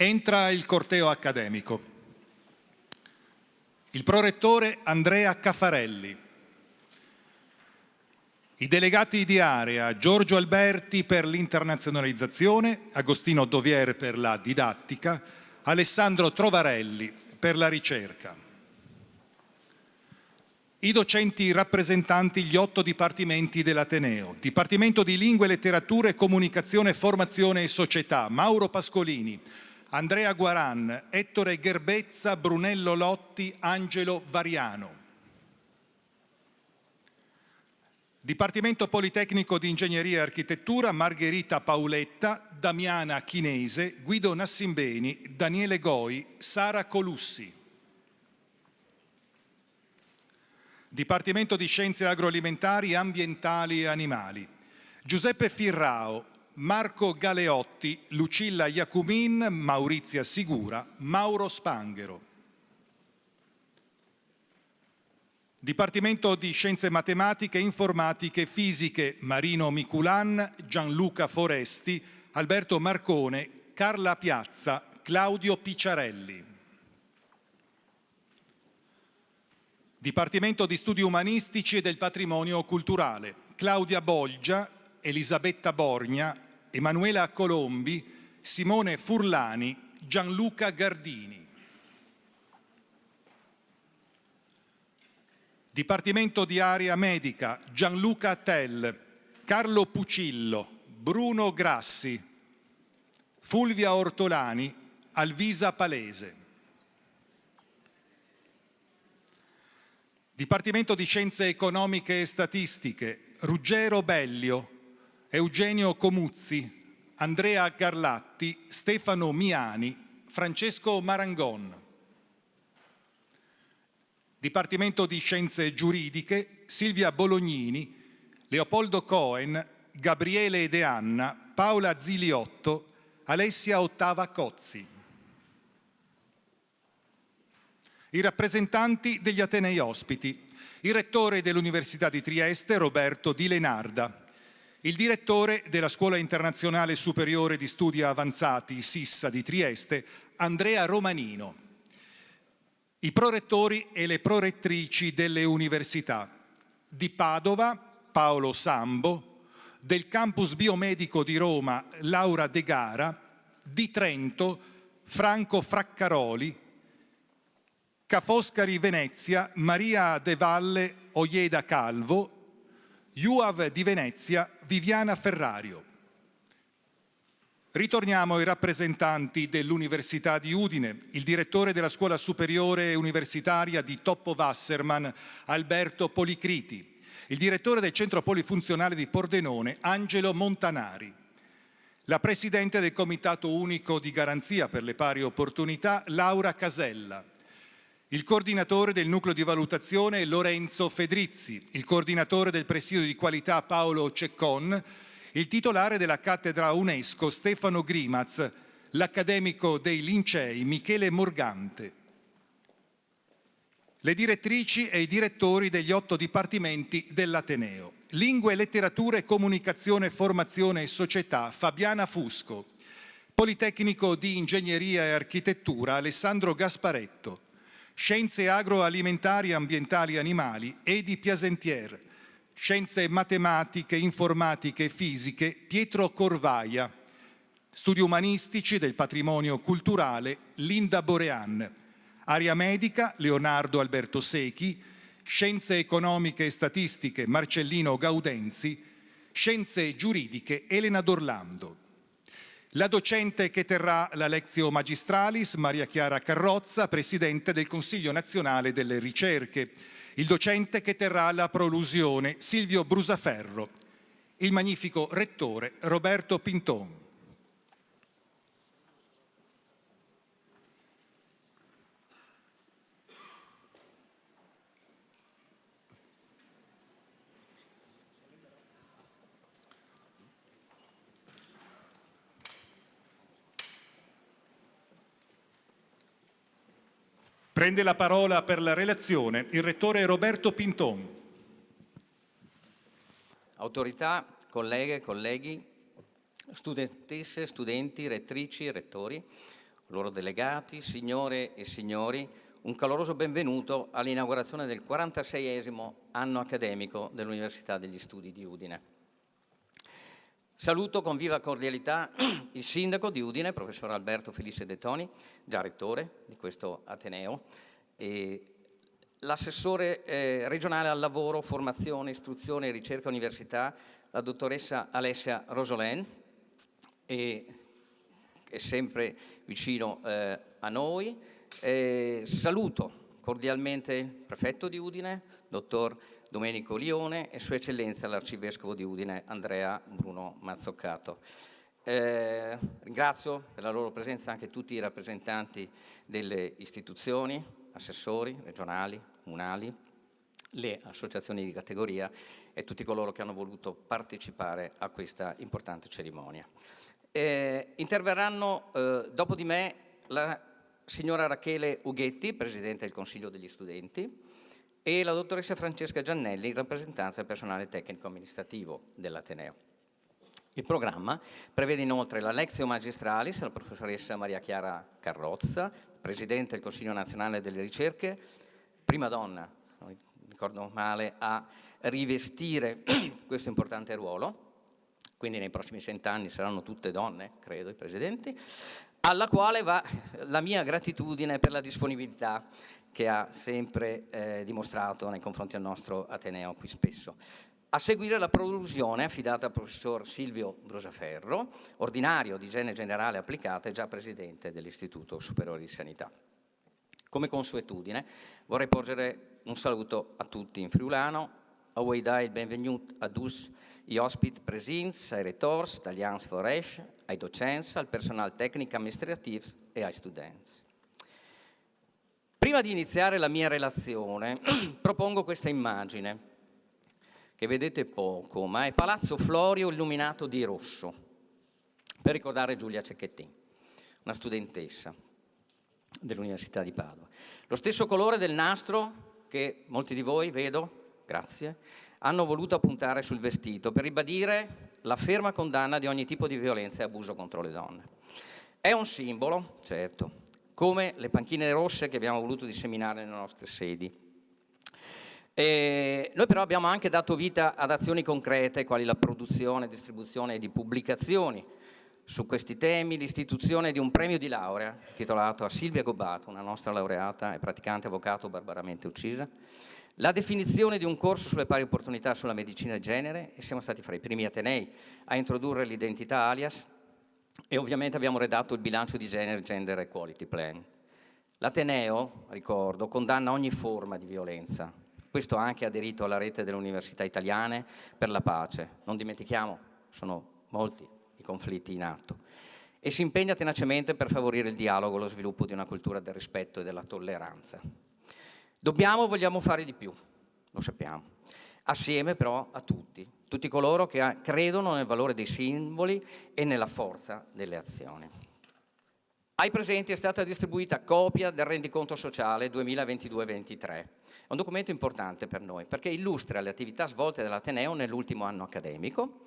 Entra il corteo accademico. Il prorettore Andrea Caffarelli. I delegati di area Giorgio Alberti per l'internazionalizzazione, Agostino Dovier per la didattica, Alessandro Trovarelli per la ricerca. I docenti rappresentanti gli 8 dipartimenti dell'Ateneo. Dipartimento di Lingue, Letterature, Comunicazione, Formazione e Società, Mauro Pascolini, Andrea Guaran, Ettore Gerbezza, Brunello Lotti, Angelo Variano. Dipartimento Politecnico di Ingegneria e Architettura, Margherita Paoletta, Damiana Chinese, Guido Nassimbeni, Daniele Goi, Sara Colussi. Dipartimento di Scienze Agroalimentari, Ambientali e Animali. Giuseppe Firrao, Marco Galeotti, Lucilla Iacumin, Maurizia Sigura, Mauro Spanghero. Dipartimento di Scienze Matematiche, Informatiche, Fisiche, Marino Miculan, Gianluca Foresti, Alberto Marcone, Carla Piazza, Claudio Picciarelli. Dipartimento di Studi Umanistici e del Patrimonio Culturale, Claudia Bolgia, Elisabetta Borgna, Emanuela Colombi, Simone Furlani, Gianluca Gardini. Dipartimento di Area Medica, Gianluca Tell, Carlo Pucillo, Bruno Grassi, Fulvia Ortolani, Alvisa Palese. Dipartimento di Scienze Economiche e Statistiche, Ruggero Bellio, Eugenio Comuzzi, Andrea Garlatti, Stefano Miani, Francesco Marangon. Dipartimento di Scienze Giuridiche, Silvia Bolognini, Leopoldo Cohen, Gabriele De Anna, Paola Ziliotto, Alessia Ottava Cozzi. I rappresentanti degli Atenei ospiti, il rettore dell'Università di Trieste, Roberto Di Lenarda, il direttore della Scuola Internazionale Superiore di Studi Avanzati, SISSA di Trieste, Andrea Romanino, i prorettori e le prorettrici delle università, di Padova, Paolo Sambo, del Campus Biomedico di Roma, Laura De Gara, di Trento, Franco Fraccaroli, Ca' Foscari Venezia, Maria De Valle Ojeda Calvo, UAV di Venezia, Viviana Ferrario. Ritorniamo ai rappresentanti dell'Università di Udine, il direttore della Scuola Superiore Universitaria di Toppo Wasserman, Alberto Policriti, il direttore del Centro Polifunzionale di Pordenone, Angelo Montanari, la Presidente del Comitato Unico di Garanzia per le Pari Opportunità, Laura Casella, il coordinatore del nucleo di valutazione Lorenzo Fedrizzi, il coordinatore del presidio di qualità Paolo Ceccon, il titolare della cattedra UNESCO Stefano Grimaz, l'accademico dei Lincei Michele Morgante, le direttrici e i direttori degli 8 dipartimenti dell'Ateneo. Lingue, Letterature, Comunicazione, Formazione e Società Fabiana Fusco, Politecnico di Ingegneria e Architettura Alessandro Gasparetto, Scienze agroalimentari, ambientali e animali, Edi Piasentier, Scienze matematiche, informatiche e fisiche, Pietro Corvaia, Studi umanistici del patrimonio culturale, Linda Borean, Area medica, Leonardo Alberto Secchi, Scienze economiche e statistiche, Marcellino Gaudenzi, Scienze giuridiche, Elena D'Orlando. La docente che terrà la Lectio Magistralis, Maria Chiara Carrozza, Presidente del Consiglio Nazionale delle Ricerche. Il docente che terrà la prolusione, Silvio Brusaferro. Il magnifico rettore, Roberto Pinton. Prende la parola per la relazione il rettore Roberto Pinton. Autorità, colleghe, colleghi, studentesse, studenti, rettrici e rettori, loro delegati, signore e signori, un caloroso benvenuto all'inaugurazione del 46esimo anno accademico dell'Università degli Studi di Udine. Saluto con viva cordialità il sindaco di Udine, professor Alberto Felice De Toni, già rettore di questo Ateneo, e l'assessore regionale al lavoro, formazione, istruzione e ricerca università, la dottoressa Alessia Rosolén, che è sempre vicino a noi. Saluto cordialmente il prefetto di Udine, dottor Domenico Lione, e Sua Eccellenza l'Arcivescovo di Udine, Andrea Bruno Mazzoccato. Ringrazio per la loro presenza anche tutti i rappresentanti delle istituzioni, assessori regionali, comunali, le associazioni di categoria e tutti coloro che hanno voluto partecipare a questa importante cerimonia. Interverranno dopo di me la signora Rachele Ughetti, Presidente del Consiglio degli Studenti, e la dottoressa Francesca Giannelli, in rappresentanza del personale tecnico-amministrativo dell'Ateneo. Il programma prevede inoltre la Lectio Magistralis alla professoressa Maria Chiara Carrozza, Presidente del Consiglio Nazionale delle Ricerche, prima donna, se non ricordo male, a rivestire questo importante ruolo, quindi nei prossimi 100 anni saranno tutte donne, credo, i presidenti, alla quale va la mia gratitudine per la disponibilità che ha sempre dimostrato nei confronti del nostro Ateneo qui spesso. A seguire la prolusione affidata al professor Silvio Brusaferro, ordinario di Igiene Generale Applicata e già presidente dell'Istituto Superiore di Sanità. Come consuetudine vorrei porgere un saluto a tutti in friulano, a voi dai il benvenuto a dus gli ospiti presenti, ai retors, italians foresh, ai docenti, al personale tecnico amministrativo e ai studenti. Prima di iniziare la mia relazione, propongo questa immagine, che vedete poco, ma è Palazzo Florio illuminato di rosso, per ricordare Giulia Cecchettin, una studentessa dell'Università di Padova. Lo stesso colore del nastro che molti di voi, vedo, grazie, hanno voluto appuntare sul vestito per ribadire la ferma condanna di ogni tipo di violenza e abuso contro le donne. È un simbolo, certo, come le panchine rosse che abbiamo voluto disseminare nelle nostre sedi. Noi però abbiamo anche dato vita ad azioni concrete, quali la produzione e distribuzione di pubblicazioni su questi temi, l'istituzione di un premio di laurea titolato a Silvia Gobbato, una nostra laureata e praticante avvocato barbaramente uccisa, la definizione di un corso sulle pari opportunità sulla medicina di genere, e siamo stati fra i primi atenei a introdurre l'identità alias, e ovviamente abbiamo redatto il bilancio di genere Gender Equality Plan. L'Ateneo, ricordo, condanna ogni forma di violenza. Questo ha anche aderito alla rete delle università italiane per la pace. Non dimentichiamo, sono molti i conflitti in atto. E si impegna tenacemente per favorire il dialogo e lo sviluppo di una cultura del rispetto e della tolleranza. Vogliamo fare di più, lo sappiamo. Assieme però a tutti coloro che credono nel valore dei simboli e nella forza delle azioni. Ai presenti è stata distribuita copia del rendiconto sociale 2022-23. È un documento importante per noi perché illustra le attività svolte dall'Ateneo nell'ultimo anno accademico,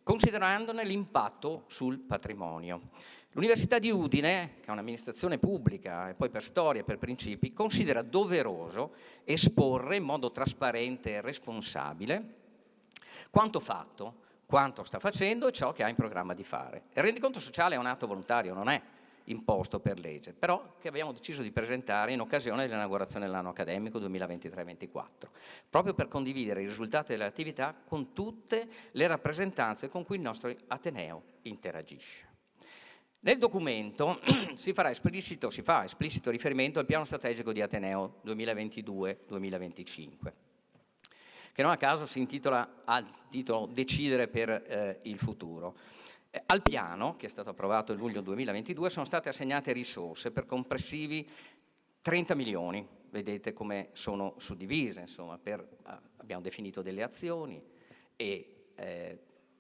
considerandone l'impatto sul patrimonio. L'Università di Udine, che è un'amministrazione pubblica e poi per storia e per principi, considera doveroso esporre in modo trasparente e responsabile quanto fatto, quanto sta facendo e ciò che ha in programma di fare. Il rendiconto sociale è un atto volontario, non è imposto per legge, però che abbiamo deciso di presentare in occasione dell'inaugurazione dell'anno accademico 2023-24, proprio per condividere i risultati delle attività con tutte le rappresentanze con cui il nostro Ateneo interagisce. Nel documento si fa esplicito riferimento al piano strategico di Ateneo 2022-2025, che non a caso si intitola al titolo Decidere per il futuro. Al piano, che è stato approvato nel luglio 2022, sono state assegnate risorse per complessivi 30 milioni. Vedete come sono suddivise, insomma, abbiamo definito delle azioni e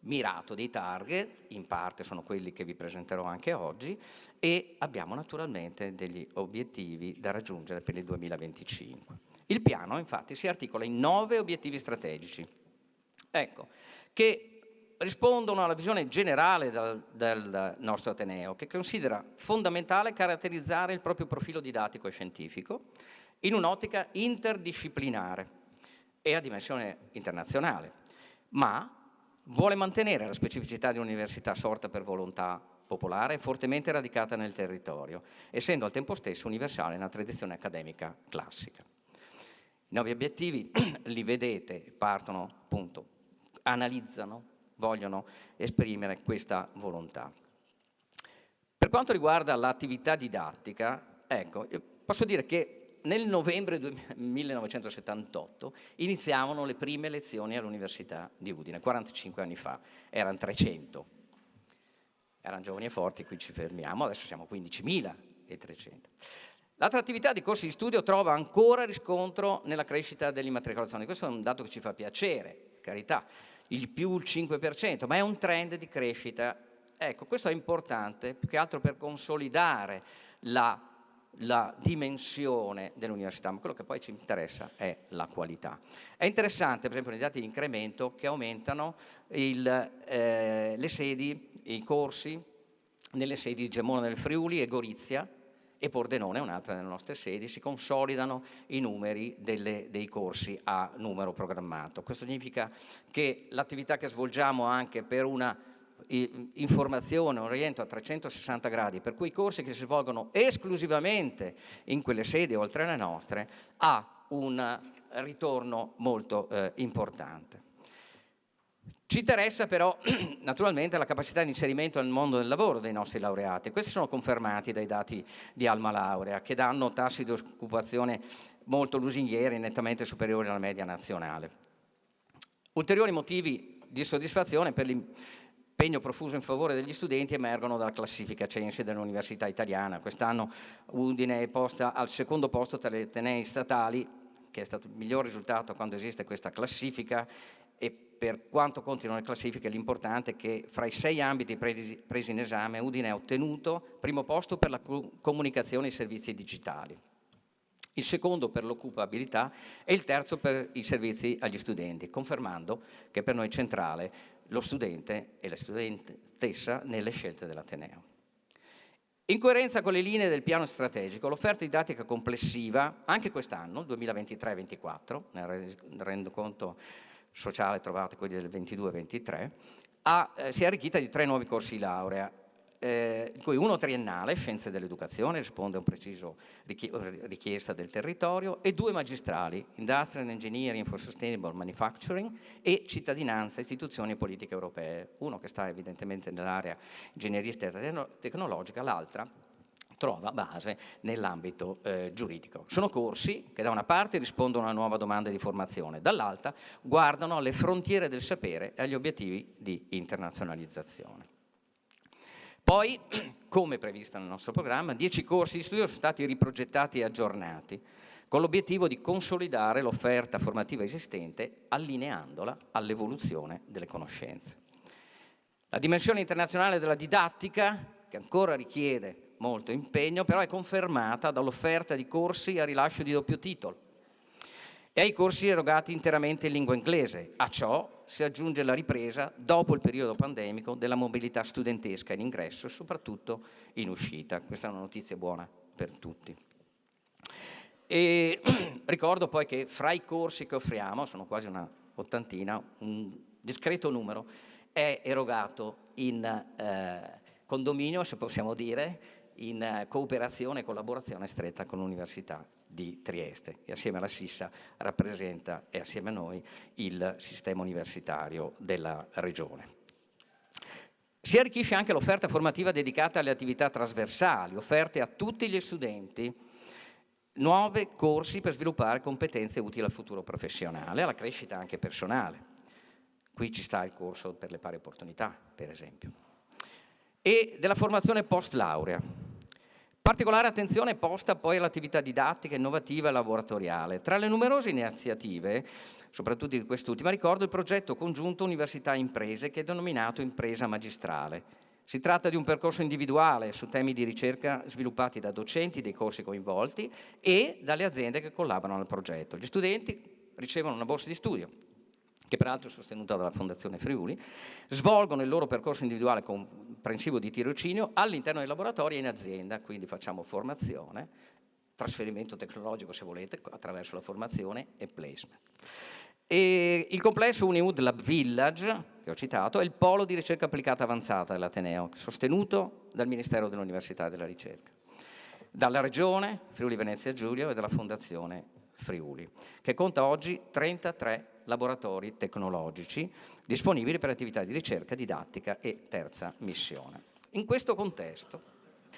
mirato dei target, in parte sono quelli che vi presenterò anche oggi, e abbiamo naturalmente degli obiettivi da raggiungere per il 2025. Il piano infatti si articola in 9 obiettivi strategici, ecco, che rispondono alla visione generale del nostro Ateneo, che considera fondamentale caratterizzare il proprio profilo didattico e scientifico in un'ottica interdisciplinare e a dimensione internazionale, ma vuole mantenere la specificità di un'università sorta per volontà popolare e fortemente radicata nel territorio, essendo al tempo stesso universale nella tradizione accademica classica. I 9 obiettivi li vedete, partono appunto, analizzano, vogliono esprimere questa volontà. Per quanto riguarda l'attività didattica, ecco, posso dire che nel novembre 1978 iniziavano le prime lezioni all'Università di Udine, 45 anni fa, erano 300. Erano giovani e forti, qui ci fermiamo, adesso siamo 15.300. L'attrattività di corsi di studio trova ancora riscontro nella crescita dell'immatricolazione. Questo è un dato che ci fa piacere, per carità, il più il 5%, ma è un trend di crescita. Ecco, questo è importante, più che altro per consolidare la dimensione dell'università, ma quello che poi ci interessa è la qualità. È interessante, per esempio, nei dati di incremento che aumentano le sedi, i corsi nelle sedi di Gemona del Friuli e Gorizia e Pordenone, un'altra delle nostre sedi, si consolidano i numeri dei corsi a numero programmato. Questo significa che l'attività che svolgiamo anche per una informazione, un rientro a 360 gradi, per cui i corsi che si svolgono esclusivamente in quelle sedi oltre alle nostre, ha un ritorno molto importante. Ci interessa però naturalmente la capacità di inserimento nel mondo del lavoro dei nostri laureati. Questi sono confermati dai dati di Alma Laurea, che danno tassi di occupazione molto lusinghieri, nettamente superiori alla media nazionale. Ulteriori motivi di soddisfazione per l'impegno profuso in favore degli studenti emergono dalla classifica Censi dell'Università Italiana. Quest'anno Udine è posta al secondo posto tra gli atenei statali, che è stato il miglior risultato quando esiste questa classifica, e per quanto contino le classifiche l'importante è che fra i 6 ambiti presi in esame Udine ha ottenuto primo posto per la comunicazione e i servizi digitali, il secondo per l'occupabilità e il terzo per i servizi agli studenti, confermando che per noi è centrale lo studente e la studentessa nelle scelte dell'Ateneo. In coerenza con le linee del piano strategico, l'offerta didattica complessiva, anche quest'anno, 2023-24, nel rendiconto sociale trovate quelli del 22-23, si è arricchita di 3 nuovi corsi di laurea, in cui uno triennale, Scienze dell'Educazione, risponde a un preciso richiesta del territorio, e 2 magistrali, Industrial Engineering for Sustainable Manufacturing e Cittadinanza, Istituzioni e Politiche Europee, uno che sta evidentemente nell'area ingegneristica e tecnologica, l'altra trova base nell'ambito giuridico. Sono corsi che da una parte rispondono a una nuova domanda di formazione, dall'altra guardano alle frontiere del sapere e agli obiettivi di internazionalizzazione. Poi, come previsto nel nostro programma, 10 corsi di studio sono stati riprogettati e aggiornati, con l'obiettivo di consolidare l'offerta formativa esistente, allineandola all'evoluzione delle conoscenze. La dimensione internazionale della didattica, che ancora richiede molto impegno, però è confermata dall'offerta di corsi a rilascio di doppio titolo e ai corsi erogati interamente in lingua inglese. A ciò si aggiunge la ripresa, dopo il periodo pandemico, della mobilità studentesca in ingresso e soprattutto in uscita. Questa è una notizia buona per tutti. E ricordo poi che fra i corsi che offriamo, sono quasi una 80, un discreto numero è erogato in condominio, se possiamo dire, in cooperazione e collaborazione stretta con l'Università di Trieste, che assieme alla SISSA rappresenta, e assieme a noi, il sistema universitario della regione. Si arricchisce anche l'offerta formativa dedicata alle attività trasversali, offerte a tutti gli studenti, 9 corsi per sviluppare competenze utili al futuro professionale, alla crescita anche personale. Qui ci sta il corso per le pari opportunità, per esempio. E della formazione post laurea. Particolare attenzione è posta poi all'attività didattica, innovativa e laboratoriale. Tra le numerose iniziative, soprattutto di quest'ultima, ricordo il progetto congiunto Università-Imprese, che è denominato Impresa Magistrale. Si tratta di un percorso individuale su temi di ricerca sviluppati da docenti dei corsi coinvolti e dalle aziende che collaborano al progetto. Gli studenti ricevono una borsa di studio che peraltro è sostenuta dalla Fondazione Friuli, svolgono il loro percorso individuale comprensivo di tirocinio all'interno dei laboratori e in azienda, quindi facciamo formazione, trasferimento tecnologico se volete, attraverso la formazione e placement. E il complesso Uniwood Lab Village, che ho citato, è il polo di ricerca applicata avanzata dell'Ateneo, sostenuto dal Ministero dell'Università e della Ricerca, dalla Regione Friuli Venezia Giulia e dalla Fondazione Friuli, che conta oggi 33 laboratori tecnologici disponibili per attività di ricerca, didattica e terza missione. In questo contesto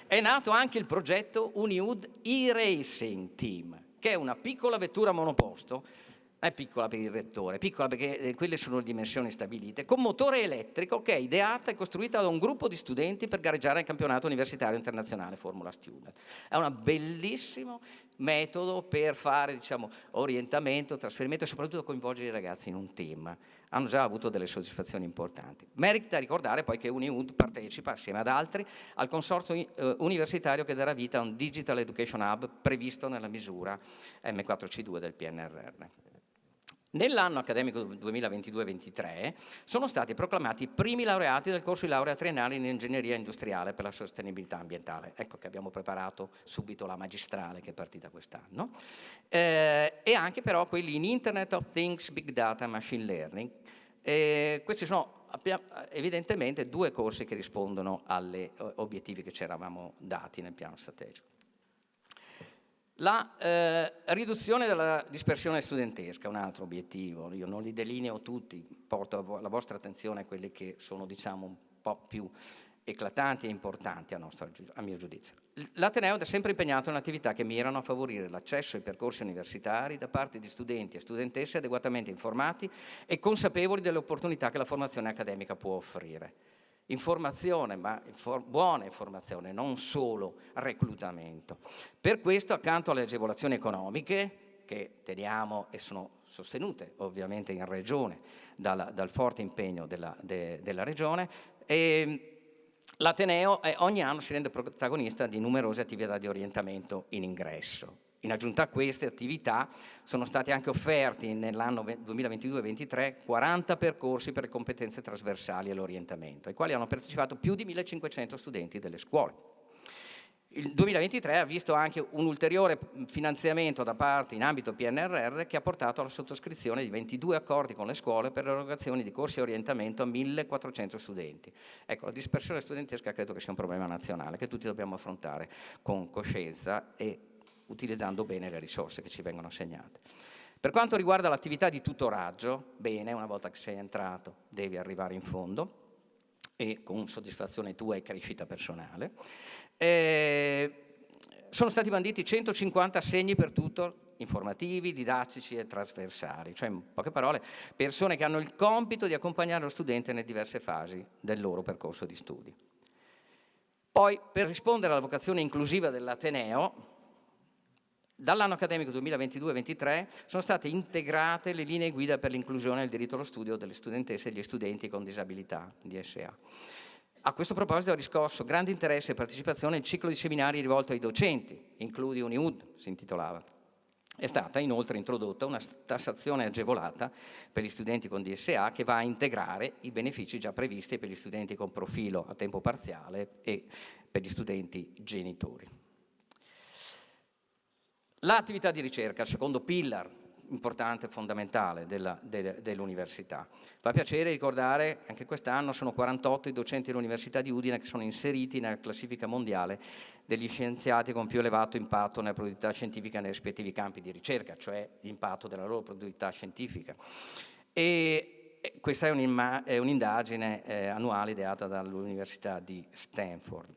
è nato anche il progetto Uniwood e-Racing Team, che è una piccola vettura monoposto. È piccola per il rettore, è piccola perché quelle sono le dimensioni stabilite, con motore elettrico, che è ideata e costruita da un gruppo di studenti per gareggiare al campionato universitario internazionale Formula Student. È un bellissimo metodo per fare, diciamo, orientamento, trasferimento e soprattutto coinvolgere i ragazzi in un team. Hanno già avuto delle soddisfazioni importanti. Merita ricordare poi che Uniwood partecipa, assieme ad altri, al consorzio universitario che darà vita a un Digital Education Hub previsto nella misura M4C2 del PNRR. Nell'anno accademico 2022-23 sono stati proclamati i primi laureati del corso di laurea triennale in ingegneria industriale per la sostenibilità ambientale. Ecco che abbiamo preparato subito la magistrale che è partita quest'anno. E anche però quelli in Internet of Things, Big Data e Machine Learning. Questi sono evidentemente due corsi che rispondono agli obiettivi che ci eravamo dati nel piano strategico. La riduzione della dispersione studentesca, un altro obiettivo. Io non li delineo tutti, porto alla vostra attenzione quelli che sono, diciamo, un po' più eclatanti e importanti a mio giudizio. L'Ateneo è da sempre impegnato in attività che mirano a favorire l'accesso ai percorsi universitari da parte di studenti e studentesse adeguatamente informati e consapevoli delle opportunità che la formazione accademica può offrire. Informazione, ma buona informazione, non solo reclutamento. Per questo, accanto alle agevolazioni economiche, che teniamo e sono sostenute ovviamente in Regione dal forte impegno della Regione, l'Ateneo ogni anno si rende protagonista di numerose attività di orientamento in ingresso. In aggiunta a queste attività sono stati anche offerti nell'anno 2022-23 40 percorsi per le competenze trasversali e l'orientamento, ai quali hanno partecipato più di 1500 studenti delle scuole. Il 2023 ha visto anche un ulteriore finanziamento da parte in ambito PNRR che ha portato alla sottoscrizione di 22 accordi con le scuole per l'erogazione di corsi e orientamento a 1400 studenti. Ecco, la dispersione studentesca credo che sia un problema nazionale che tutti dobbiamo affrontare con coscienza e utilizzando bene le risorse che ci vengono assegnate. Per quanto riguarda l'attività di tutoraggio, bene, una volta che sei entrato devi arrivare in fondo e con soddisfazione tua e crescita personale. Sono stati banditi 150 assegni per tutor informativi, didattici e trasversali, cioè in poche parole persone che hanno il compito di accompagnare lo studente nelle diverse fasi del loro percorso di studi. Poi, per rispondere alla vocazione inclusiva dell'Ateneo, dall'anno accademico 2022-23 sono state integrate le linee guida per l'inclusione e il diritto allo studio delle studentesse e degli studenti con disabilità, DSA. A questo proposito ha riscosso grande interesse e partecipazione il ciclo di seminari rivolto ai docenti, Includi Uniwood si intitolava. È stata inoltre introdotta una tassazione agevolata per gli studenti con DSA che va a integrare i benefici già previsti per gli studenti con profilo a tempo parziale e per gli studenti genitori. L'attività di ricerca, il secondo pillar importante e fondamentale dell'università. Fa piacere ricordare che anche quest'anno sono 48 i docenti dell'Università di Udine che sono inseriti nella classifica mondiale degli scienziati con più elevato impatto nella produttività scientifica nei rispettivi campi di ricerca, cioè l'impatto della loro produttività scientifica. E questa è un'indagine annuale ideata dall'Università di Stanford.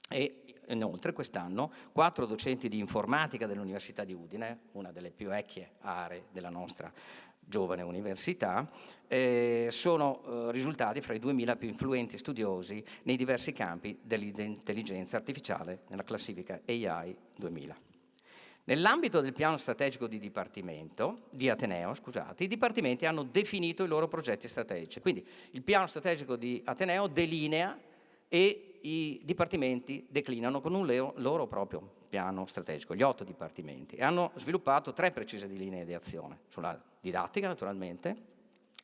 E inoltre quest'anno 4 docenti di informatica dell'Università di Udine, una delle più vecchie aree della nostra giovane università, sono risultati fra i 2000 più influenti studiosi nei diversi campi dell'intelligenza artificiale nella classifica AI 2000. Nell'ambito del piano strategico di Ateneo, i dipartimenti hanno definito i loro progetti strategici. Quindi il piano strategico di Ateneo delinea e i dipartimenti declinano con un loro proprio piano strategico, gli 8 dipartimenti, e hanno sviluppato 3 precise linee di azione, sulla didattica naturalmente,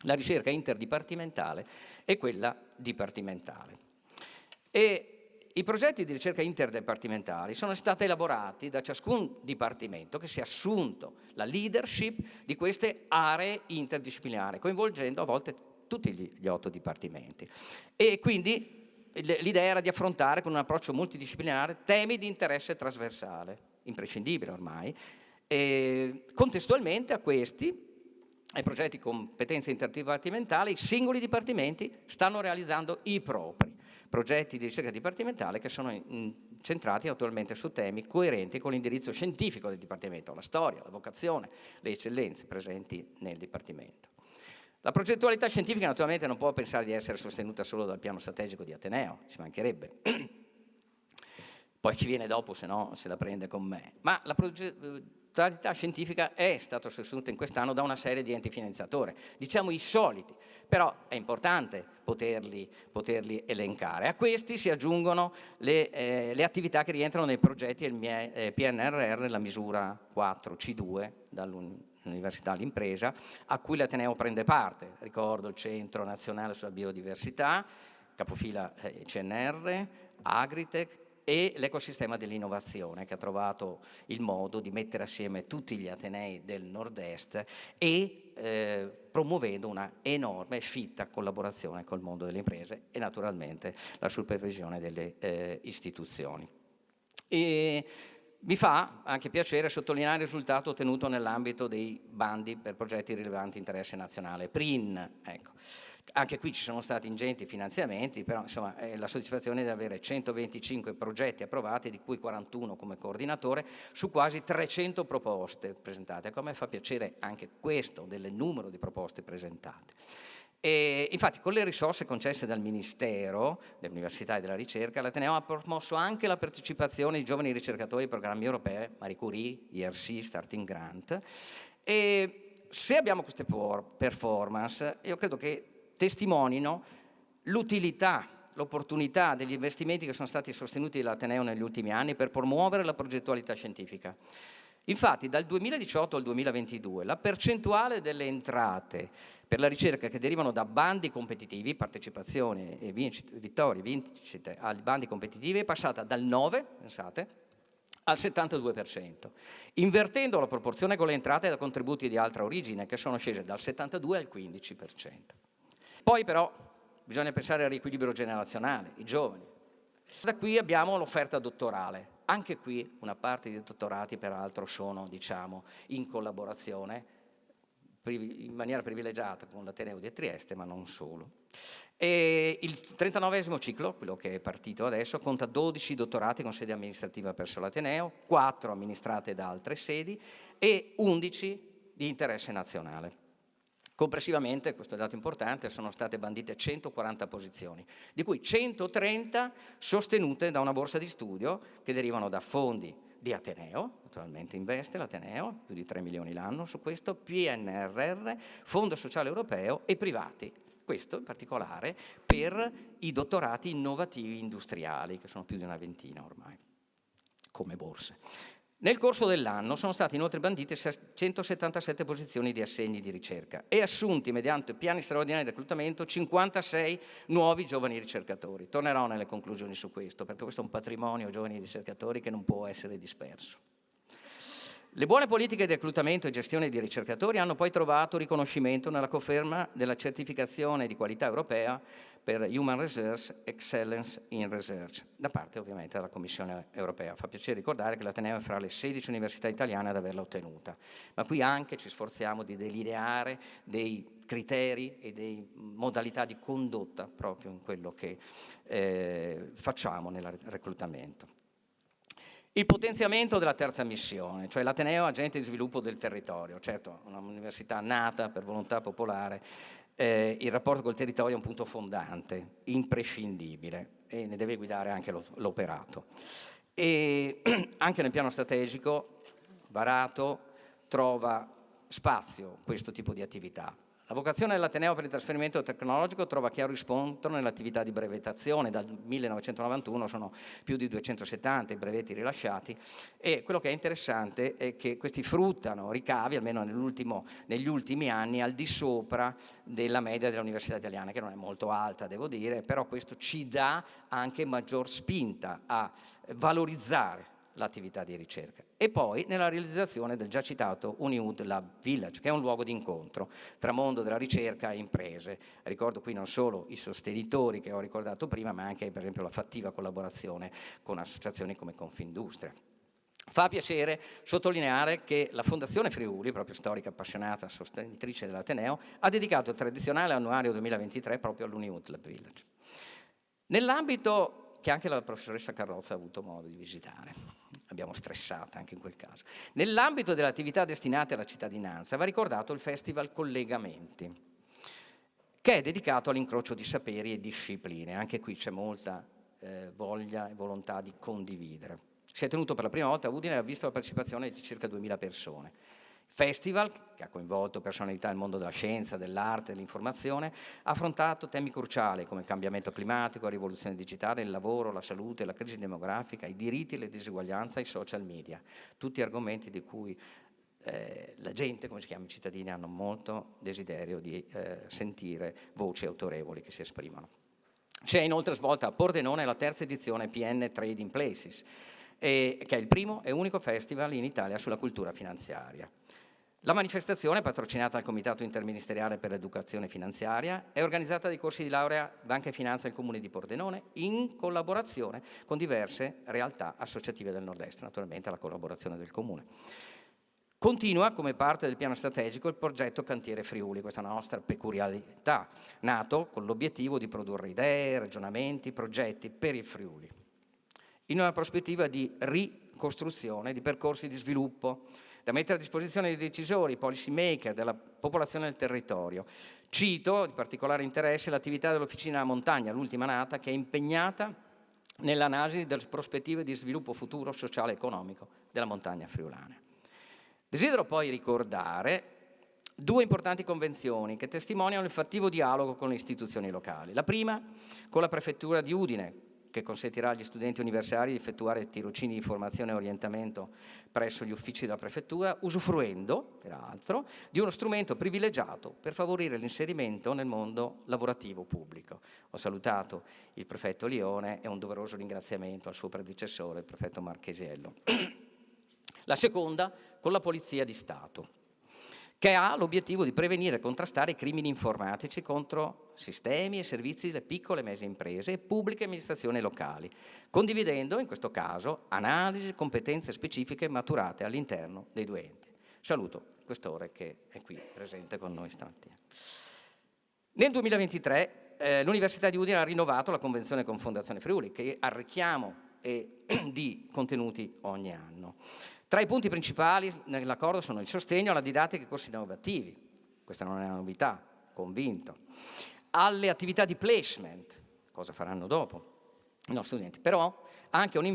la ricerca interdipartimentale e quella dipartimentale. E i progetti di ricerca interdipartimentali sono stati elaborati da ciascun dipartimento che si è assunto la leadership di queste aree interdisciplinari, coinvolgendo a volte tutti gli 8 dipartimenti. E quindi l'idea era di affrontare con un approccio multidisciplinare temi di interesse trasversale, imprescindibile ormai, e contestualmente a questi, ai progetti di competenza interdipartimentale, i singoli dipartimenti stanno realizzando i propri progetti di ricerca dipartimentale che sono centrati attualmente su temi coerenti con l'indirizzo scientifico del Dipartimento, la storia, la vocazione, le eccellenze presenti nel Dipartimento. La progettualità scientifica naturalmente non può pensare di essere sostenuta solo dal piano strategico di Ateneo, ci mancherebbe. Poi chi viene dopo, se no, se la prende con me. Ma la progettualità scientifica è stata sostenuta in quest'anno da una serie di enti finanziatori, diciamo i soliti, però è importante poterli elencare. A questi si aggiungono le attività che rientrano nei progetti del PNRR, la misura 4C2 dall'Università all'impresa, a cui l'Ateneo prende parte. Ricordo il Centro Nazionale sulla Biodiversità, capofila CNR, Agritech, e l'ecosistema dell'innovazione, che ha trovato il modo di mettere assieme tutti gli atenei del nord-est e promuovendo una enorme e fitta collaborazione col mondo delle imprese e naturalmente la supervisione delle istituzioni. E mi fa anche piacere sottolineare il risultato ottenuto nell'ambito dei bandi per progetti di rilevante interesse nazionale, PRIN. Ecco. Anche qui ci sono stati ingenti finanziamenti, però insomma è la soddisfazione di avere 125 progetti approvati, di cui 41 come coordinatore, su quasi 300 proposte presentate. Ecco, a me fa piacere anche questo, del numero di proposte presentate. E infatti con le risorse concesse dal Ministero dell'Università e della Ricerca, l'Ateneo ha promosso anche la partecipazione di giovani ricercatori ai programmi europei, Marie Curie, ERC, Starting Grant. E se abbiamo queste performance, io credo che testimonino l'utilità, l'opportunità degli investimenti che sono stati sostenuti dall'Ateneo negli ultimi anni per promuovere la progettualità scientifica. Infatti dal 2018 al 2022 la percentuale delle entrate per la ricerca che derivano da bandi competitivi, partecipazioni e vittorie, vincite ai bandi competitivi, è passata dal 9, pensate, al 72%, invertendo la proporzione con le entrate da contributi di altra origine, che sono scese dal 72 al 15%. Poi però bisogna pensare al riequilibrio generazionale, i giovani. Da qui abbiamo l'offerta dottorale. Anche qui una parte dei dottorati peraltro sono, diciamo, in collaborazione in maniera privilegiata con l'Ateneo di Trieste, ma non solo. E il 39esimo ciclo, quello che è partito adesso, conta 12 dottorati con sede amministrativa presso l'Ateneo, 4 amministrate da altre sedi e 11 di interesse nazionale. Complessivamente, questo è un dato importante, sono state bandite 140 posizioni, di cui 130 sostenute da una borsa di studio che derivano da fondi di Ateneo, naturalmente investe l'Ateneo, più di 3 milioni l'anno su questo, PNRR, Fondo Sociale Europeo e privati. Questo in particolare per i dottorati innovativi industriali, che sono più di una ventina ormai, come borse. Nel corso dell'anno sono state inoltre bandite 177 posizioni di assegni di ricerca e assunti mediante piani straordinari di reclutamento 56 nuovi giovani ricercatori. Tornerò nelle conclusioni su questo, perché questo è un patrimonio giovani ricercatori che non può essere disperso. Le buone politiche di reclutamento e gestione di ricercatori hanno poi trovato riconoscimento nella conferma della certificazione di qualità europea per Human Resource Excellence in Research, da parte ovviamente della Commissione europea. Fa piacere ricordare che l'Ateneo è fra le 16 università italiane ad averla ottenuta, ma qui anche ci sforziamo di delineare dei criteri e delle modalità di condotta proprio in quello che facciamo nel reclutamento. Il potenziamento della terza missione, cioè l'Ateneo agente di sviluppo del territorio, certo un'università nata per volontà popolare, il rapporto col territorio è un punto fondante, imprescindibile e ne deve guidare anche l'operato. E anche nel piano strategico varato trova spazio questo tipo di attività. La vocazione dell'Ateneo per il trasferimento tecnologico trova chiaro riscontro nell'attività di brevettazione. Dal 1991 sono più di 270 i brevetti rilasciati, e quello che è interessante è che questi fruttano ricavi, almeno negli ultimi anni, al di sopra della media delle università italiane, che non è molto alta, devo dire, però questo ci dà anche maggior spinta a valorizzare l'attività di ricerca. E poi nella realizzazione del già citato UniUd Lab Village, che è un luogo di incontro tra mondo della ricerca e imprese. Ricordo qui non solo i sostenitori che ho ricordato prima, ma anche per esempio la fattiva collaborazione con associazioni come Confindustria. Fa piacere sottolineare che la Fondazione Friuli, proprio storica, appassionata, sostenitrice dell'Ateneo, ha dedicato il tradizionale annuario 2023 proprio all'UniUd Lab Village. Nell'ambito che anche la professoressa Carrozza ha avuto modo di visitare, abbiamo stressato anche in quel caso. Nell'ambito delle attività destinate alla cittadinanza va ricordato il Festival Collegamenti, che è dedicato all'incrocio di saperi e discipline. Anche qui c'è molta voglia e volontà di condividere. Si è tenuto per la prima volta a Udine e ha visto la partecipazione di circa 2000 persone. Festival, che ha coinvolto personalità del mondo della scienza, dell'arte, dell'informazione, ha affrontato temi cruciali come il cambiamento climatico, la rivoluzione digitale, il lavoro, la salute, la crisi demografica, i diritti, le diseguaglianze, i social media. Tutti argomenti di cui la gente, come si chiama, i cittadini, hanno molto desiderio di sentire voci autorevoli che si esprimono. Si è inoltre svolta a Pordenone la terza edizione PN Trading Places, che è il primo e unico festival in Italia sulla cultura finanziaria. La manifestazione, patrocinata dal Comitato Interministeriale per l'Educazione Finanziaria, è organizzata dai corsi di laurea Banca e Finanza del Comune di Pordenone in collaborazione con diverse realtà associative del Nord-Est, naturalmente la collaborazione del Comune. Continua, come parte del piano strategico, il progetto Cantiere Friuli, questa è una nostra peculiarità, nato con l'obiettivo di produrre idee, ragionamenti, progetti per il Friuli, in una prospettiva di ricostruzione di percorsi di sviluppo da mettere a disposizione dei decisori, policy maker, della popolazione del territorio. Cito di particolare interesse l'attività dell'Officina della Montagna, l'ultima nata, che è impegnata nell'analisi delle prospettive di sviluppo futuro sociale e economico della montagna friulana. Desidero poi ricordare due importanti convenzioni che testimoniano il fattivo dialogo con le istituzioni locali. La prima con la Prefettura di Udine, che consentirà agli studenti universitari di effettuare tirocini di formazione e orientamento presso gli uffici della Prefettura, usufruendo, peraltro, di uno strumento privilegiato per favorire l'inserimento nel mondo lavorativo pubblico. Ho salutato il prefetto Lione e un doveroso ringraziamento al suo predecessore, il prefetto Marchesiello. La seconda con la Polizia di Stato, che ha l'obiettivo di prevenire e contrastare i crimini informatici contro sistemi e servizi delle piccole e medie imprese e pubbliche amministrazioni locali, condividendo in questo caso analisi e competenze specifiche maturate all'interno dei due enti. Saluto il questore che è qui presente con noi stamattina. Nel 2023 l'Università di Udine ha rinnovato la convenzione con Fondazione Friuli, che ha richiamo di contenuti ogni anno. Tra i punti principali nell'accordo sono il sostegno alla didattica e corsi innovativi, questa non è una novità, convinto, alle attività di placement, cosa faranno dopo i nostri studenti, però anche un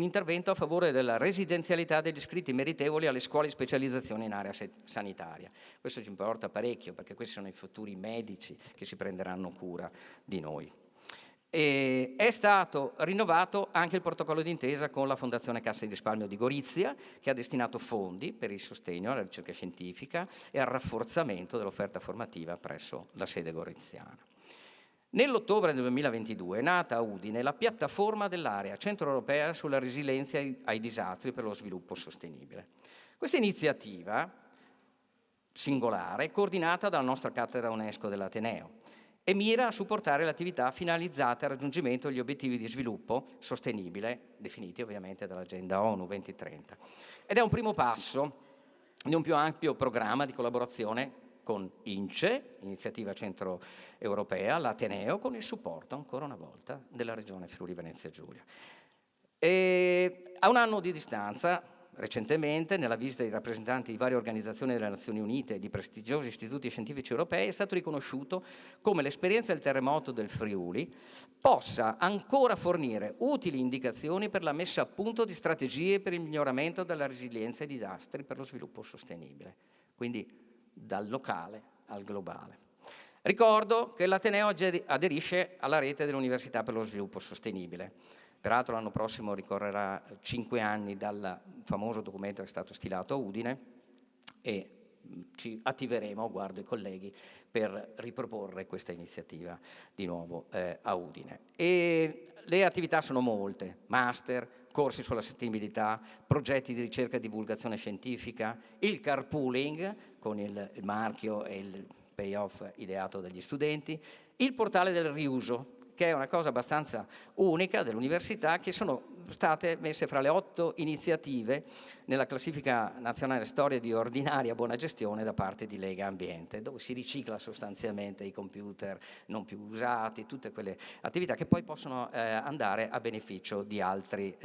intervento a favore della residenzialità degli iscritti meritevoli alle scuole di specializzazione in area sanitaria. Questo ci importa parecchio, perché questi sono i futuri medici che si prenderanno cura di noi. E è stato rinnovato anche il protocollo d'intesa con la Fondazione Cassa di Risparmio di Gorizia, che ha destinato fondi per il sostegno alla ricerca scientifica e al rafforzamento dell'offerta formativa presso la sede goriziana. Nell'ottobre del 2022 è nata a Udine la piattaforma dell'area centroeuropea sulla resilienza ai disastri per lo sviluppo sostenibile. Questa iniziativa singolare è coordinata dalla nostra cattedra UNESCO dell'Ateneo e mira a supportare le attività finalizzate al raggiungimento degli obiettivi di sviluppo sostenibile, definiti ovviamente dall'Agenda ONU 2030. Ed è un primo passo di un più ampio programma di collaborazione con INCE, Iniziativa Centroeuropea, l'Ateneo, con il supporto, ancora una volta, della Regione Friuli-Venezia Giulia. A un anno di distanza, recentemente, nella visita di rappresentanti di varie organizzazioni delle Nazioni Unite e di prestigiosi istituti scientifici europei, è stato riconosciuto come l'esperienza del terremoto del Friuli possa ancora fornire utili indicazioni per la messa a punto di strategie per il miglioramento della resilienza ai disastri per lo sviluppo sostenibile. Quindi dal locale al globale. Ricordo che l'Ateneo aderisce alla rete delle università per lo sviluppo sostenibile. Peraltro l'anno prossimo ricorrerà 5 anni dal famoso documento che è stato stilato a Udine e ci attiveremo, guardo i colleghi, per riproporre questa iniziativa di nuovo a Udine. E le attività sono molte: master, corsi sulla sostenibilità, progetti di ricerca e divulgazione scientifica, il carpooling con il marchio e il payoff ideato dagli studenti, il portale del riuso, che è una cosa abbastanza unica dell'università, che sono state messe fra le 8 iniziative nella classifica nazionale storia di ordinaria buona gestione da parte di Lega Ambiente, dove si ricicla sostanzialmente i computer non più usati, tutte quelle attività che poi possono andare a beneficio di altri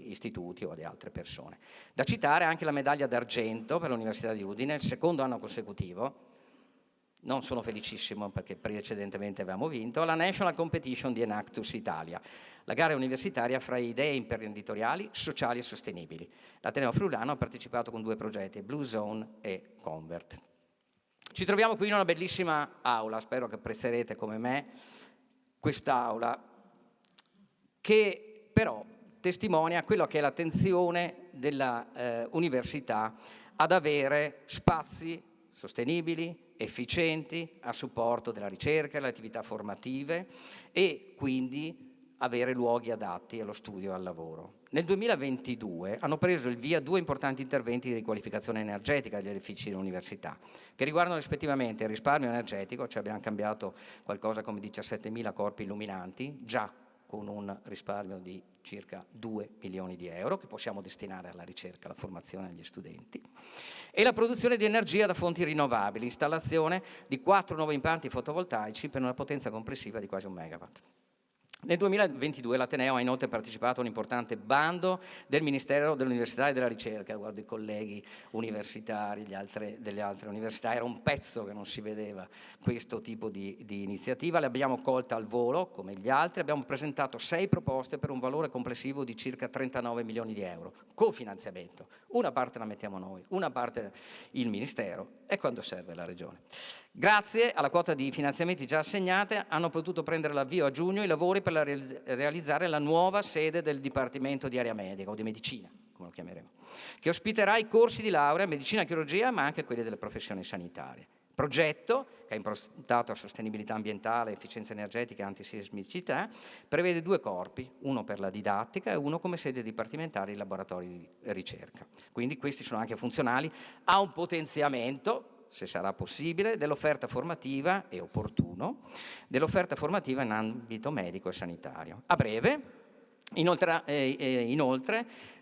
istituti o di altre persone. Da citare anche la medaglia d'argento per l'Università di Udine, il 2° anno consecutivo. Non sono felicissimo perché precedentemente avevamo vinto la National Competition di Enactus Italia, la gara universitaria fra idee imprenditoriali, sociali e sostenibili. L'Ateneo Friulano ha partecipato con 2 progetti, Blue Zone e Convert. Ci troviamo qui in una bellissima aula, spero che apprezzerete come me quest'aula, che però testimonia quello che è l'attenzione della università ad avere spazi sostenibili, efficienti, a supporto della ricerca, delle attività formative e quindi avere luoghi adatti allo studio e al lavoro. Nel 2022 hanno preso il via 2 importanti interventi di riqualificazione energetica degli edifici dell'università, che riguardano rispettivamente il risparmio energetico, cioè abbiamo cambiato qualcosa come 17.000 corpi illuminanti, già con un risparmio di circa 2 milioni di euro che possiamo destinare alla ricerca, alla formazione degli studenti, e la produzione di energia da fonti rinnovabili, installazione di 4 nuovi impianti fotovoltaici per una potenza complessiva di quasi 1 megawatt. Nel 2022 l'Ateneo ha inoltre partecipato a un importante bando del Ministero dell'Università e della Ricerca. Guardo i colleghi universitari, delle altre università, era un pezzo che non si vedeva questo tipo di iniziativa. Le abbiamo colta al volo, come gli altri, abbiamo presentato 6 proposte per un valore complessivo di circa 39 milioni di euro, cofinanziamento. Una parte la mettiamo noi, una parte il Ministero e quando serve la Regione. Grazie alla quota di finanziamenti già assegnate hanno potuto prendere l'avvio a giugno i lavori per realizzare la nuova sede del Dipartimento di Area Medica o di Medicina, come lo chiameremo, che ospiterà i corsi di laurea in medicina e chirurgia, ma anche quelli delle professioni sanitarie. Progetto, che è improntato a sostenibilità ambientale, efficienza energetica e antisismicità, prevede 2 corpi, uno per la didattica e uno come sede dipartimentale in laboratori di ricerca. Quindi questi sono anche funzionali a un potenziamento, se sarà possibile, dell'offerta formativa, è opportuno, dell'offerta formativa in ambito medico e sanitario. A breve, inoltre,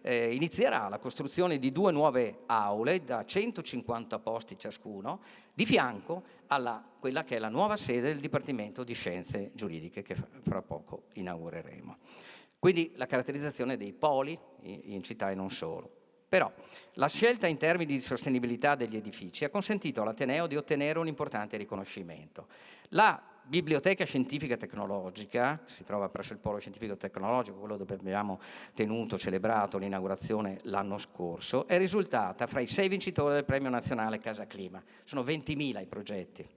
inizierà la costruzione di 2 nuove aule da 150 posti ciascuno, di fianco a quella che è la nuova sede del Dipartimento di Scienze Giuridiche che fra poco inaugureremo. Quindi la caratterizzazione dei poli in città e non solo. Però la scelta in termini di sostenibilità degli edifici ha consentito all'Ateneo di ottenere un importante riconoscimento. La Biblioteca Scientifica e Tecnologica, si trova presso il Polo Scientifico e Tecnologico, quello dove abbiamo celebrato l'inaugurazione l'anno scorso, è risultata fra i 6 vincitori del Premio Nazionale Casa Clima. Sono 20.000 i progetti,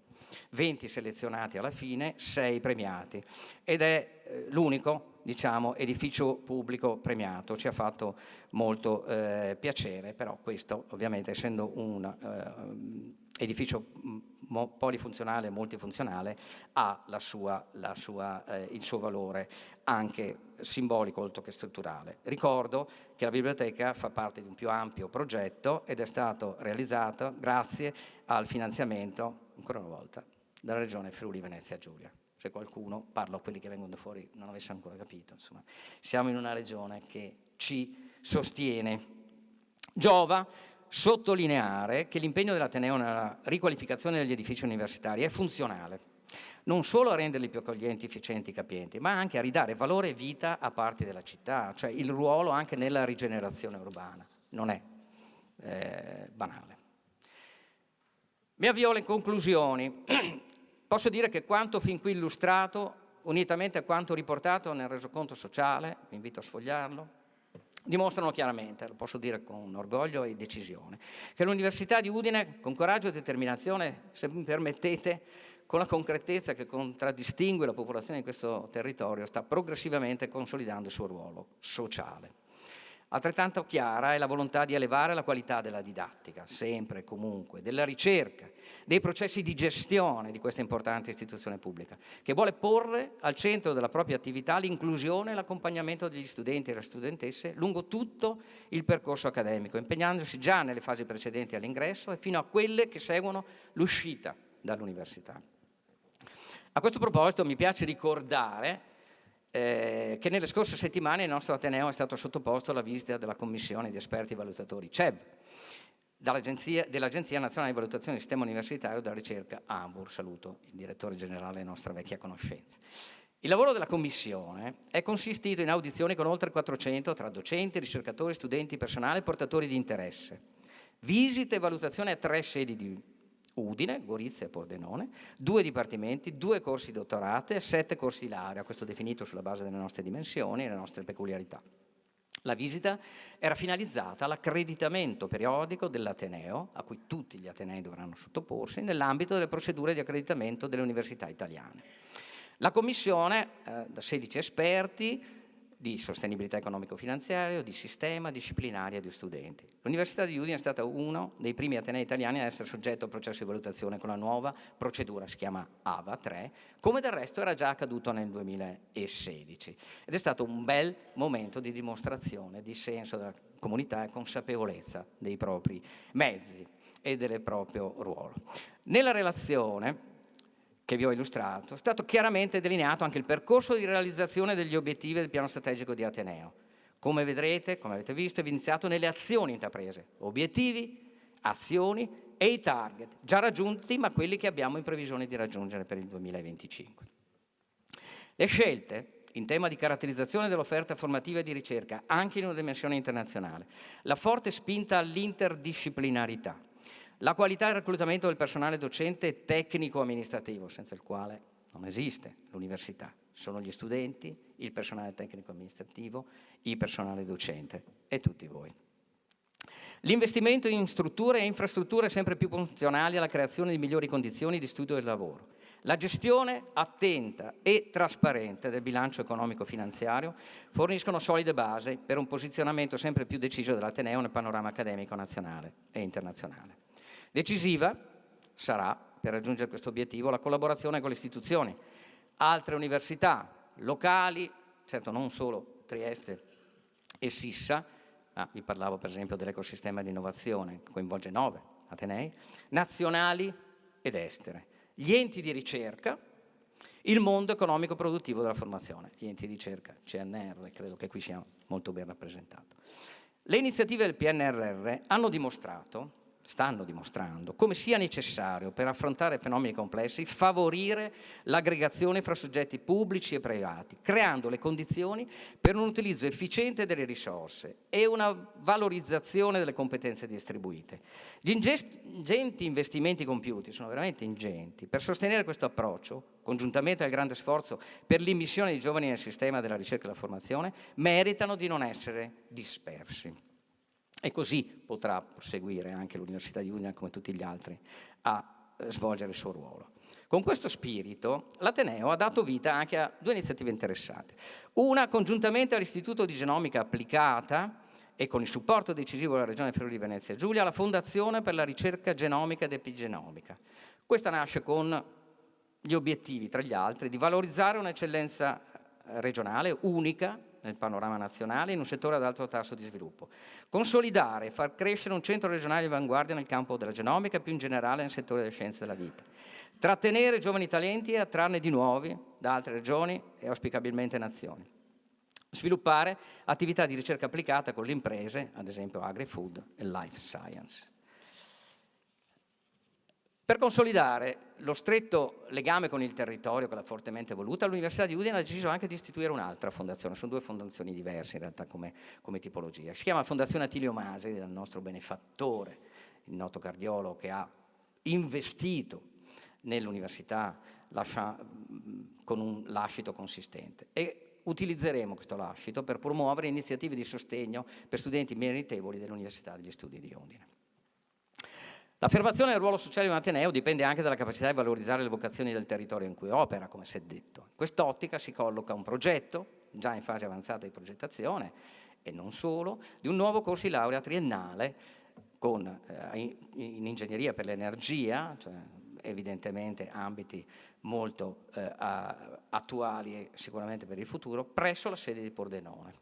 20 selezionati alla fine, 6 premiati, ed è l'unico edificio pubblico premiato. Ci ha fatto molto piacere, però questo ovviamente essendo un edificio polifunzionale e multifunzionale ha il suo valore anche simbolico oltre che strutturale. Ricordo che la biblioteca fa parte di un più ampio progetto ed è stato realizzato grazie al finanziamento, ancora una volta, dalla Regione Friuli Venezia Giulia. Se qualcuno, parlo a quelli che vengono da fuori, non avesse ancora capito, insomma, siamo in una regione che ci sostiene. Giova sottolineare che l'impegno dell'Ateneo nella riqualificazione degli edifici universitari è funzionale, non solo a renderli più accoglienti, efficienti, capienti, ma anche a ridare valore e vita a parti della città, cioè il ruolo anche nella rigenerazione urbana. Non è banale. Mi avvio alle conclusioni. Posso dire che quanto fin qui illustrato, unitamente a quanto riportato nel resoconto sociale, vi invito a sfogliarlo, dimostrano chiaramente, lo posso dire con orgoglio e decisione, che l'Università di Udine, con coraggio e determinazione, se mi permettete, con la concretezza che contraddistingue la popolazione di questo territorio, sta progressivamente consolidando il suo ruolo sociale. Altrettanto chiara è la volontà di elevare la qualità della didattica, sempre e comunque, della ricerca, dei processi di gestione di questa importante istituzione pubblica, che vuole porre al centro della propria attività l'inclusione e l'accompagnamento degli studenti e le studentesse lungo tutto il percorso accademico, impegnandosi già nelle fasi precedenti all'ingresso e fino a quelle che seguono l'uscita dall'università. A questo proposito mi piace ricordare che nelle scorse settimane il nostro Ateneo è stato sottoposto alla visita della Commissione di esperti valutatori CEV, dell'Agenzia Nazionale di Valutazione del Sistema Universitario della Ricerca ANVUR. Saluto il direttore generale e nostra vecchia conoscenza. Il lavoro della Commissione è consistito in audizioni con oltre 400 tra docenti, ricercatori, studenti, personale e portatori di interesse, visite e valutazioni a 3 sedi di Udine, Gorizia e Pordenone, 2 dipartimenti, 2 corsi di dottorato e 7 corsi di laurea, questo definito sulla base delle nostre dimensioni e delle nostre peculiarità. La visita era finalizzata all'accreditamento periodico dell'Ateneo, a cui tutti gli Atenei dovranno sottoporsi, nell'ambito delle procedure di accreditamento delle università italiane. La Commissione, da 16 esperti, di sostenibilità economico-finanziaria, di sistema, disciplinare e di studenti. L'Università di Udine è stata uno dei primi atenei italiani a essere soggetto al processo di valutazione con la nuova procedura, si chiama AVA 3, come del resto era già accaduto nel 2016. Ed è stato un bel momento di dimostrazione di senso della comunità e consapevolezza dei propri mezzi e del proprio ruolo. Nella relazione che vi ho illustrato, è stato chiaramente delineato anche il percorso di realizzazione degli obiettivi del piano strategico di Ateneo. Come vedrete, come avete visto, è evidenziato nelle azioni intraprese, obiettivi, azioni e i target, già raggiunti, ma quelli che abbiamo in previsione di raggiungere per il 2025. Le scelte in tema di caratterizzazione dell'offerta formativa e di ricerca, anche in una dimensione internazionale, la forte spinta all'interdisciplinarità, la qualità del reclutamento del personale docente e tecnico-amministrativo, senza il quale non esiste l'università. Sono gli studenti, il personale tecnico-amministrativo, il personale docente e tutti voi. L'investimento in strutture e infrastrutture sempre più funzionali alla creazione di migliori condizioni di studio e lavoro. La gestione attenta e trasparente del bilancio economico-finanziario forniscono solide basi per un posizionamento sempre più deciso dell'Ateneo nel panorama accademico nazionale e internazionale. Decisiva sarà, per raggiungere questo obiettivo, la collaborazione con le istituzioni, altre università locali, certo non solo Trieste e Sissa, ma vi parlavo per esempio dell'ecosistema di innovazione che coinvolge 9 atenei, nazionali ed estere, gli enti di ricerca, il mondo economico produttivo della formazione, gli enti di ricerca, CNR, credo che qui sia molto ben rappresentato. Le iniziative del PNRR stanno dimostrando come sia necessario, per affrontare fenomeni complessi, favorire l'aggregazione fra soggetti pubblici e privati, creando le condizioni per un utilizzo efficiente delle risorse e una valorizzazione delle competenze distribuite. Gli ingenti investimenti compiuti sono veramente ingenti. Per sostenere questo approccio, congiuntamente al grande sforzo per l'immissione di giovani nel sistema della ricerca e della formazione, meritano di non essere dispersi. E così potrà proseguire anche l'Università di Udine, come tutti gli altri, a svolgere il suo ruolo. Con questo spirito, l'Ateneo ha dato vita anche a 2 iniziative interessanti. Una, congiuntamente all'Istituto di Genomica Applicata e con il supporto decisivo della Regione Friuli Venezia Giulia, la Fondazione per la ricerca genomica ed epigenomica. Questa nasce con gli obiettivi, tra gli altri, di valorizzare un'eccellenza regionale unica nel panorama nazionale in un settore ad alto tasso di sviluppo, consolidare e far crescere un centro regionale di avanguardia nel campo della genomica e più in generale nel settore delle scienze della vita, trattenere giovani talenti e attrarne di nuovi da altre regioni e auspicabilmente nazioni, sviluppare attività di ricerca applicata con le imprese, ad esempio agri-food e life science. Per consolidare lo stretto legame con il territorio che l'ha fortemente voluta, l'Università di Udine ha deciso anche di istituire un'altra fondazione. Sono 2 fondazioni diverse in realtà come tipologia. Si chiama Fondazione Attilio Masi, dal nostro benefattore, il noto cardiologo che ha investito nell'università con un lascito consistente. E utilizzeremo questo lascito per promuovere iniziative di sostegno per studenti meritevoli dell'Università degli Studi di Udine. L'affermazione del ruolo sociale di un ateneo dipende anche dalla capacità di valorizzare le vocazioni del territorio in cui opera, come si è detto. In quest'ottica si colloca un progetto, già in fase avanzata di progettazione, e non solo, di un nuovo corso di laurea triennale in ingegneria per l'energia, cioè evidentemente ambiti molto attuali e sicuramente per il futuro, presso la sede di Pordenone.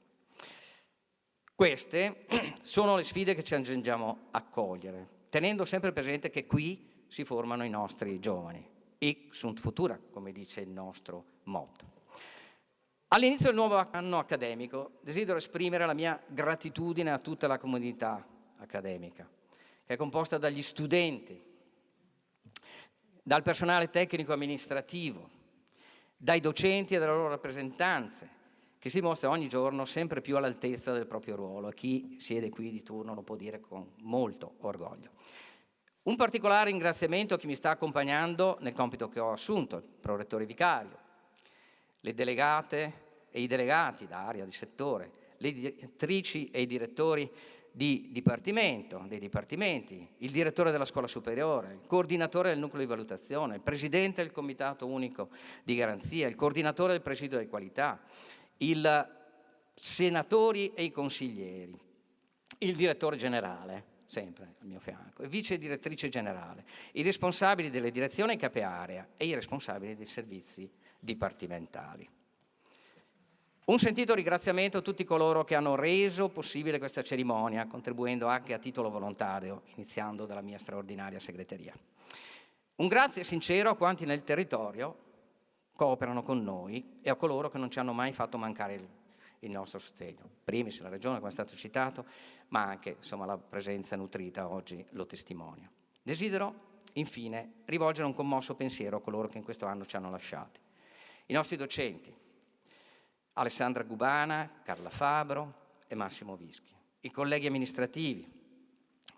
Queste sono le sfide che ci accingiamo a cogliere, tenendo sempre presente che qui si formano i nostri giovani. Hic sunt futura, come dice il nostro motto. All'inizio del nuovo anno accademico desidero esprimere la mia gratitudine a tutta la comunità accademica, che è composta dagli studenti, dal personale tecnico amministrativo, dai docenti e dalle loro rappresentanze, che si mostra ogni giorno sempre più all'altezza del proprio ruolo, e chi siede qui di turno lo può dire con molto orgoglio. Un particolare ringraziamento a chi mi sta accompagnando nel compito che ho assunto, il prorettore vicario, le delegate e i delegati da area di settore, le direttrici e i direttori di dipartimento, dei dipartimenti, il direttore della scuola superiore, il coordinatore del nucleo di valutazione, il presidente del comitato unico di garanzia, il coordinatore del presidio di qualità, i senatori e i consiglieri, il direttore generale, sempre al mio fianco, il vice direttrice generale, i responsabili delle direzioni cape area e i responsabili dei servizi dipartimentali. Un sentito ringraziamento a tutti coloro che hanno reso possibile questa cerimonia, contribuendo anche a titolo volontario, iniziando dalla mia straordinaria segreteria. Un grazie sincero a quanti nel territorio cooperano con noi e a coloro che non ci hanno mai fatto mancare il nostro sostegno. Primis la Regione, come è stato citato, ma anche insomma, la presenza nutrita oggi lo testimonia. Desidero infine rivolgere un commosso pensiero a coloro che in questo anno ci hanno lasciati. I nostri docenti, Alessandra Gubana, Carla Fabro e Massimo Vischi. I colleghi amministrativi,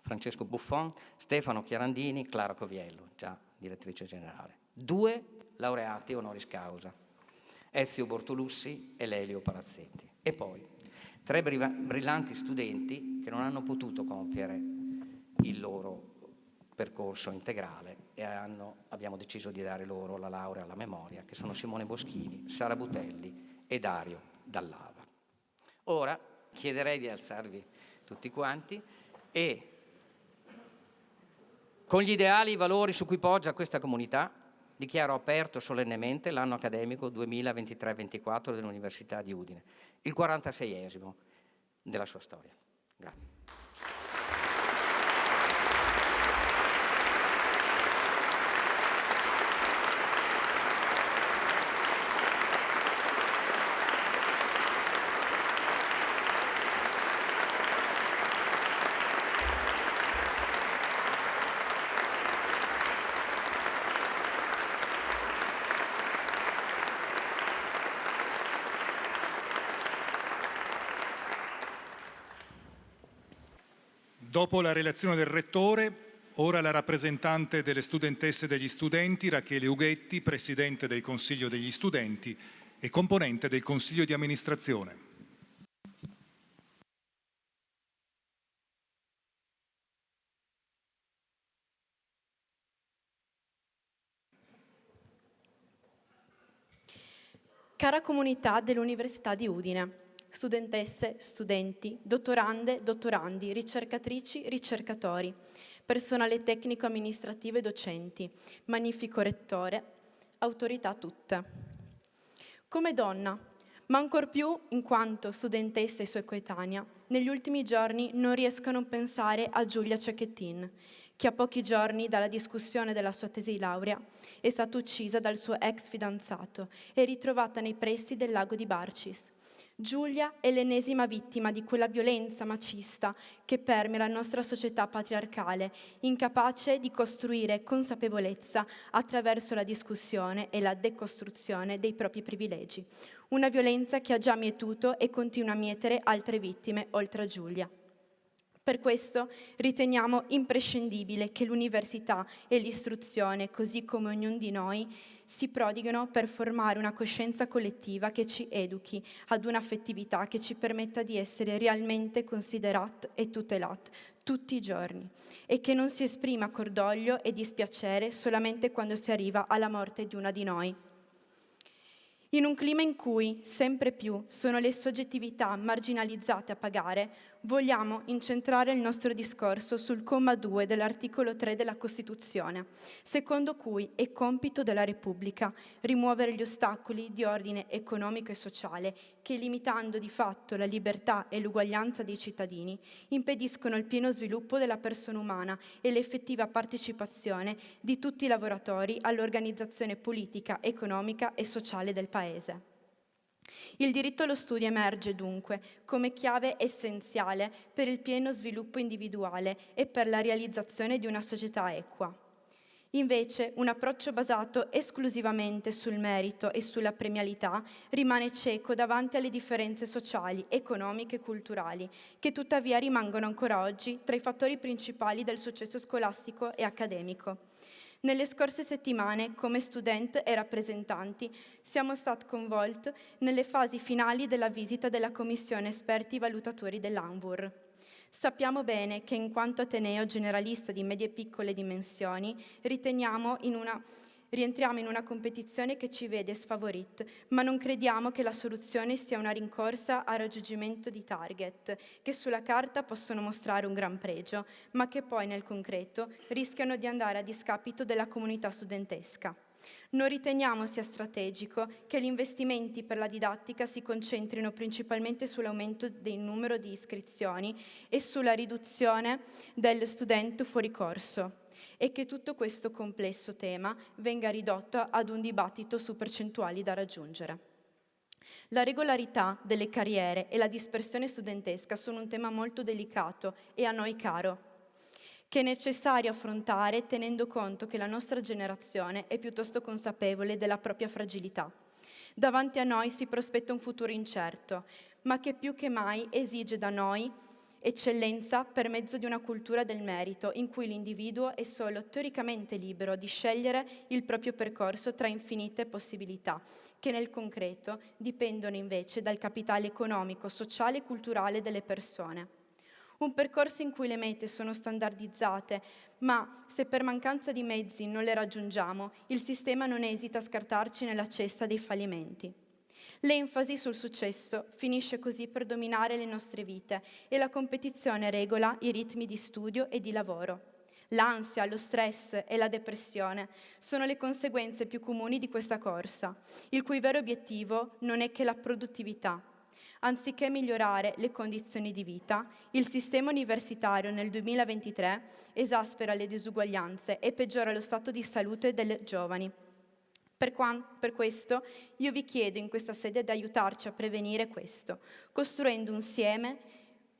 Francesco Buffon, Stefano Chiarandini, Clara Coviello, già direttrice generale. 2 laureati honoris causa, Ezio Bortolussi e Lelio Palazzetti. E poi 3 brillanti studenti che non hanno potuto compiere il loro percorso integrale e abbiamo deciso di dare loro la laurea alla memoria, che sono Simone Boschini, Sara Butelli e Dario Dallava. Ora chiederei di alzarvi tutti quanti e con gli ideali e i valori su cui poggia questa comunità dichiaro aperto solennemente l'anno accademico 2023-24 dell'Università di Udine, il 46esimo della sua storia. Grazie. Dopo la relazione del Rettore, ora la rappresentante delle studentesse e degli studenti, Rachele Ughetti, Presidente del Consiglio degli Studenti e componente del Consiglio di Amministrazione. Cara comunità dell'Università di Udine, studentesse, studenti, dottorande, dottorandi, ricercatrici, ricercatori, personale tecnico-amministrativo e docenti, magnifico rettore, autorità tutte. Come donna, ma ancor più in quanto studentessa e sua coetanea, negli ultimi giorni non riesco a non pensare a Giulia Cecchettin, che a pochi giorni dalla discussione della sua tesi di laurea è stata uccisa dal suo ex fidanzato e ritrovata nei pressi del lago di Barcis. Giulia è l'ennesima vittima di quella violenza macista che permea la nostra società patriarcale, incapace di costruire consapevolezza attraverso la discussione e la decostruzione dei propri privilegi. Una violenza che ha già mietuto e continua a mietere altre vittime oltre a Giulia. Per questo riteniamo imprescindibile che l'università e l'istruzione, così come ognuno di noi, si prodigano per formare una coscienza collettiva che ci educhi ad un'affettività che ci permetta di essere realmente considerati e tutelati tutti i giorni e che non si esprima cordoglio e dispiacere solamente quando si arriva alla morte di una di noi. In un clima in cui sempre più sono le soggettività marginalizzate a pagare, vogliamo incentrare il nostro discorso sul comma 2 dell'articolo 3 della Costituzione, secondo cui è compito della Repubblica rimuovere gli ostacoli di ordine economico e sociale che, limitando di fatto la libertà e l'uguaglianza dei cittadini, impediscono il pieno sviluppo della persona umana e l'effettiva partecipazione di tutti i lavoratori all'organizzazione politica, economica e sociale del Paese. Il diritto allo studio emerge dunque come chiave essenziale per il pieno sviluppo individuale e per la realizzazione di una società equa. Invece, un approccio basato esclusivamente sul merito e sulla premialità rimane cieco davanti alle differenze sociali, economiche e culturali, che tuttavia rimangono ancora oggi tra i fattori principali del successo scolastico e accademico. Nelle scorse settimane, come studenti e rappresentanti, siamo stati coinvolti nelle fasi finali della visita della Commissione Esperti Valutatori dell'ANVUR. Sappiamo bene che in quanto ateneo generalista di medie e piccole dimensioni, rientriamo in una competizione che ci vede sfavoriti, ma non crediamo che la soluzione sia una rincorsa al raggiungimento di target, che sulla carta possono mostrare un gran pregio, ma che poi nel concreto rischiano di andare a discapito della comunità studentesca. Non riteniamo sia strategico che gli investimenti per la didattica si concentrino principalmente sull'aumento del numero di iscrizioni e sulla riduzione dello studente fuori corso, e che tutto questo complesso tema venga ridotto ad un dibattito su percentuali da raggiungere. La regolarità delle carriere e la dispersione studentesca sono un tema molto delicato e a noi caro, che è necessario affrontare tenendo conto che la nostra generazione è piuttosto consapevole della propria fragilità. Davanti a noi si prospetta un futuro incerto, ma che più che mai esige da noi eccellenza per mezzo di una cultura del merito, in cui l'individuo è solo teoricamente libero di scegliere il proprio percorso tra infinite possibilità, che nel concreto dipendono invece dal capitale economico, sociale e culturale delle persone. Un percorso in cui le mete sono standardizzate, ma se per mancanza di mezzi non le raggiungiamo, il sistema non esita a scartarci nella cesta dei fallimenti. L'enfasi sul successo finisce così per dominare le nostre vite e la competizione regola i ritmi di studio e di lavoro. L'ansia, lo stress e la depressione sono le conseguenze più comuni di questa corsa, il cui vero obiettivo non è che la produttività. Anziché migliorare le condizioni di vita, il sistema universitario nel 2023 esaspera le disuguaglianze e peggiora lo stato di salute delle giovani. Per questo io vi chiedo in questa sede di aiutarci a prevenire questo, costruendo insieme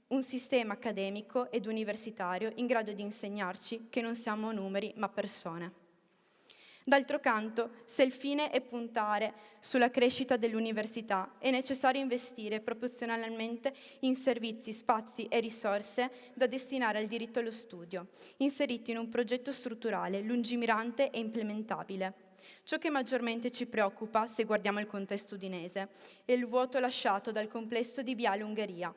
un sistema accademico ed universitario in grado di insegnarci che non siamo numeri ma persone. D'altro canto, se il fine è puntare sulla crescita dell'università, è necessario investire proporzionalmente in servizi, spazi e risorse da destinare al diritto allo studio, inseriti in un progetto strutturale, lungimirante e implementabile. Ciò che maggiormente ci preoccupa, se guardiamo il contesto udinese, è il vuoto lasciato dal complesso di Viale Ungheria,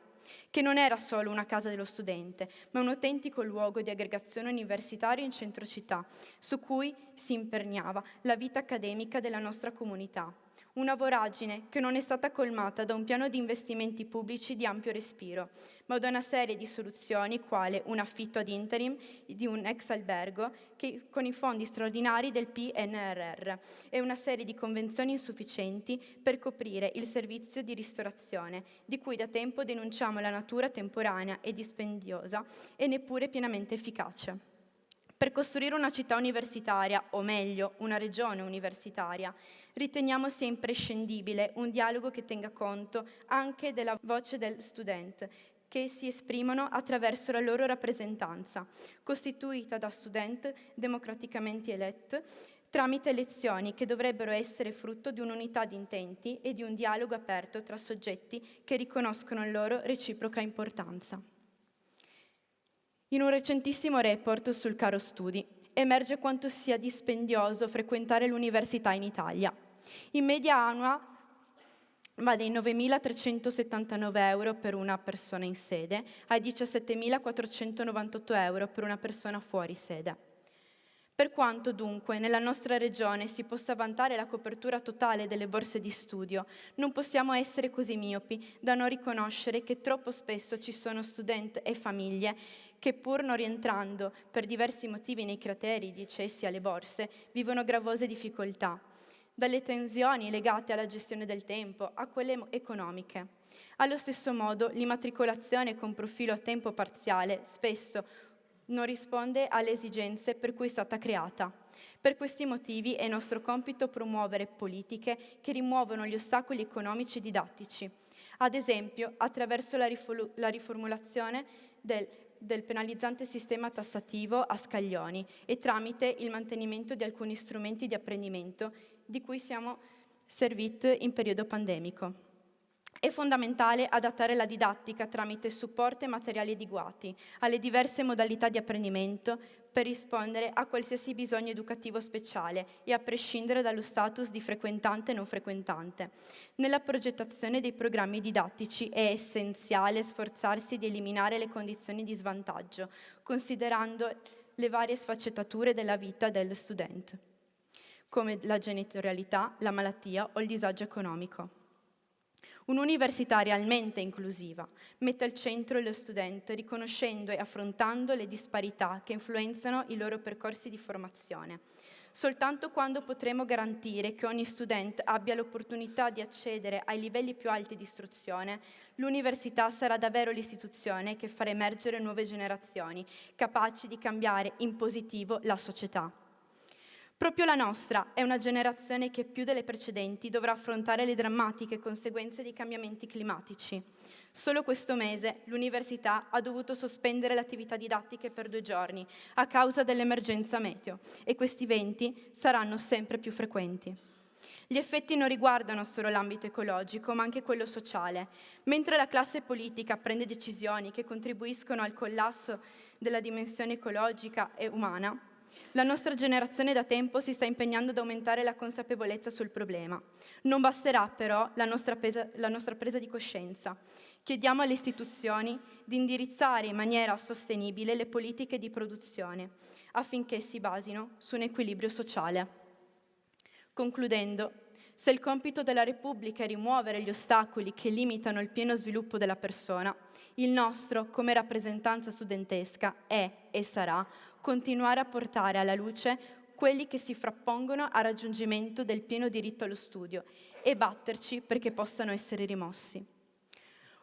che non era solo una casa dello studente, ma un autentico luogo di aggregazione universitaria in centro città, su cui si imperniava la vita accademica della nostra comunità. Una voragine che non è stata colmata da un piano di investimenti pubblici di ampio respiro, ma da una serie di soluzioni quale un affitto ad interim di un ex albergo che, con i fondi straordinari del PNRR e una serie di convenzioni insufficienti per coprire il servizio di ristorazione, di cui da tempo denunciamo la natura temporanea e dispendiosa e neppure pienamente efficace. Per costruire una città universitaria, o meglio, una regione universitaria, riteniamo sia imprescindibile un dialogo che tenga conto anche della voce del studente, che si esprimono attraverso la loro rappresentanza, costituita da studenti democraticamente eletti, tramite elezioni che dovrebbero essere frutto di un'unità di intenti e di un dialogo aperto tra soggetti che riconoscono la loro reciproca importanza. In un recentissimo report sul Caro Studi emerge quanto sia dispendioso frequentare l'università in Italia. In media annua va dai 9.379 euro per una persona in sede ai 17.498 euro per una persona fuori sede. Per quanto dunque nella nostra regione si possa vantare la copertura totale delle borse di studio, non possiamo essere così miopi da non riconoscere che troppo spesso ci sono studenti e famiglie che, pur non rientrando per diversi motivi nei criteri di accessi alle borse, vivono gravose difficoltà, dalle tensioni legate alla gestione del tempo a quelle economiche. Allo stesso modo, l'immatricolazione con profilo a tempo parziale spesso non risponde alle esigenze per cui è stata creata. Per questi motivi è nostro compito promuovere politiche che rimuovono gli ostacoli economici e didattici, ad esempio attraverso la riformulazione del penalizzante sistema tassativo a scaglioni e tramite il mantenimento di alcuni strumenti di apprendimento di cui siamo serviti in periodo pandemico. È fondamentale adattare la didattica tramite supporto e materiali adeguati alle diverse modalità di apprendimento per rispondere a qualsiasi bisogno educativo speciale e a prescindere dallo status di frequentante e non frequentante. Nella progettazione dei programmi didattici è essenziale sforzarsi di eliminare le condizioni di svantaggio, considerando le varie sfaccettature della vita dello studente, come la genitorialità, la malattia o il disagio economico. Un'università realmente inclusiva mette al centro lo studente, riconoscendo e affrontando le disparità che influenzano i loro percorsi di formazione. Soltanto quando potremo garantire che ogni studente abbia l'opportunità di accedere ai livelli più alti di istruzione, l'università sarà davvero l'istituzione che farà emergere nuove generazioni, capaci di cambiare in positivo la società. Proprio la nostra è una generazione che più delle precedenti dovrà affrontare le drammatiche conseguenze dei cambiamenti climatici. Solo questo mese l'università ha dovuto sospendere le attività didattiche per 2 giorni a causa dell'emergenza meteo e questi eventi saranno sempre più frequenti. Gli effetti non riguardano solo l'ambito ecologico, ma anche quello sociale. Mentre la classe politica prende decisioni che contribuiscono al collasso della dimensione ecologica e umana, la nostra generazione da tempo si sta impegnando ad aumentare la consapevolezza sul problema. Non basterà però la nostra presa di coscienza. Chiediamo alle istituzioni di indirizzare in maniera sostenibile le politiche di produzione affinché si basino su un equilibrio sociale. Concludendo, se il compito della Repubblica è rimuovere gli ostacoli che limitano il pieno sviluppo della persona, il nostro, come rappresentanza studentesca, è e sarà continuare a portare alla luce quelli che si frappongono al raggiungimento del pieno diritto allo studio e batterci perché possano essere rimossi.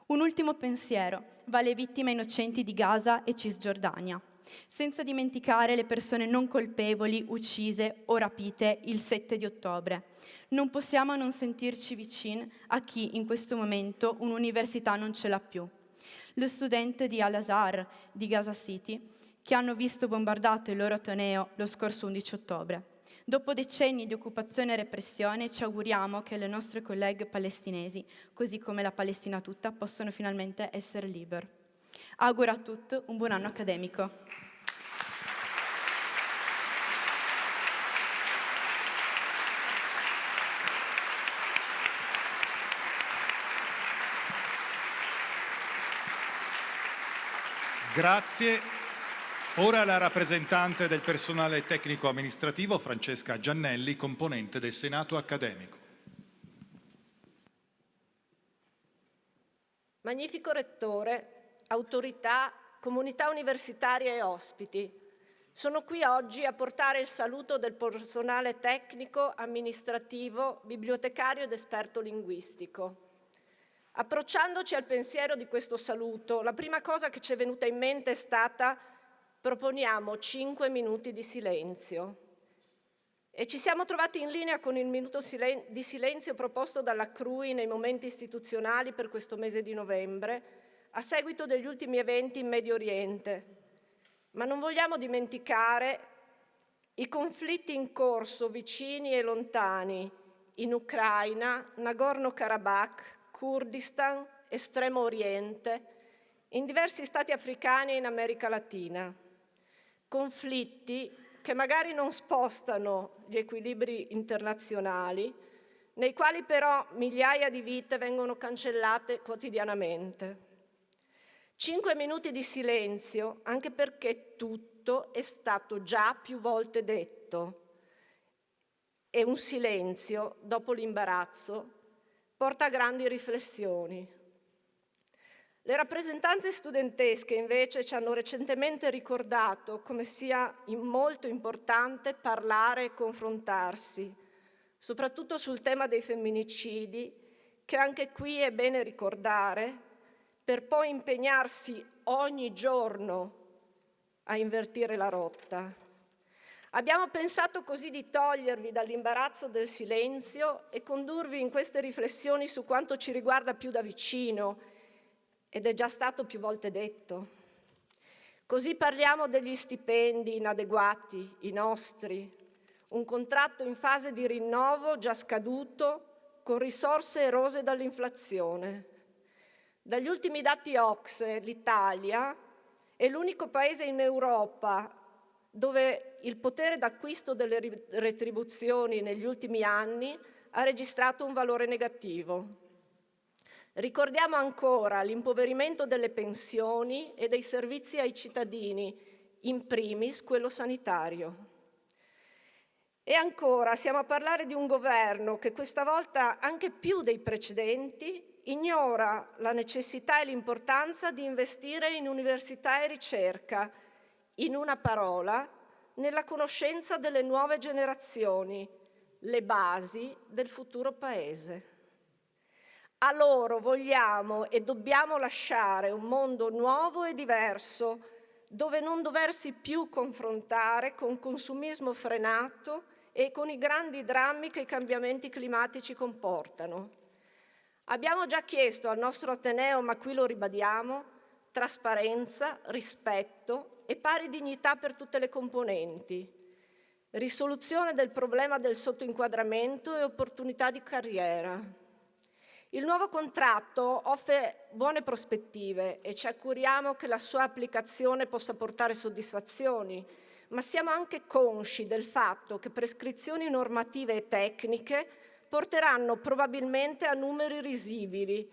Un ultimo pensiero va alle vittime innocenti di Gaza e Cisgiordania, senza dimenticare le persone non colpevoli uccise o rapite il 7 di ottobre. Non possiamo non sentirci vicini a chi in questo momento un'università non ce l'ha più. Lo studente di Al-Azhar di Gaza City, che hanno visto bombardato il loro ateneo lo scorso 11 ottobre. Dopo decenni di occupazione e repressione, ci auguriamo che le nostre colleghe palestinesi, così come la Palestina tutta, possano finalmente essere libere. Auguro a tutti un buon anno accademico. Grazie. Ora la rappresentante del personale tecnico amministrativo, Francesca Giannelli, componente del Senato accademico. Magnifico Rettore, autorità, comunità universitaria e ospiti, sono qui oggi a portare il saluto del personale tecnico, amministrativo, bibliotecario ed esperto linguistico. Approcciandoci al pensiero di questo saluto, la prima cosa che ci è venuta in mente è stata: proponiamo 5 minuti di silenzio. E ci siamo trovati in linea con il minuto di silenzio proposto dalla CRUI nei momenti istituzionali per questo mese di novembre, a seguito degli ultimi eventi in Medio Oriente. Ma non vogliamo dimenticare i conflitti in corso, vicini e lontani, in Ucraina, Nagorno-Karabakh, Kurdistan, Estremo Oriente, in diversi stati africani e in America Latina. Conflitti che magari non spostano gli equilibri internazionali, nei quali però migliaia di vite vengono cancellate quotidianamente. 5 minuti di silenzio, anche perché tutto è stato già più volte detto. E un silenzio, dopo l'imbarazzo, porta a grandi riflessioni. Le rappresentanze studentesche invece ci hanno recentemente ricordato come sia molto importante parlare e confrontarsi, soprattutto sul tema dei femminicidi, che anche qui è bene ricordare, per poi impegnarsi ogni giorno a invertire la rotta. Abbiamo pensato così di togliervi dall'imbarazzo del silenzio e condurvi in queste riflessioni su quanto ci riguarda più da vicino, ed è già stato più volte detto. Così parliamo degli stipendi inadeguati, i nostri, un contratto in fase di rinnovo già scaduto, con risorse erose dall'inflazione. Dagli ultimi dati OCSE, l'Italia è l'unico paese in Europa dove il potere d'acquisto delle retribuzioni negli ultimi anni ha registrato un valore negativo. Ricordiamo ancora l'impoverimento delle pensioni e dei servizi ai cittadini, in primis quello sanitario. E ancora siamo a parlare di un governo che questa volta, anche più dei precedenti, ignora la necessità e l'importanza di investire in università e ricerca, in una parola, nella conoscenza delle nuove generazioni, le basi del futuro Paese. A loro vogliamo e dobbiamo lasciare un mondo nuovo e diverso, dove non doversi più confrontare con consumismo frenato e con i grandi drammi che i cambiamenti climatici comportano. Abbiamo già chiesto al nostro Ateneo, ma qui lo ribadiamo, trasparenza, rispetto e pari dignità per tutte le componenti, risoluzione del problema del sottoinquadramento e opportunità di carriera. Il nuovo contratto offre buone prospettive e ci auguriamo che la sua applicazione possa portare soddisfazioni, ma siamo anche consci del fatto che prescrizioni normative e tecniche porteranno probabilmente a numeri risibili,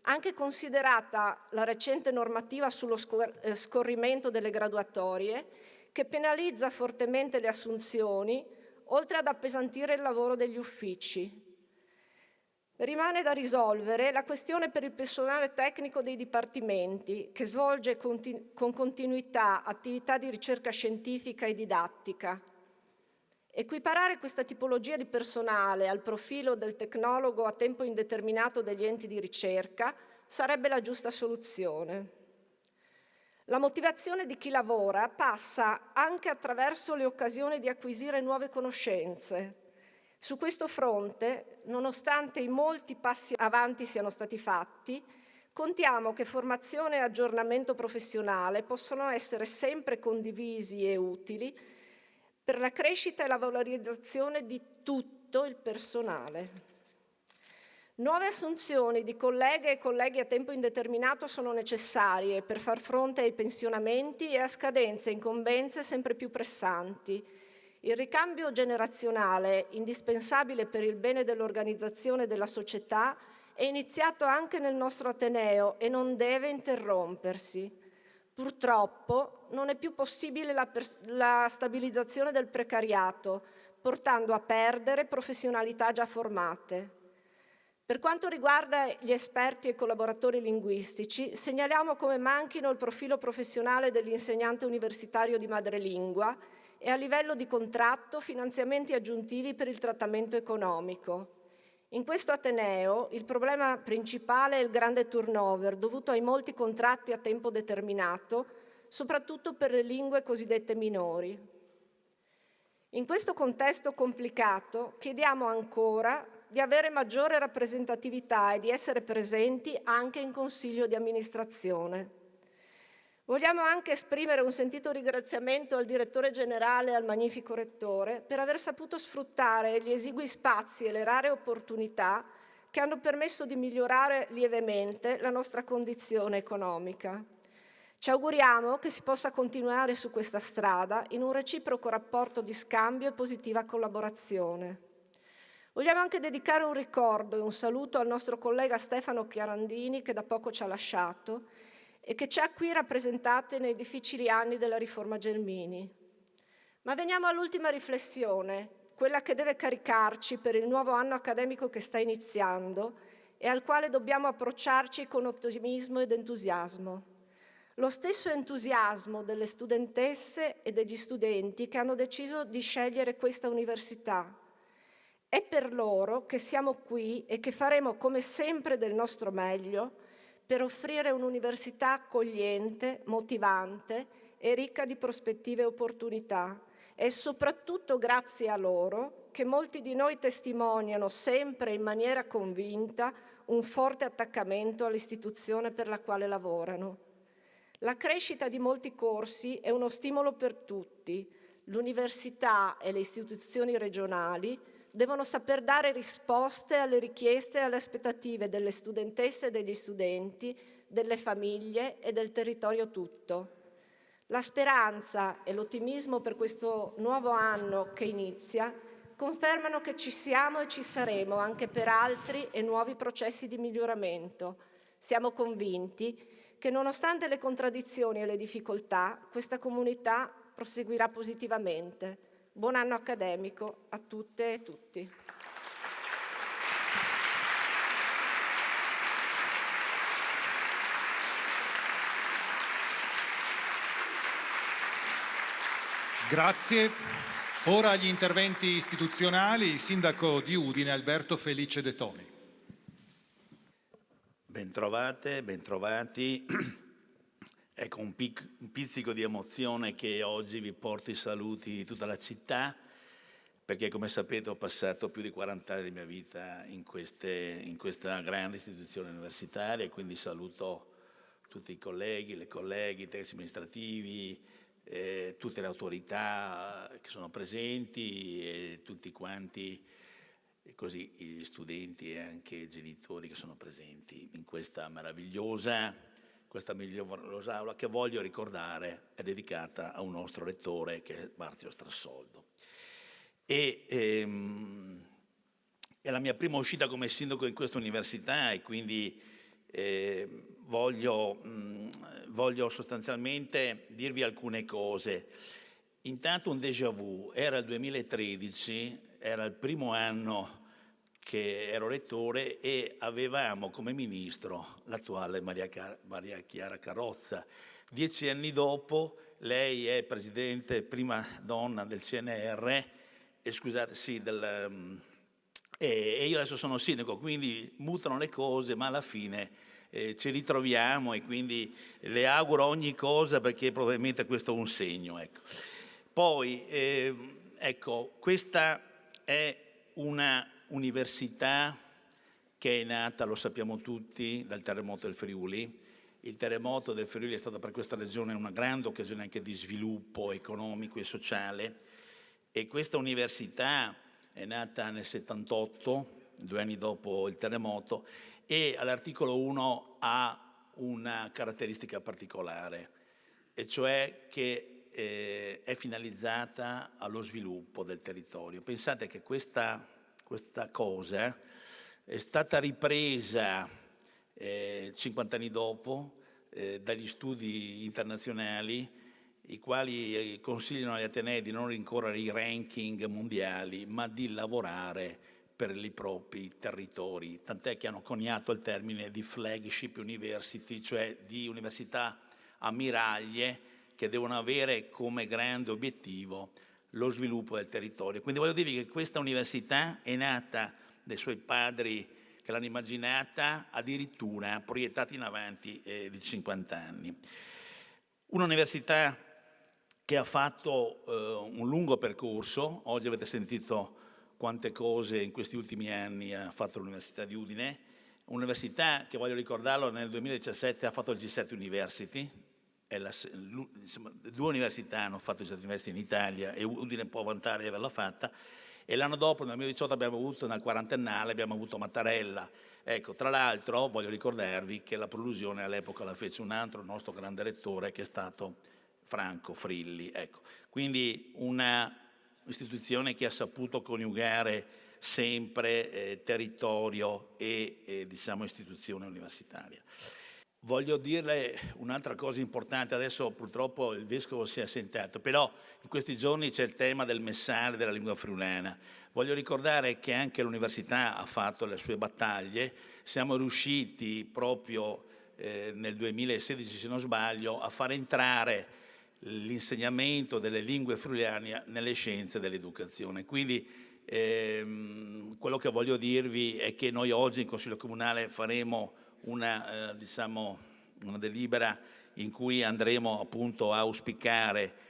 anche considerata la recente normativa sullo scorrimento delle graduatorie, che penalizza fortemente le assunzioni, oltre ad appesantire il lavoro degli uffici. Rimane da risolvere la questione per il personale tecnico dei dipartimenti, che svolge con continuità attività di ricerca scientifica e didattica. Equiparare questa tipologia di personale al profilo del tecnologo a tempo indeterminato degli enti di ricerca sarebbe la giusta soluzione. La motivazione di chi lavora passa anche attraverso le occasioni di acquisire nuove conoscenze. Su questo fronte, nonostante i molti passi avanti siano stati fatti, contiamo che formazione e aggiornamento professionale possono essere sempre condivisi e utili per la crescita e la valorizzazione di tutto il personale. Nuove assunzioni di colleghe e colleghi a tempo indeterminato sono necessarie per far fronte ai pensionamenti e a scadenze e incombenze sempre più pressanti. Il ricambio generazionale, indispensabile per il bene dell'organizzazione della società, è iniziato anche nel nostro Ateneo e non deve interrompersi. Purtroppo non è più possibile la stabilizzazione del precariato, portando a perdere professionalità già formate. Per quanto riguarda gli esperti e collaboratori linguistici, segnaliamo come manchino il profilo professionale dell'insegnante universitario di madrelingua e a livello di contratto finanziamenti aggiuntivi per il trattamento economico. In questo Ateneo il problema principale è il grande turnover dovuto ai molti contratti a tempo determinato, soprattutto per le lingue cosiddette minori. In questo contesto complicato chiediamo ancora di avere maggiore rappresentatività e di essere presenti anche in Consiglio di amministrazione. Vogliamo anche esprimere un sentito ringraziamento al direttore generale e al magnifico rettore per aver saputo sfruttare gli esigui spazi e le rare opportunità che hanno permesso di migliorare lievemente la nostra condizione economica. Ci auguriamo che si possa continuare su questa strada in un reciproco rapporto di scambio e positiva collaborazione. Vogliamo anche dedicare un ricordo e un saluto al nostro collega Stefano Chiarandini, che da poco ci ha lasciato e che ci ha qui rappresentate nei difficili anni della riforma Gelmini. Ma veniamo all'ultima riflessione, quella che deve caricarci per il nuovo anno accademico che sta iniziando e al quale dobbiamo approcciarci con ottimismo ed entusiasmo. Lo stesso entusiasmo delle studentesse e degli studenti che hanno deciso di scegliere questa università. È per loro che siamo qui e che faremo come sempre del nostro meglio per offrire un'università accogliente, motivante e ricca di prospettive e opportunità. È soprattutto grazie a loro che molti di noi testimoniano sempre in maniera convinta un forte attaccamento all'istituzione per la quale lavorano. La crescita di molti corsi è uno stimolo per tutti. L'università e le istituzioni regionali devono saper dare risposte alle richieste e alle aspettative delle studentesse e degli studenti, delle famiglie e del territorio tutto. La speranza e l'ottimismo per questo nuovo anno che inizia confermano che ci siamo e ci saremo anche per altri e nuovi processi di miglioramento. Siamo convinti che nonostante le contraddizioni e le difficoltà, questa comunità proseguirà positivamente. Buon anno accademico a tutte e tutti. Grazie. Ora gli interventi istituzionali. Il sindaco di Udine, Alberto Felice De Toni. Bentrovate, bentrovati. Ecco un pizzico di emozione che oggi vi porto i saluti di tutta la città, perché come sapete ho passato più di 40 anni della mia vita in questa grande istituzione universitaria, e quindi saluto tutti i colleghi, le colleghe, i tecnici amministrativi, tutte le autorità che sono presenti e tutti quanti, e così gli studenti e anche i genitori che sono presenti in questa meravigliosa aula che voglio ricordare è dedicata a un nostro rettore che è Marzio Strassoldo. È la mia prima uscita come sindaco in questa università e quindi voglio sostanzialmente dirvi alcune cose. Intanto un déjà vu, era il 2013, era il primo anno che ero rettore e avevamo come ministro l'attuale Maria Chiara Carrozza. 10 anni dopo lei è presidente, prima donna del CNR, e io adesso sono sindaco, quindi mutano le cose, ma alla fine ci ritroviamo e quindi le auguro ogni cosa perché probabilmente questo è un segno. Ecco. Poi, questa è una università che è nata, lo sappiamo tutti, dal terremoto del Friuli. Il terremoto del Friuli è stato per questa regione una grande occasione anche di sviluppo economico e sociale, e questa università è nata nel 78, 2 anni dopo il terremoto, e all'articolo 1 ha una caratteristica particolare, e cioè che è finalizzata allo sviluppo del territorio. Pensate che questa cosa è stata ripresa 50 anni dopo dagli studi internazionali, i quali consigliano agli atenei di non rincorrere i ranking mondiali, ma di lavorare per i propri territori, tant'è che hanno coniato il termine di flagship university, cioè di università ammiraglie che devono avere come grande obiettivo lo sviluppo del territorio. Quindi voglio dirvi che questa università è nata dai suoi padri che l'hanno immaginata addirittura proiettata in avanti di 50 anni. Un'università che ha fatto un lungo percorso. Oggi avete sentito quante cose in questi ultimi anni ha fatto l'Università di Udine, un'università che, voglio ricordarlo, nel 2017 ha fatto il G7 University. Due università hanno fatto il G7 University in Italia e Udine può vantare di averla fatta, E l'anno dopo, nel 2018, abbiamo avuto, nel quarantennale, abbiamo avuto Mattarella. Ecco, tra l'altro voglio ricordarvi che la prolusione all'epoca la fece un altro nostro grande rettore, che è stato Franco Frilli. Ecco, quindi una istituzione che ha saputo coniugare sempre territorio e diciamo istituzione universitaria. Voglio dirle un'altra cosa importante, adesso purtroppo il Vescovo si è assentato, però in questi giorni c'è il tema del messale della lingua friulana. Voglio ricordare che anche l'università ha fatto le sue battaglie, siamo riusciti proprio nel 2016, se non sbaglio, a far entrare l'insegnamento delle lingue friulane nelle scienze dell'educazione. Quindi quello che voglio dirvi è che noi oggi in Consiglio Comunale faremo una delibera in cui andremo appunto a auspicare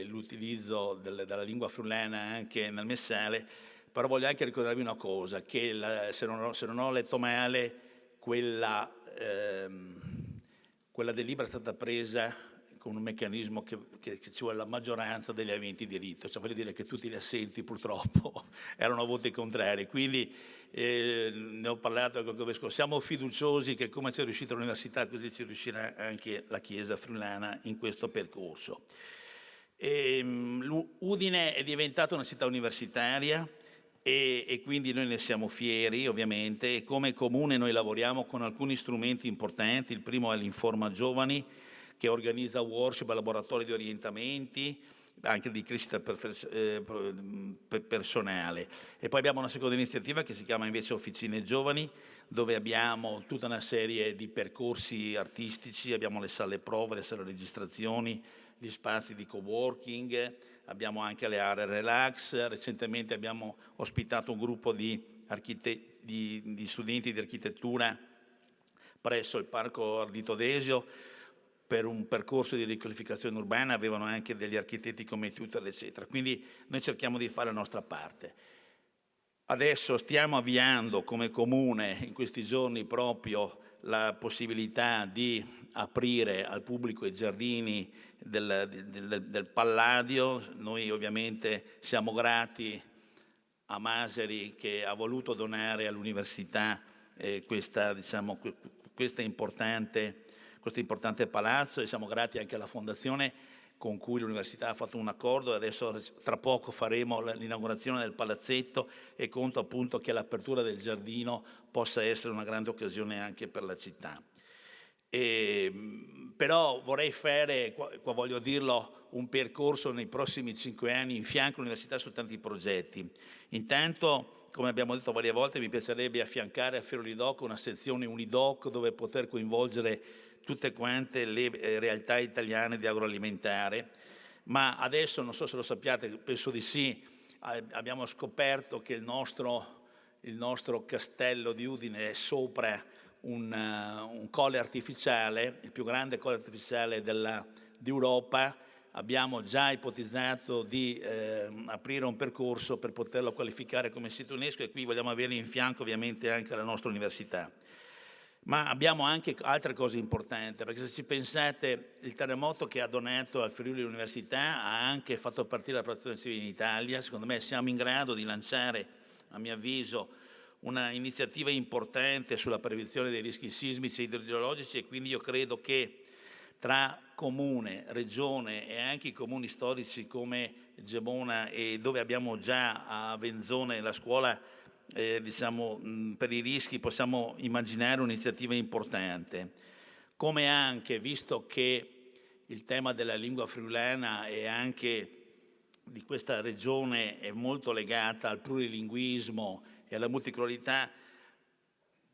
l'utilizzo della lingua friulana anche nel messale, però voglio anche ricordarvi una cosa, che se non ho letto male, quella delibera è stata presa con un meccanismo che ci vuole la maggioranza degli aventi diritto, cioè voglio dire che tutti gli assenti purtroppo erano voti contrari, quindi ne ho parlato con il Vescovo, siamo fiduciosi che come ci è riuscita l'università così ci riuscirà anche la Chiesa friulana in questo percorso. Udine è diventata una città universitaria e quindi noi ne siamo fieri ovviamente, e come comune noi lavoriamo con alcuni strumenti importanti. Il primo è l'Informa Giovani, che organizza workshop e laboratori di orientamenti, anche di crescita personale. E poi abbiamo una seconda iniziativa che si chiama invece Officine Giovani, dove abbiamo tutta una serie di percorsi artistici, abbiamo le sale prove, le sale registrazioni, gli spazi di coworking, abbiamo anche le aree relax. Recentemente abbiamo ospitato un gruppo di studenti di architettura presso il Parco Ardito Desio, per un percorso di riqualificazione urbana, avevano anche degli architetti come tutor, eccetera. Quindi noi cerchiamo di fare la nostra parte. Adesso stiamo avviando come comune in questi giorni proprio la possibilità di aprire al pubblico i giardini del Palladio. Noi ovviamente siamo grati a Maseri che ha voluto donare all'università questo importante palazzo, e siamo grati anche alla fondazione con cui l'università ha fatto un accordo, e adesso tra poco faremo l'inaugurazione del palazzetto, e conto appunto che l'apertura del giardino possa essere una grande occasione anche per la città. Però vorrei fare, qua voglio dirlo, un percorso nei prossimi 5 anni in fianco all'università su tanti progetti. Intanto, come abbiamo detto varie volte, mi piacerebbe affiancare a Ferolidoc una sezione Unidoc dove poter coinvolgere tutte quante le realtà italiane di agroalimentare, ma adesso, non so se lo sappiate, penso di sì, abbiamo scoperto che il nostro castello di Udine è sopra un colle artificiale, il più grande colle artificiale d'Europa. Abbiamo già ipotizzato di aprire un percorso per poterlo qualificare come sito UNESCO, e qui vogliamo avere in fianco ovviamente anche la nostra università. Ma abbiamo anche altre cose importanti, perché se ci pensate, il terremoto che ha donato al Friuli l'università ha anche fatto partire la protezione civile in Italia. Secondo me siamo in grado di lanciare, a mio avviso, una iniziativa importante sulla prevenzione dei rischi sismici e idrogeologici, e quindi io credo che tra comune, regione e anche i comuni storici come Gemona, e dove abbiamo già a Venzone la scuola per i rischi, possiamo immaginare un'iniziativa importante. Come anche, visto che il tema della lingua friulana e anche di questa regione è molto legata al plurilinguismo e alla multicolorialità,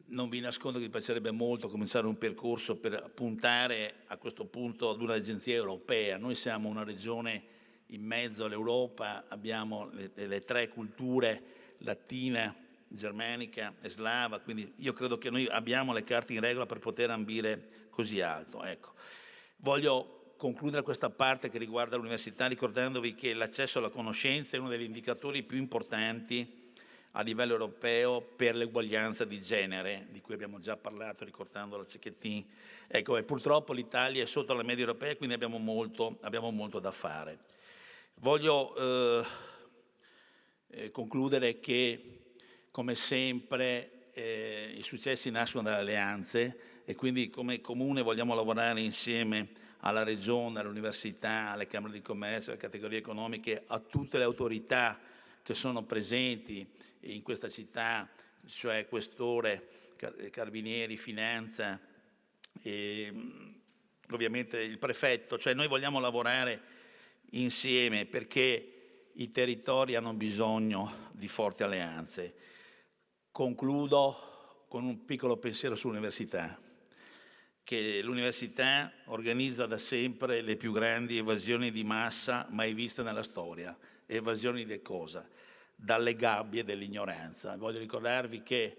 non vi nascondo che mi piacerebbe molto cominciare un percorso per puntare a questo punto ad un'agenzia europea. Noi siamo una regione in mezzo all'Europa, abbiamo le 3 culture, latina, germanica e slava, quindi io credo che noi abbiamo le carte in regola per poter ambire così alto. Ecco. Voglio concludere questa parte che riguarda l'università ricordandovi che l'accesso alla conoscenza è uno degli indicatori più importanti a livello europeo per l'uguaglianza di genere, di cui abbiamo già parlato ricordando la Cecchettin. Ecco, e purtroppo l'Italia è sotto la media europea, quindi abbiamo molto da fare. Voglio concludere che, come sempre, i successi nascono dalle alleanze e quindi come Comune vogliamo lavorare insieme alla Regione, all'Università, alle Camere di Commercio, alle categorie economiche, a tutte le autorità che sono presenti in questa città, cioè Questore, Carabinieri, Finanza e ovviamente il Prefetto. Cioè noi vogliamo lavorare insieme perché i territori hanno bisogno di forti alleanze. Concludo con un piccolo pensiero sull'università, che l'università organizza da sempre le più grandi evasioni di massa mai viste nella storia. Evasioni di cosa? Dalle gabbie dell'ignoranza. Voglio ricordarvi che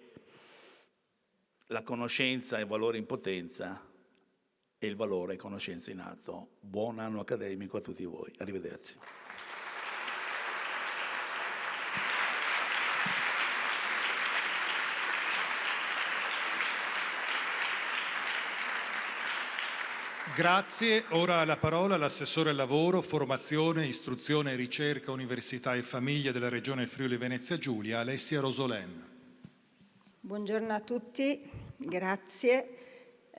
la conoscenza è valore in potenza e il valore è conoscenza in atto. Buon anno accademico a tutti voi. Arrivederci. Grazie. Ora la parola all'assessore al lavoro, formazione, istruzione e ricerca, università e famiglia della Regione Friuli Venezia Giulia, Alessia Rosolen. Buongiorno a tutti, grazie.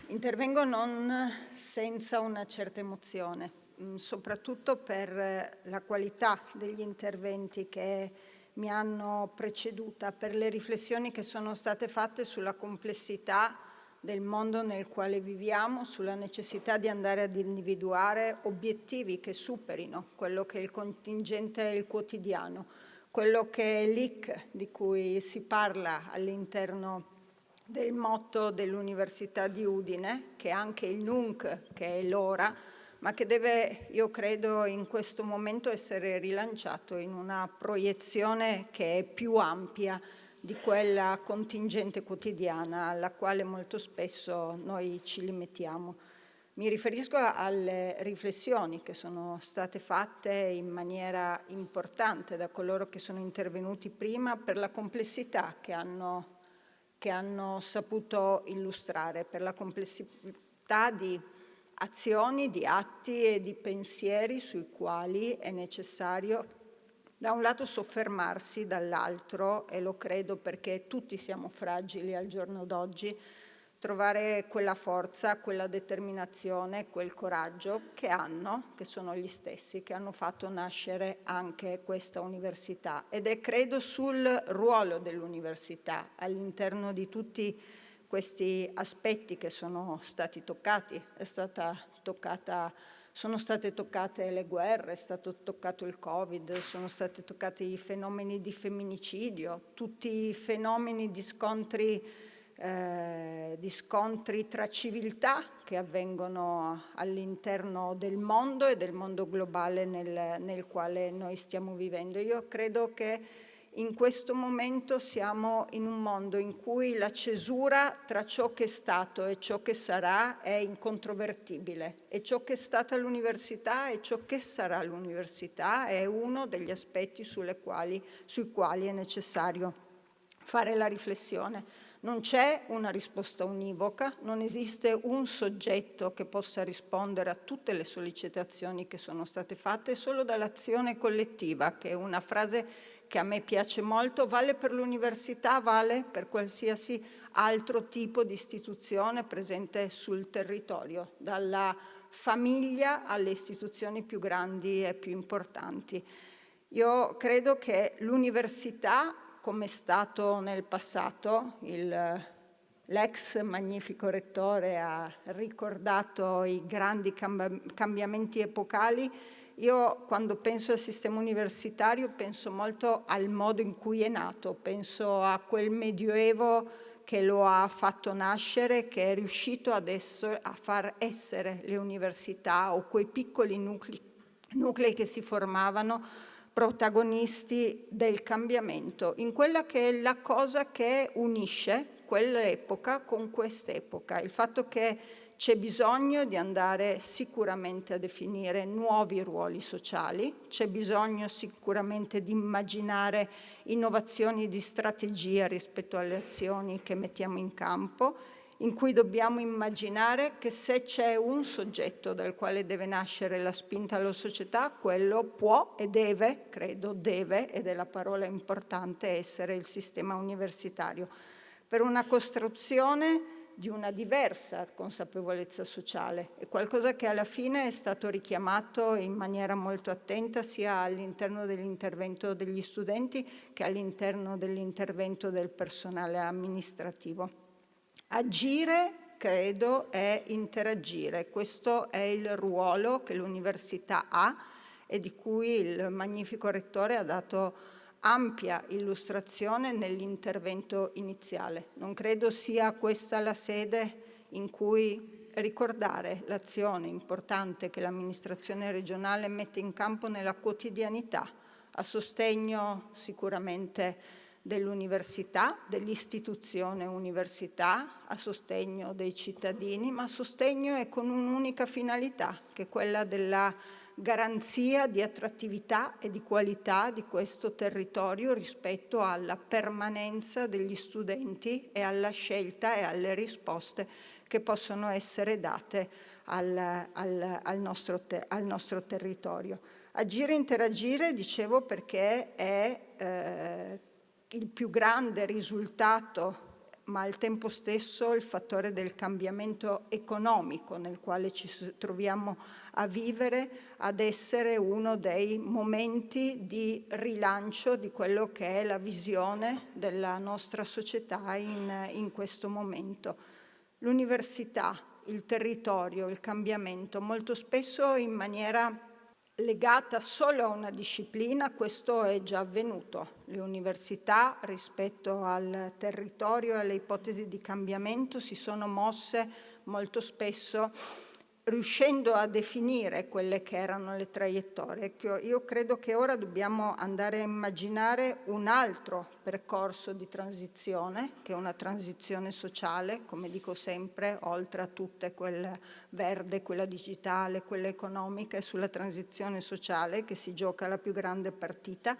Intervengo non senza una certa emozione, soprattutto per la qualità degli interventi che mi hanno preceduta, per le riflessioni che sono state fatte sulla complessità del mondo nel quale viviamo, sulla necessità di andare ad individuare obiettivi che superino quello che è il contingente e il quotidiano, quello che è l'IC di cui si parla all'interno del motto dell'Università di Udine, che è anche il NUNC, che è l'ora, ma che deve, io credo, in questo momento essere rilanciato in una proiezione che è più ampia di quella contingente quotidiana alla quale molto spesso noi ci limitiamo. Mi riferisco alle riflessioni che sono state fatte in maniera importante da coloro che sono intervenuti prima per la complessità che hanno saputo illustrare, per la complessità di azioni, di atti e di pensieri sui quali è necessario da un lato soffermarsi, dall'altro, e lo credo perché tutti siamo fragili al giorno d'oggi, trovare quella forza, quella determinazione, quel coraggio che sono gli stessi che hanno fatto nascere anche questa università. Ed è, credo, sul ruolo dell'università all'interno di tutti questi aspetti che sono stati toccati. Sono state toccate le guerre, è stato toccato il Covid, sono stati toccati i fenomeni di femminicidio, tutti i fenomeni di scontri tra civiltà che avvengono all'interno del mondo e del mondo globale nel quale noi stiamo vivendo. Io credo che in questo momento siamo in un mondo in cui la cesura tra ciò che è stato e ciò che sarà è incontrovertibile, e ciò che è stata l'università e ciò che sarà l'università è uno degli aspetti sui quali è necessario fare la riflessione. Non c'è una risposta univoca, non esiste un soggetto che possa rispondere a tutte le sollecitazioni che sono state fatte, solo dall'azione collettiva, che è una frase che a me piace molto, vale per l'università, vale per qualsiasi altro tipo di istituzione presente sul territorio, dalla famiglia alle istituzioni più grandi e più importanti. Io credo che l'università, come è stato nel passato, l'ex magnifico rettore ha ricordato i grandi cambiamenti epocali. Io quando penso al sistema universitario penso molto al modo in cui è nato, penso a quel medioevo che lo ha fatto nascere, che è riuscito adesso a far essere le università o quei piccoli nuclei che si formavano protagonisti del cambiamento, in quella che è la cosa che unisce quell'epoca con quest'epoca, il fatto che c'è bisogno di andare sicuramente a definire nuovi ruoli sociali, c'è bisogno sicuramente di immaginare innovazioni di strategia rispetto alle azioni che mettiamo in campo, in cui dobbiamo immaginare che se c'è un soggetto dal quale deve nascere la spinta alla società, quello può e deve, credo deve, ed è la parola importante, essere il sistema universitario, per una costruzione di una diversa consapevolezza sociale. È qualcosa che alla fine è stato richiamato in maniera molto attenta sia all'interno dell'intervento degli studenti che all'interno dell'intervento del personale amministrativo. Agire, credo, è interagire. Questo è il ruolo che l'università ha e di cui il magnifico rettore ha dato ampia illustrazione nell'intervento iniziale. Non credo sia questa la sede in cui ricordare l'azione importante che l'amministrazione regionale mette in campo nella quotidianità, a sostegno sicuramente dell'università, dell'istituzione università, a sostegno dei cittadini, ma a sostegno e con un'unica finalità, che è quella della garanzia di attrattività e di qualità di questo territorio rispetto alla permanenza degli studenti e alla scelta e alle risposte che possono essere date al nostro territorio. Agire e interagire, dicevo, perché è il più grande risultato, ma al tempo stesso il fattore del cambiamento economico nel quale ci troviamo a vivere, ad essere uno dei momenti di rilancio di quello che è la visione della nostra società in questo momento. L'università, il territorio, il cambiamento, molto spesso in maniera legata solo a una disciplina, questo è già avvenuto. Le università rispetto al territorio e alle ipotesi di cambiamento si sono mosse molto spesso riuscendo a definire quelle che erano le traiettorie. Io credo che ora dobbiamo andare a immaginare un altro percorso di transizione, che è una transizione sociale, come dico sempre, oltre a tutte quella verde, quella digitale, quella economica, e sulla transizione sociale che si gioca la più grande partita,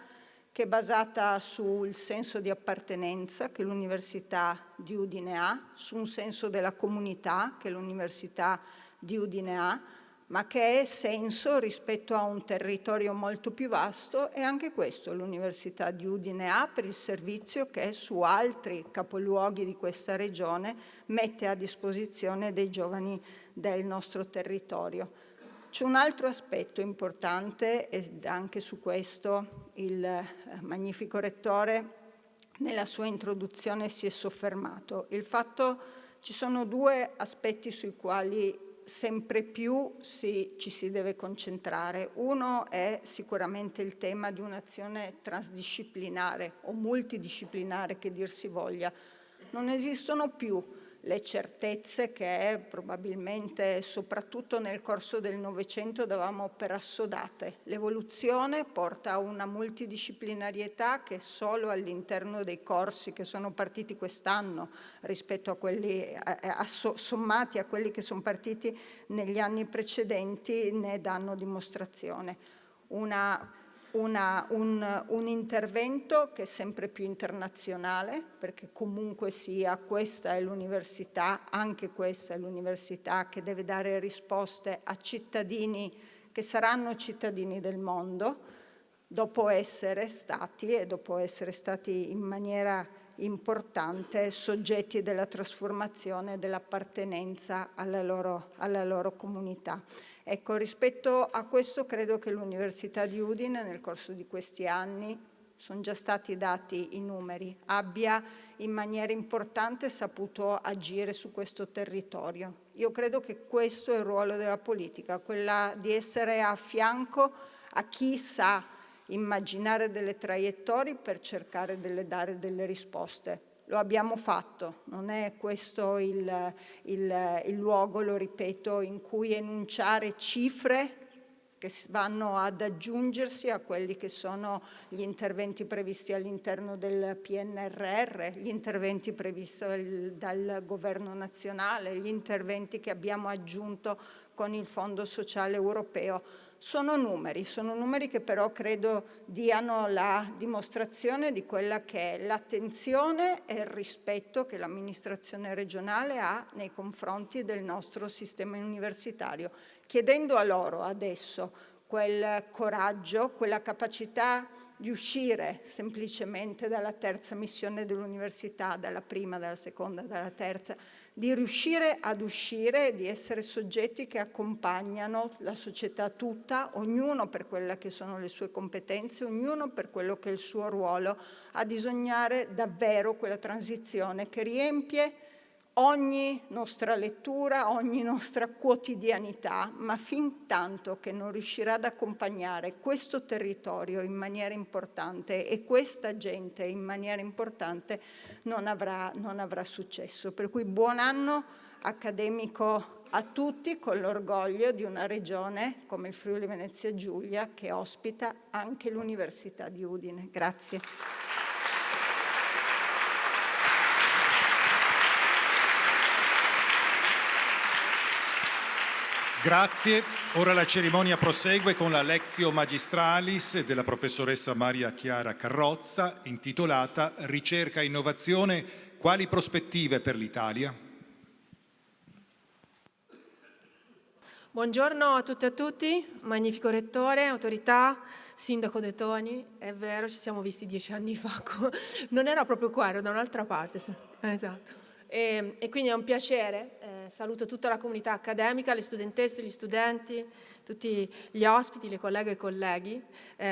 che è basata sul senso di appartenenza che l'Università di Udine ha, su un senso della comunità che l'Università di Udine ha, ma che è senso rispetto a un territorio molto più vasto, e anche questo l'Università di Udine ha per il servizio che su altri capoluoghi di questa regione mette a disposizione dei giovani del nostro territorio. C'è un altro aspetto importante, e anche su questo il magnifico rettore nella sua introduzione si è soffermato. Ci sono due aspetti sui quali sempre più ci si deve concentrare. Uno è sicuramente il tema di un'azione transdisciplinare o multidisciplinare, che dir si voglia. Non esistono più le certezze che probabilmente, soprattutto nel corso del Novecento, davamo per assodate. L'evoluzione porta a una multidisciplinarietà che solo all'interno dei corsi che sono partiti quest'anno, rispetto a quelli sommati a quelli che sono partiti negli anni precedenti, ne danno dimostrazione. Un intervento che è sempre più internazionale, perché comunque sia questa è l'università, anche questa è l'università che deve dare risposte a cittadini che saranno cittadini del mondo, dopo essere stati in maniera importante soggetti della trasformazione e dell'appartenenza alla loro comunità. Ecco, rispetto a questo credo che l'Università di Udine nel corso di questi anni, sono già stati dati i numeri, abbia in maniera importante saputo agire su questo territorio. Io credo che questo è il ruolo della politica, quella di essere a fianco a chi sa immaginare delle traiettorie per cercare di dare delle risposte. Lo abbiamo fatto, non è questo il luogo, lo ripeto, in cui enunciare cifre che vanno ad aggiungersi a quelli che sono gli interventi previsti all'interno del PNRR, gli interventi previsti dal Governo nazionale, gli interventi che abbiamo aggiunto con il Fondo Sociale Europeo. Sono numeri che però credo diano la dimostrazione di quella che è l'attenzione e il rispetto che l'amministrazione regionale ha nei confronti del nostro sistema universitario, chiedendo a loro adesso quel coraggio, quella capacità di uscire semplicemente dalla terza missione dell'università, dalla prima, dalla seconda, dalla terza, di riuscire ad uscire e di essere soggetti che accompagnano la società tutta, ognuno per quelle che sono le sue competenze, ognuno per quello che è il suo ruolo, a disegnare davvero quella transizione che riempie ogni nostra lettura, ogni nostra quotidianità, ma fin tanto che non riuscirà ad accompagnare questo territorio in maniera importante e questa gente in maniera importante non avrà successo. Per cui buon anno accademico a tutti, con l'orgoglio di una regione come il Friuli Venezia Giulia che ospita anche l'Università di Udine. Grazie. Grazie. Ora la cerimonia prosegue con la Lectio Magistralis della professoressa Maria Chiara Carrozza, intitolata Ricerca e innovazione, quali prospettive per l'Italia? Buongiorno a tutte e a tutti, magnifico rettore, autorità, sindaco De Toni. È vero, ci siamo visti 10 anni fa, non era proprio qua, ero da un'altra parte. Esatto. E quindi è un piacere, saluto tutta la comunità accademica, le studentesse, gli studenti, tutti gli ospiti, le colleghe e i colleghi,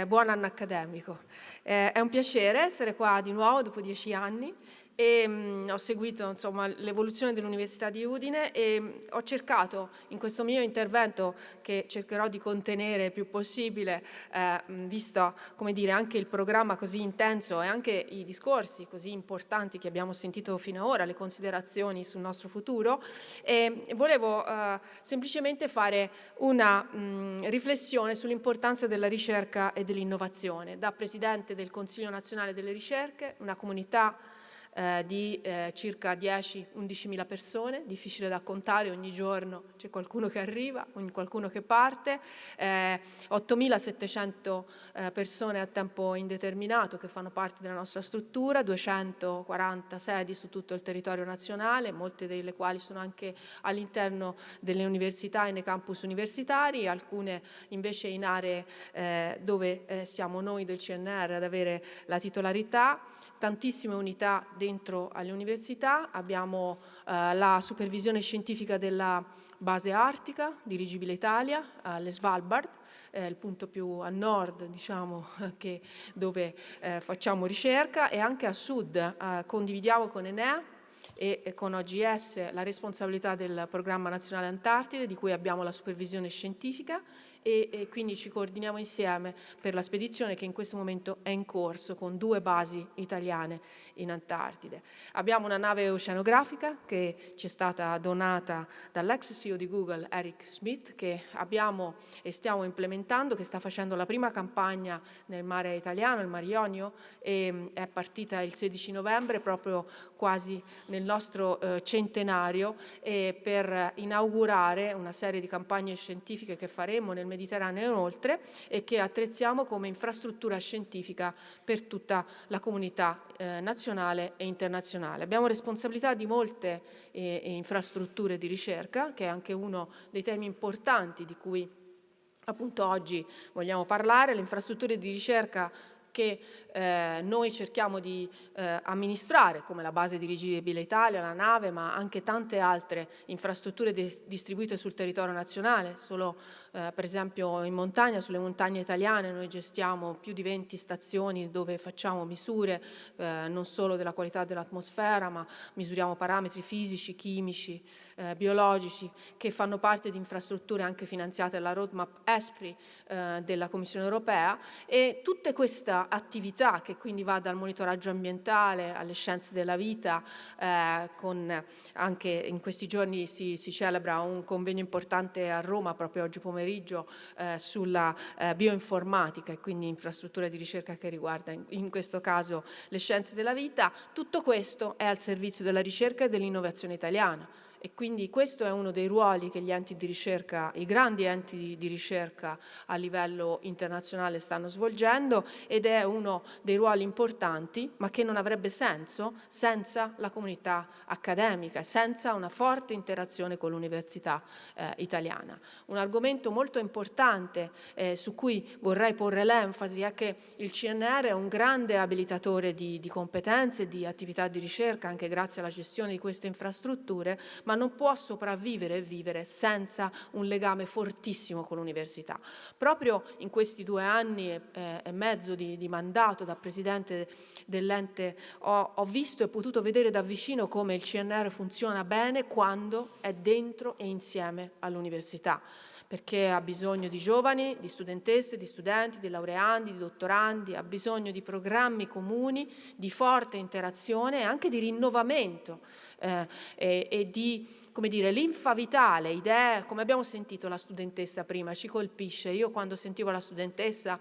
buon anno accademico. È un piacere essere qua di nuovo dopo 10 anni e ho seguito l'evoluzione dell'Università di Udine e ho cercato in questo mio intervento, che cercherò di contenere il più possibile, visto anche il programma così intenso e anche i discorsi così importanti che abbiamo sentito fino ad ora, le considerazioni sul nostro futuro, e volevo semplicemente fare una riflessione sull'importanza della ricerca e dell'innovazione. Da Presidente del Consiglio Nazionale delle Ricerche, una comunità di circa 10-11.000 persone, difficile da contare, ogni giorno c'è qualcuno che arriva, qualcuno che parte, 8.700 persone a tempo indeterminato che fanno parte della nostra struttura, 240 sedi su tutto il territorio nazionale, molte delle quali sono anche all'interno delle università e nei campus universitari, alcune invece in aree dove siamo noi del CNR ad avere la titolarità. Tantissime unità dentro alle università, abbiamo la supervisione scientifica della base artica, Dirigibile Italia, alle Svalbard, il punto più a nord, dove facciamo ricerca, e anche a sud condividiamo con Enea e con OGS la responsabilità del Programma Nazionale Antartide, di cui abbiamo la supervisione scientifica, e quindi ci coordiniamo insieme per la spedizione che in questo momento è in corso con 2 basi italiane in Antartide. Abbiamo una nave oceanografica che ci è stata donata dall'ex CEO di Google, Eric Schmidt, che abbiamo e stiamo implementando, che sta facendo la prima campagna nel mare italiano, il Mar Ionio, e è partita il 16 novembre, proprio quasi nel nostro centenario, per inaugurare una serie di campagne scientifiche che faremo nel Mediterraneo e oltre, e che attrezziamo come infrastruttura scientifica per tutta la comunità nazionale e internazionale. Abbiamo responsabilità di molte infrastrutture di ricerca, che è anche uno dei temi importanti di cui appunto oggi vogliamo parlare. Le infrastrutture di ricerca che noi cerchiamo di amministrare, come la base Dirigibile Italia, la nave, ma anche tante altre infrastrutture distribuite sul territorio nazionale. Solo per esempio in montagna, sulle montagne italiane, noi gestiamo più di 20 stazioni dove facciamo misure non solo della qualità dell'atmosfera, ma misuriamo parametri fisici, chimici, biologici, che fanno parte di infrastrutture anche finanziate dalla roadmap ESPRI della Commissione europea, e tutta questa attività, che quindi va dal monitoraggio ambientale alle scienze della vita, con anche in questi giorni si celebra un convegno importante a Roma, proprio oggi pomeriggio, sulla bioinformatica, e quindi infrastrutture di ricerca che riguarda in questo caso le scienze della vita. Tutto questo è al servizio della ricerca e dell'innovazione italiana, e quindi questo è uno dei ruoli che gli enti di ricerca, i grandi enti di ricerca a livello internazionale stanno svolgendo, ed è uno dei ruoli importanti, ma che non avrebbe senso senza la comunità accademica, senza una forte interazione con l'università italiana. Un argomento molto importante su cui vorrei porre l'enfasi è che il CNR è un grande abilitatore di competenze, di attività di ricerca, anche grazie alla gestione di queste infrastrutture, ma non può sopravvivere e vivere senza un legame fortissimo con l'università. Proprio in questi 2 anni e mezzo di mandato da Presidente dell'ente ho visto e potuto vedere da vicino come il CNR funziona bene quando è dentro e insieme all'università, perché ha bisogno di giovani, di studentesse, di studenti, di laureandi, di dottorandi, ha bisogno di programmi comuni, di forte interazione e anche di rinnovamento e di, come dire, linfa vitale, idee, come abbiamo sentito la studentessa prima, ci colpisce. Io quando sentivo la studentessa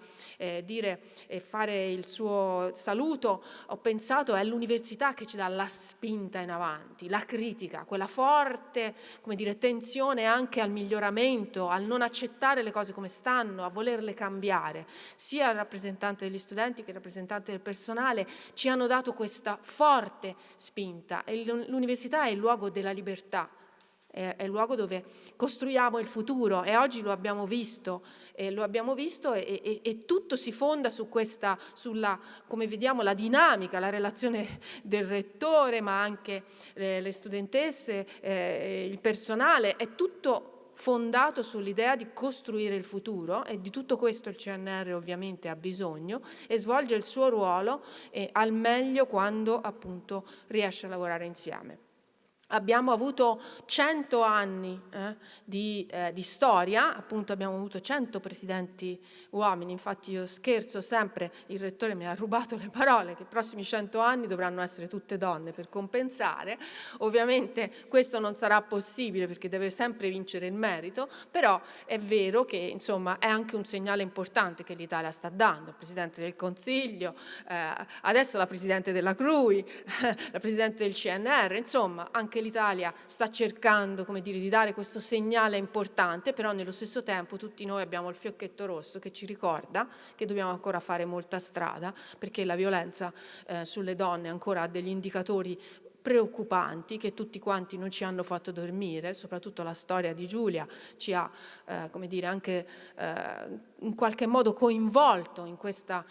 dire e fare il suo saluto, ho pensato è l'università che ci dà la spinta in avanti, la critica, quella forte, come dire, tensione anche al miglioramento, al non accettare le cose come stanno, a volerle cambiare. Sia il rappresentante degli studenti che il rappresentante del personale ci hanno dato questa forte spinta, e l'università è il luogo della libertà, è il luogo dove costruiamo il futuro, e oggi lo abbiamo visto e tutto si fonda su questa, come vediamo, la dinamica, la relazione del rettore, ma anche le studentesse, il personale, è tutto fondato sull'idea di costruire il futuro, e di tutto questo il CNR ovviamente ha bisogno e svolge il suo ruolo al meglio quando appunto riesce a lavorare insieme. Abbiamo avuto 100 anni di storia, appunto abbiamo avuto 100 presidenti uomini, infatti io scherzo sempre, il rettore mi ha rubato le parole, che i prossimi 100 anni dovranno essere tutte donne per compensare. Ovviamente questo non sarà possibile perché deve sempre vincere il merito, però è vero che insomma è anche un segnale importante che l'Italia sta dando, il Presidente del Consiglio, adesso la Presidente della CRUI, la Presidente del CNR, insomma anche l'Italia sta cercando, come dire, di dare questo segnale importante, però nello stesso tempo tutti noi abbiamo il fiocchetto rosso che ci ricorda che dobbiamo ancora fare molta strada, perché la violenza sulle donne ancora ha degli indicatori preoccupanti che tutti quanti non ci hanno fatto dormire, soprattutto la storia di Giulia ci ha, come dire, anche in qualche modo coinvolto in questa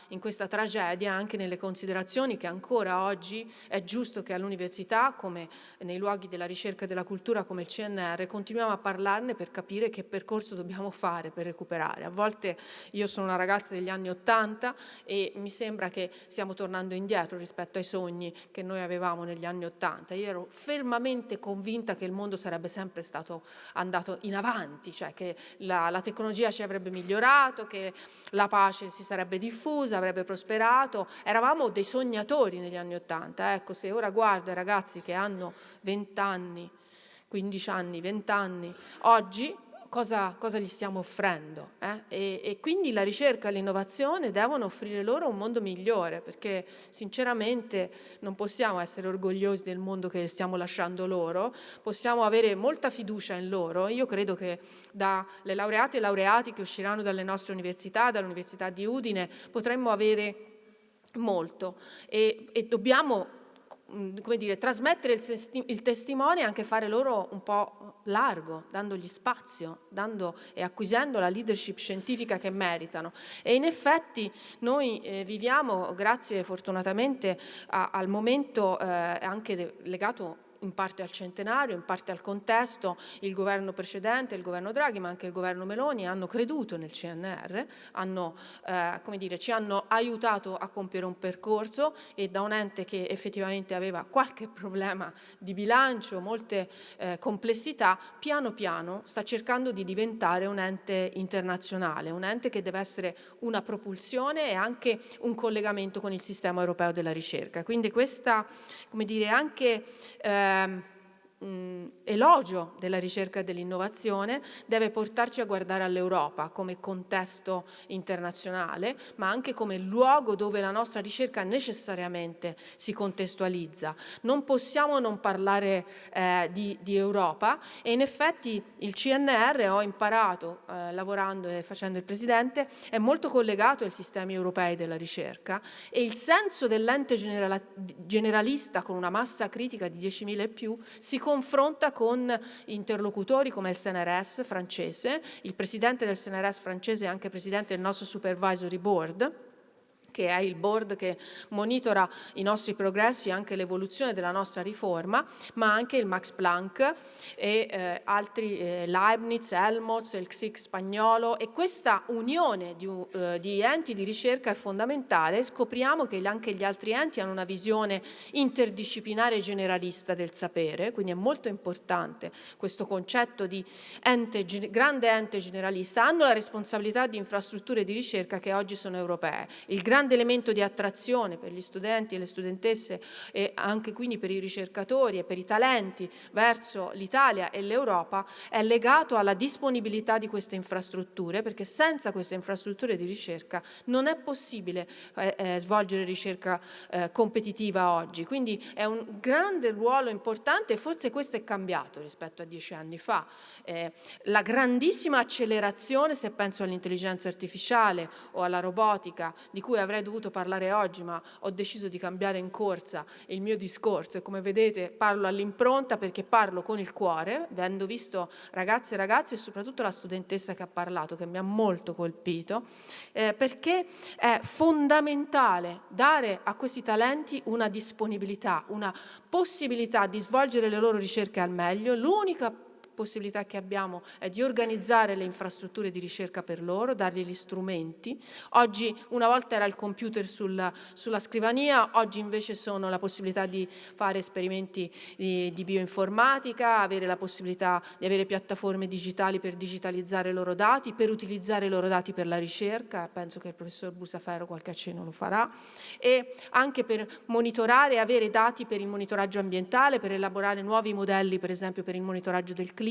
tragedia, anche nelle considerazioni che ancora oggi è giusto che all'università, come nei luoghi della ricerca e della cultura come il CNR, continuiamo a parlarne per capire che percorso dobbiamo fare per recuperare. A volte io sono una ragazza degli anni '80 e mi sembra che stiamo tornando indietro rispetto ai sogni che noi avevamo negli anni '80. Io ero fermamente convinta che il mondo sarebbe sempre stato andato in avanti, cioè che la tecnologia ci avrebbe migliorato, che la pace si sarebbe diffusa, avrebbe prosperato. Eravamo dei sognatori negli anni '80. Ecco, se ora guardo ai ragazzi che hanno 20 anni, 15 anni, 20 anni, oggi cosa gli stiamo offrendo? E quindi la ricerca e l'innovazione devono offrire loro un mondo migliore, perché sinceramente non possiamo essere orgogliosi del mondo che stiamo lasciando loro, possiamo avere molta fiducia in loro. Io credo che dalle laureate e laureati che usciranno dalle nostre università, dall'Università di Udine, potremmo avere molto e dobbiamo, come dire, trasmettere il testimone e anche fare loro un po' largo, dandogli spazio, dando e acquisendo la leadership scientifica che meritano. E in effetti noi viviamo, grazie fortunatamente al momento anche legato in parte al centenario, in parte al contesto, il governo precedente, il governo Draghi, ma anche il governo Meloni hanno creduto nel CNR, come dire, ci hanno aiutato a compiere un percorso, e da un ente che effettivamente aveva qualche problema di bilancio, molte complessità, piano piano sta cercando di diventare un ente internazionale, un ente che deve essere una propulsione e anche un collegamento con il sistema europeo della ricerca. Quindi questa, come dire, anche elogio della ricerca e dell'innovazione deve portarci a guardare all'Europa come contesto internazionale, ma anche come luogo dove la nostra ricerca necessariamente si contestualizza. Non possiamo non parlare di Europa, e in effetti il CNR, ho imparato lavorando e facendo il presidente, è molto collegato ai sistemi europei della ricerca, e il senso dell'ente generalista con una massa critica di 10.000 e più si confronta con interlocutori come il CNRS francese. Il presidente del CNRS francese è anche presidente del nostro Supervisory Board, che è il board che monitora i nostri progressi e anche l'evoluzione della nostra riforma, ma anche il Max Planck e altri, Leibniz, Helmholtz, il CSIC spagnolo, e questa unione di enti di ricerca è fondamentale. Scopriamo che anche gli altri enti hanno una visione interdisciplinare e generalista del sapere, quindi è molto importante questo concetto di grande ente generalista. Hanno la responsabilità di infrastrutture di ricerca che oggi sono europee. Il grande elemento di attrazione per gli studenti e le studentesse, e anche quindi per i ricercatori e per i talenti verso l'Italia e l'Europa, è legato alla disponibilità di queste infrastrutture, perché senza queste infrastrutture di ricerca non è possibile svolgere ricerca competitiva oggi. Quindi è un grande ruolo importante, e forse questo è cambiato rispetto a 10 anni fa. La grandissima accelerazione, se penso all'intelligenza artificiale o alla robotica, di cui avrei dovuto parlare oggi, ma ho deciso di cambiare in corsa il mio discorso, e come vedete parlo all'impronta perché parlo con il cuore, avendo visto ragazze e ragazzi, e soprattutto la studentessa che ha parlato, che mi ha molto colpito, perché è fondamentale dare a questi talenti una disponibilità, una possibilità di svolgere le loro ricerche al meglio. L'unica possibilità che abbiamo è di organizzare le infrastrutture di ricerca per loro, dargli gli strumenti. Oggi, una volta era il computer sulla scrivania, oggi invece sono la possibilità di fare esperimenti di bioinformatica, avere la possibilità di avere piattaforme digitali per digitalizzare i loro dati, per utilizzare i loro dati per la ricerca. Penso che il professor Brusaferro qualche accenno lo farà, e anche per monitorare e avere dati per il monitoraggio ambientale, per elaborare nuovi modelli, per esempio per il monitoraggio del clima.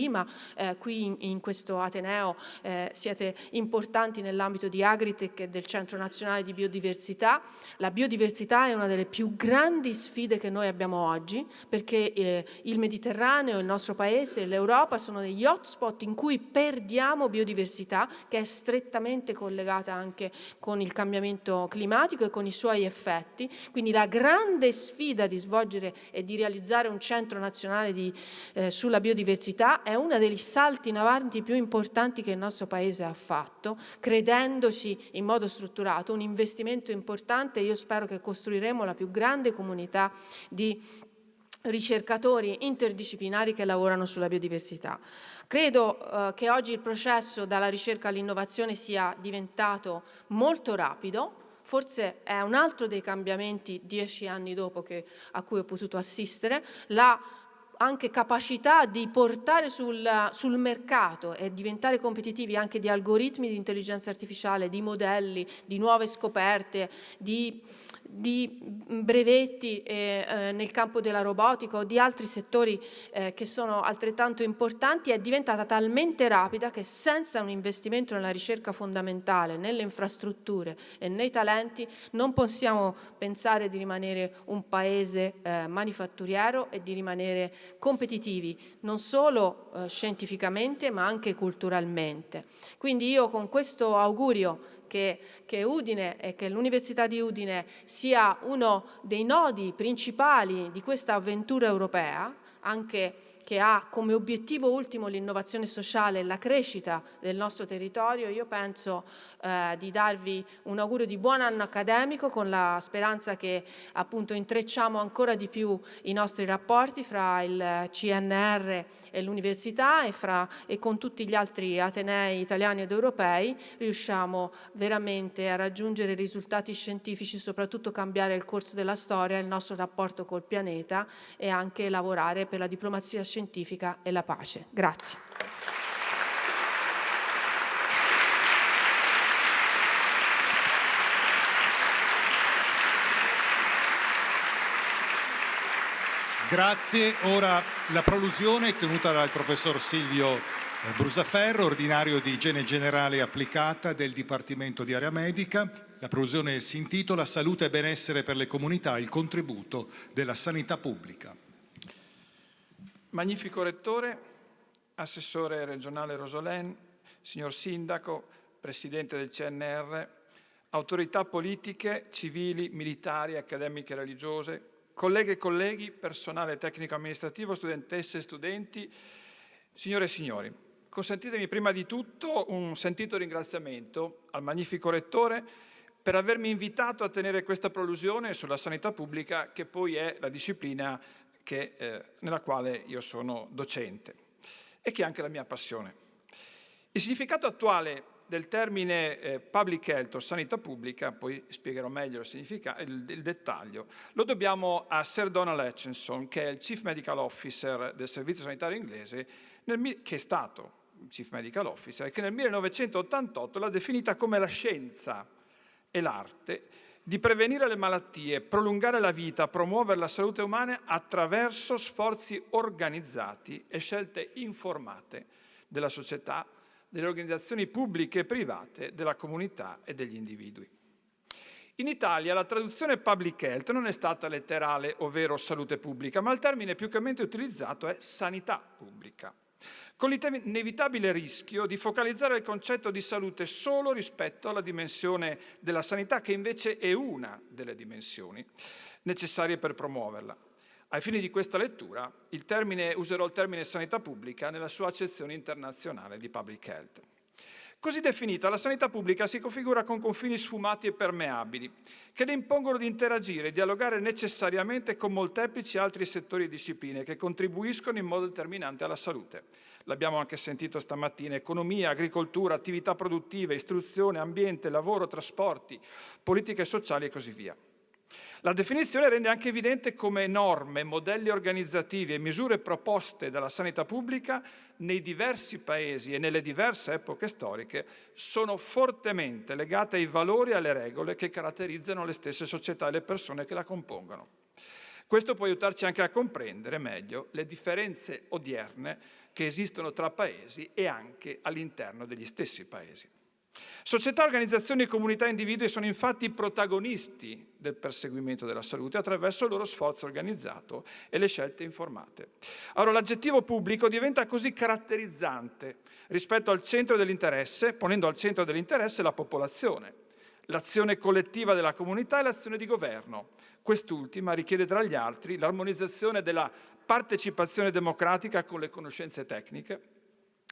Qui in questo Ateneo siete importanti nell'ambito di Agritech e del Centro Nazionale di Biodiversità. La biodiversità è una delle più grandi sfide che noi abbiamo oggi, perché il Mediterraneo, il nostro paese e l'Europa sono degli hotspot in cui perdiamo biodiversità, che è strettamente collegata anche con il cambiamento climatico e con i suoi effetti. Quindi la grande sfida di svolgere e di realizzare un centro nazionale sulla biodiversità è uno dei salti in avanti più importanti che il nostro Paese ha fatto, credendoci in modo strutturato, un investimento importante. Io spero che costruiremo la più grande comunità di ricercatori interdisciplinari che lavorano sulla biodiversità. Credo che oggi il processo dalla ricerca all'innovazione sia diventato molto rapido. Forse è un altro dei cambiamenti 10 anni dopo a cui ho potuto assistere, la anche capacità di portare sul mercato e diventare competitivi anche di algoritmi di intelligenza artificiale, di modelli, di nuove scoperte, di brevetti nel campo della robotica o di altri settori che sono altrettanto importanti, è diventata talmente rapida che senza un investimento nella ricerca fondamentale, nelle infrastrutture e nei talenti, non possiamo pensare di rimanere un paese manifatturiero e di rimanere competitivi, non solo scientificamente ma anche culturalmente. Quindi io con questo augurio che Udine e che l'Università di Udine sia uno dei nodi principali di questa avventura europea, anche che ha come obiettivo ultimo l'innovazione sociale e la crescita del nostro territorio, io penso di darvi un augurio di buon anno accademico, con la speranza che appunto intrecciamo ancora di più i nostri rapporti fra il CNR e l'università e con tutti gli altri atenei italiani ed europei riusciamo veramente a raggiungere risultati scientifici, soprattutto cambiare il corso della storia, il nostro rapporto col pianeta, e anche lavorare per la diplomazia scientifica e la pace. Grazie. Grazie. Ora la prolusione tenuta dal professor Silvio Brusaferro, ordinario di Igiene Generale Applicata del Dipartimento di Area Medica. La prolusione si intitola Salute e benessere per le comunità, il contributo della sanità pubblica. Magnifico Rettore, Assessore regionale Rosolén, signor Sindaco, Presidente del CNR, autorità politiche, civili, militari, accademiche e religiose, colleghe e colleghi, personale tecnico-amministrativo, studentesse e studenti, signore e signori, consentitemi prima di tutto un sentito ringraziamento al Magnifico Rettore per avermi invitato a tenere questa prolusione sulla sanità pubblica, che poi è la disciplina nella quale io sono docente e che è anche la mia passione. Il significato attuale del termine public health o sanità pubblica, poi spiegherò meglio il dettaglio, lo dobbiamo a Sir Donald Hutchinson, che è il Chief Medical Officer del Servizio Sanitario Inglese, che è stato Chief Medical Officer, e che nel 1988 l'ha definita come la scienza e l'arte di prevenire le malattie, prolungare la vita, promuovere la salute umana attraverso sforzi organizzati e scelte informate della società, delle organizzazioni pubbliche e private, della comunità e degli individui. In Italia la traduzione public health non è stata letterale, ovvero salute pubblica, ma il termine più comune utilizzato è sanità pubblica, con l'inevitabile rischio di focalizzare il concetto di salute solo rispetto alla dimensione della sanità, che invece è una delle dimensioni necessarie per promuoverla. Ai fini di questa lettura, userò il termine sanità pubblica nella sua accezione internazionale di public health. Così definita, la sanità pubblica si configura con confini sfumati e permeabili, che le impongono di interagire e dialogare necessariamente con molteplici altri settori e discipline che contribuiscono in modo determinante alla salute. L'abbiamo anche sentito stamattina: economia, agricoltura, attività produttive, istruzione, ambiente, lavoro, trasporti, politiche sociali e così via. La definizione rende anche evidente come norme, modelli organizzativi e misure proposte dalla sanità pubblica nei diversi paesi e nelle diverse epoche storiche sono fortemente legate ai valori e alle regole che caratterizzano le stesse società e le persone che la compongono. Questo può aiutarci anche a comprendere meglio le differenze odierne che esistono tra paesi e anche all'interno degli stessi paesi. Società, organizzazioni, comunità e individui sono infatti protagonisti del perseguimento della salute attraverso il loro sforzo organizzato e le scelte informate. Allora l'aggettivo pubblico diventa così caratterizzante rispetto al centro dell'interesse, ponendo al centro dell'interesse la popolazione, l'azione collettiva della comunità e l'azione di governo. Quest'ultima richiede tra gli altri l'armonizzazione della partecipazione democratica con le conoscenze tecniche,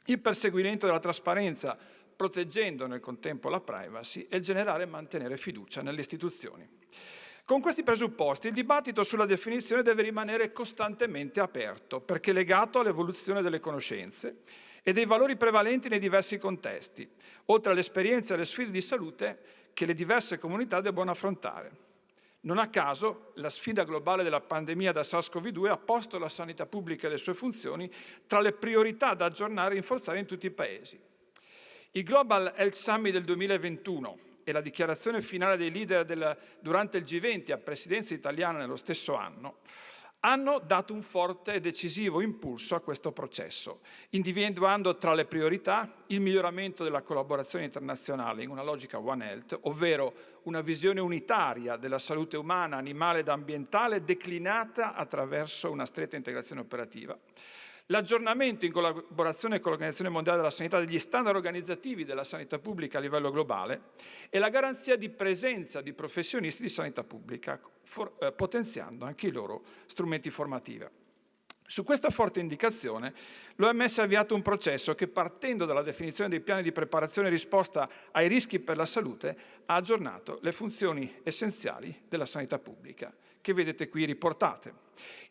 il perseguimento della trasparenza, proteggendo nel contempo la privacy, e il generare e mantenere fiducia nelle istituzioni. Con questi presupposti il dibattito sulla definizione deve rimanere costantemente aperto, perché è legato all'evoluzione delle conoscenze e dei valori prevalenti nei diversi contesti, oltre alle esperienze e alle sfide di salute che le diverse comunità debbono affrontare. Non a caso la sfida globale della pandemia da SARS-CoV-2 ha posto la sanità pubblica e le sue funzioni tra le priorità da aggiornare e rinforzare in tutti i paesi. Il Global Health Summit del 2021 e la dichiarazione finale dei leader durante il G20 a presidenza italiana nello stesso anno hanno dato un forte e decisivo impulso a questo processo, individuando tra le priorità il miglioramento della collaborazione internazionale in una logica One Health, ovvero una visione unitaria della salute umana, animale ed ambientale declinata attraverso una stretta integrazione operativa, l'aggiornamento in collaborazione con l'Organizzazione Mondiale della Sanità degli standard organizzativi della sanità pubblica a livello globale e la garanzia di presenza di professionisti di sanità pubblica, potenziando anche i loro strumenti formativi. Su questa forte indicazione l'OMS ha avviato un processo che, partendo dalla definizione dei piani di preparazione e risposta ai rischi per la salute, ha aggiornato le funzioni essenziali della sanità pubblica, che vedete qui riportate.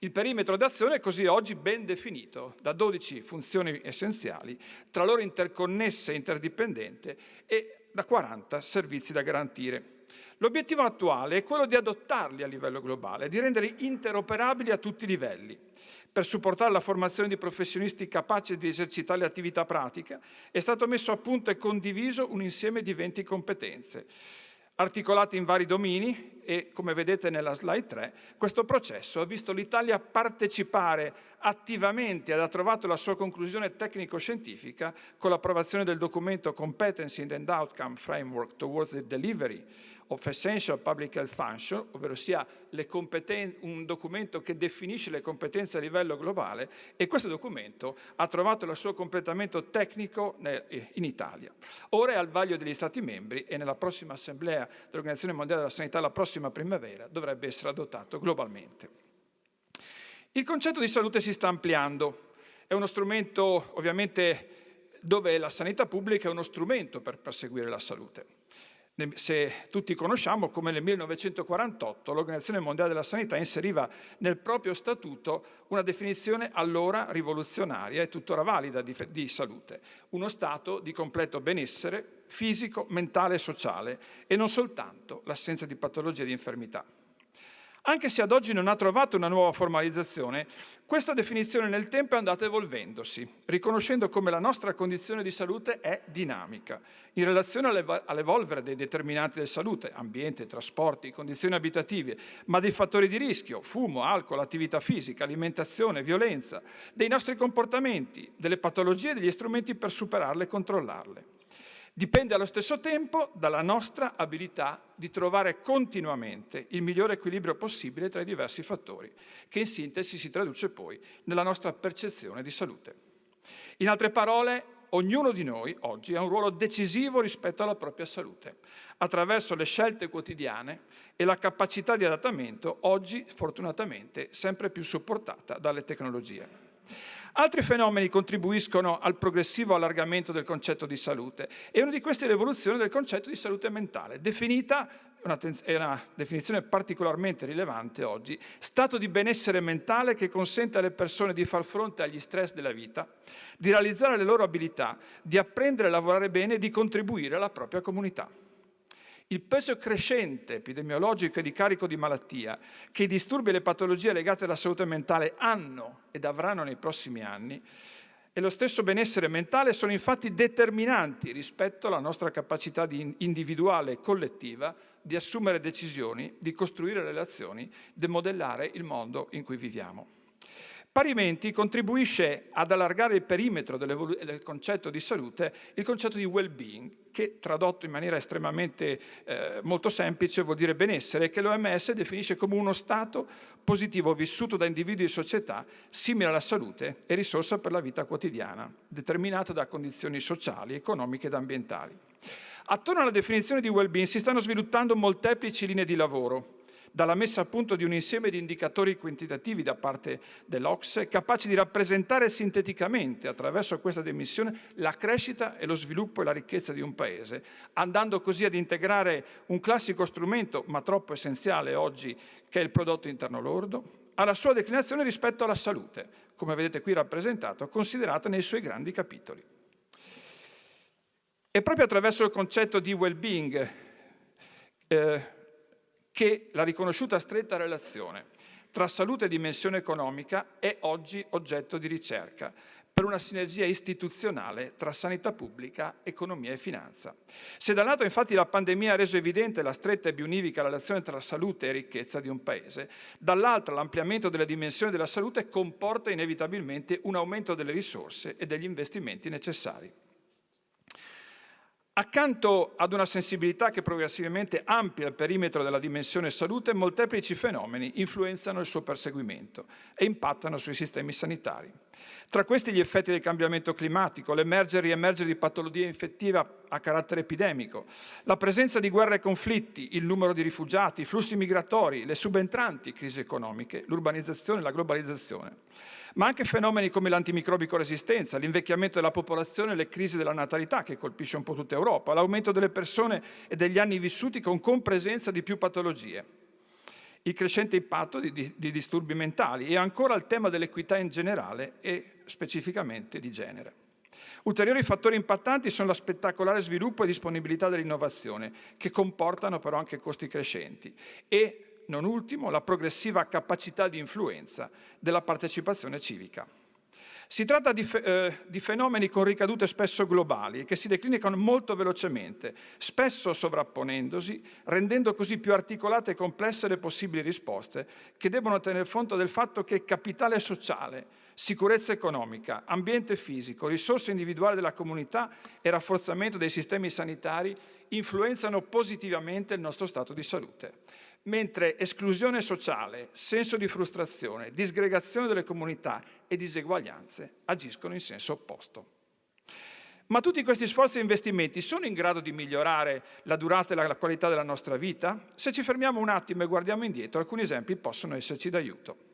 Il perimetro d'azione è così oggi ben definito da 12 funzioni essenziali, tra loro interconnesse e interdipendenti, e da 40 servizi da garantire. L'obiettivo attuale è quello di adottarli a livello globale, di renderli interoperabili a tutti i livelli. Per supportare la formazione di professionisti capaci di esercitare le attività pratiche, è stato messo a punto e condiviso un insieme di 20 competenze, articolate in vari domini e, come vedete nella slide 3, questo processo ha visto l'Italia partecipare attivamente ed ha trovato la sua conclusione tecnico-scientifica con l'approvazione del documento Competency and Outcome Framework Towards the Delivery of Essential Public Health Function, ovvero sia un documento che definisce le competenze a livello globale, e questo documento ha trovato il suo completamento tecnico in Italia. Ora è al vaglio degli Stati membri e nella prossima assemblea dell'Organizzazione Mondiale della Sanità, la prossima primavera, dovrebbe essere adottato globalmente. Il concetto di salute si sta ampliando, è uno strumento ovviamente dove la sanità pubblica è uno strumento per perseguire la salute. Se tutti conosciamo come nel 1948 l'Organizzazione Mondiale della Sanità inseriva nel proprio statuto una definizione allora rivoluzionaria e tuttora valida di salute, uno stato di completo benessere fisico, mentale e sociale, e non soltanto l'assenza di patologie e di infermità. Anche se ad oggi non ha trovato una nuova formalizzazione, questa definizione nel tempo è andata evolvendosi, riconoscendo come la nostra condizione di salute è dinamica, in relazione all'evolvere dei determinanti della salute, ambiente, trasporti, condizioni abitative, ma dei fattori di rischio, fumo, alcol, attività fisica, alimentazione, violenza, dei nostri comportamenti, delle patologie e degli strumenti per superarle e controllarle. Dipende allo stesso tempo dalla nostra abilità di trovare continuamente il migliore equilibrio possibile tra i diversi fattori, che in sintesi si traduce poi nella nostra percezione di salute. In altre parole, ognuno di noi oggi ha un ruolo decisivo rispetto alla propria salute, attraverso le scelte quotidiane e la capacità di adattamento, oggi fortunatamente sempre più supportata dalle tecnologie. Altri fenomeni contribuiscono al progressivo allargamento del concetto di salute, e una di queste è l'evoluzione del concetto di salute mentale, definita, è una definizione particolarmente rilevante oggi, stato di benessere mentale che consente alle persone di far fronte agli stress della vita, di realizzare le loro abilità, di apprendere a lavorare bene e di contribuire alla propria comunità. Il peso crescente epidemiologico e di carico di malattia che i disturbi e le patologie legate alla salute mentale hanno ed avranno nei prossimi anni e lo stesso benessere mentale sono infatti determinanti rispetto alla nostra capacità individuale e collettiva di assumere decisioni, di costruire relazioni, di modellare il mondo in cui viviamo. Parimenti contribuisce ad allargare il perimetro del concetto di salute il concetto di well-being, che tradotto in maniera estremamente molto semplice vuol dire benessere, che l'OMS definisce come uno stato positivo vissuto da individui e società simile alla salute e risorsa per la vita quotidiana, determinata da condizioni sociali, economiche ed ambientali. Attorno alla definizione di well-being si stanno sviluppando molteplici linee di lavoro, dalla messa a punto di un insieme di indicatori quantitativi da parte dell'OCSE, capaci di rappresentare sinteticamente, attraverso questa dimensione, la crescita e lo sviluppo e la ricchezza di un paese, andando così ad integrare un classico strumento, ma troppo essenziale oggi, che è il prodotto interno lordo, alla sua declinazione rispetto alla salute, come vedete qui rappresentato, considerata nei suoi grandi capitoli. È proprio attraverso il concetto di well-being che la riconosciuta stretta relazione tra salute e dimensione economica è oggi oggetto di ricerca per una sinergia istituzionale tra sanità pubblica, economia e finanza. Se da un lato infatti la pandemia ha reso evidente la stretta e biunivoca relazione tra salute e ricchezza di un paese, dall'altra l'ampliamento della dimensione della salute comporta inevitabilmente un aumento delle risorse e degli investimenti necessari. Accanto ad una sensibilità che progressivamente amplia il perimetro della dimensione salute, molteplici fenomeni influenzano il suo perseguimento e impattano sui sistemi sanitari. Tra questi gli effetti del cambiamento climatico, l'emergere e riemergere di patologie infettive a carattere epidemico, la presenza di guerre e conflitti, il numero di rifugiati, i flussi migratori, le subentranti crisi economiche, l'urbanizzazione e la globalizzazione, ma anche fenomeni come l'antimicrobico resistenza, l'invecchiamento della popolazione e le crisi della natalità che colpisce un po' tutta Europa, l'aumento delle persone e degli anni vissuti con compresenza di più patologie, il crescente impatto di disturbi mentali e ancora il tema dell'equità in generale e specificamente di genere. Ulteriori fattori impattanti sono la spettacolare sviluppo e disponibilità dell'innovazione, che comportano però anche costi crescenti, e non ultimo, la progressiva capacità di influenza della partecipazione civica. Si tratta di fenomeni con ricadute spesso globali che si declinano molto velocemente, spesso sovrapponendosi, rendendo così più articolate e complesse le possibili risposte che debbono tener conto del fatto che capitale sociale, sicurezza economica, ambiente fisico, risorse individuali della comunità e rafforzamento dei sistemi sanitari influenzano positivamente il nostro stato di salute, mentre esclusione sociale, senso di frustrazione, disgregazione delle comunità e diseguaglianze agiscono in senso opposto. Ma tutti questi sforzi e investimenti sono in grado di migliorare la durata e la qualità della nostra vita? Se ci fermiamo un attimo e guardiamo indietro, alcuni esempi possono esserci d'aiuto.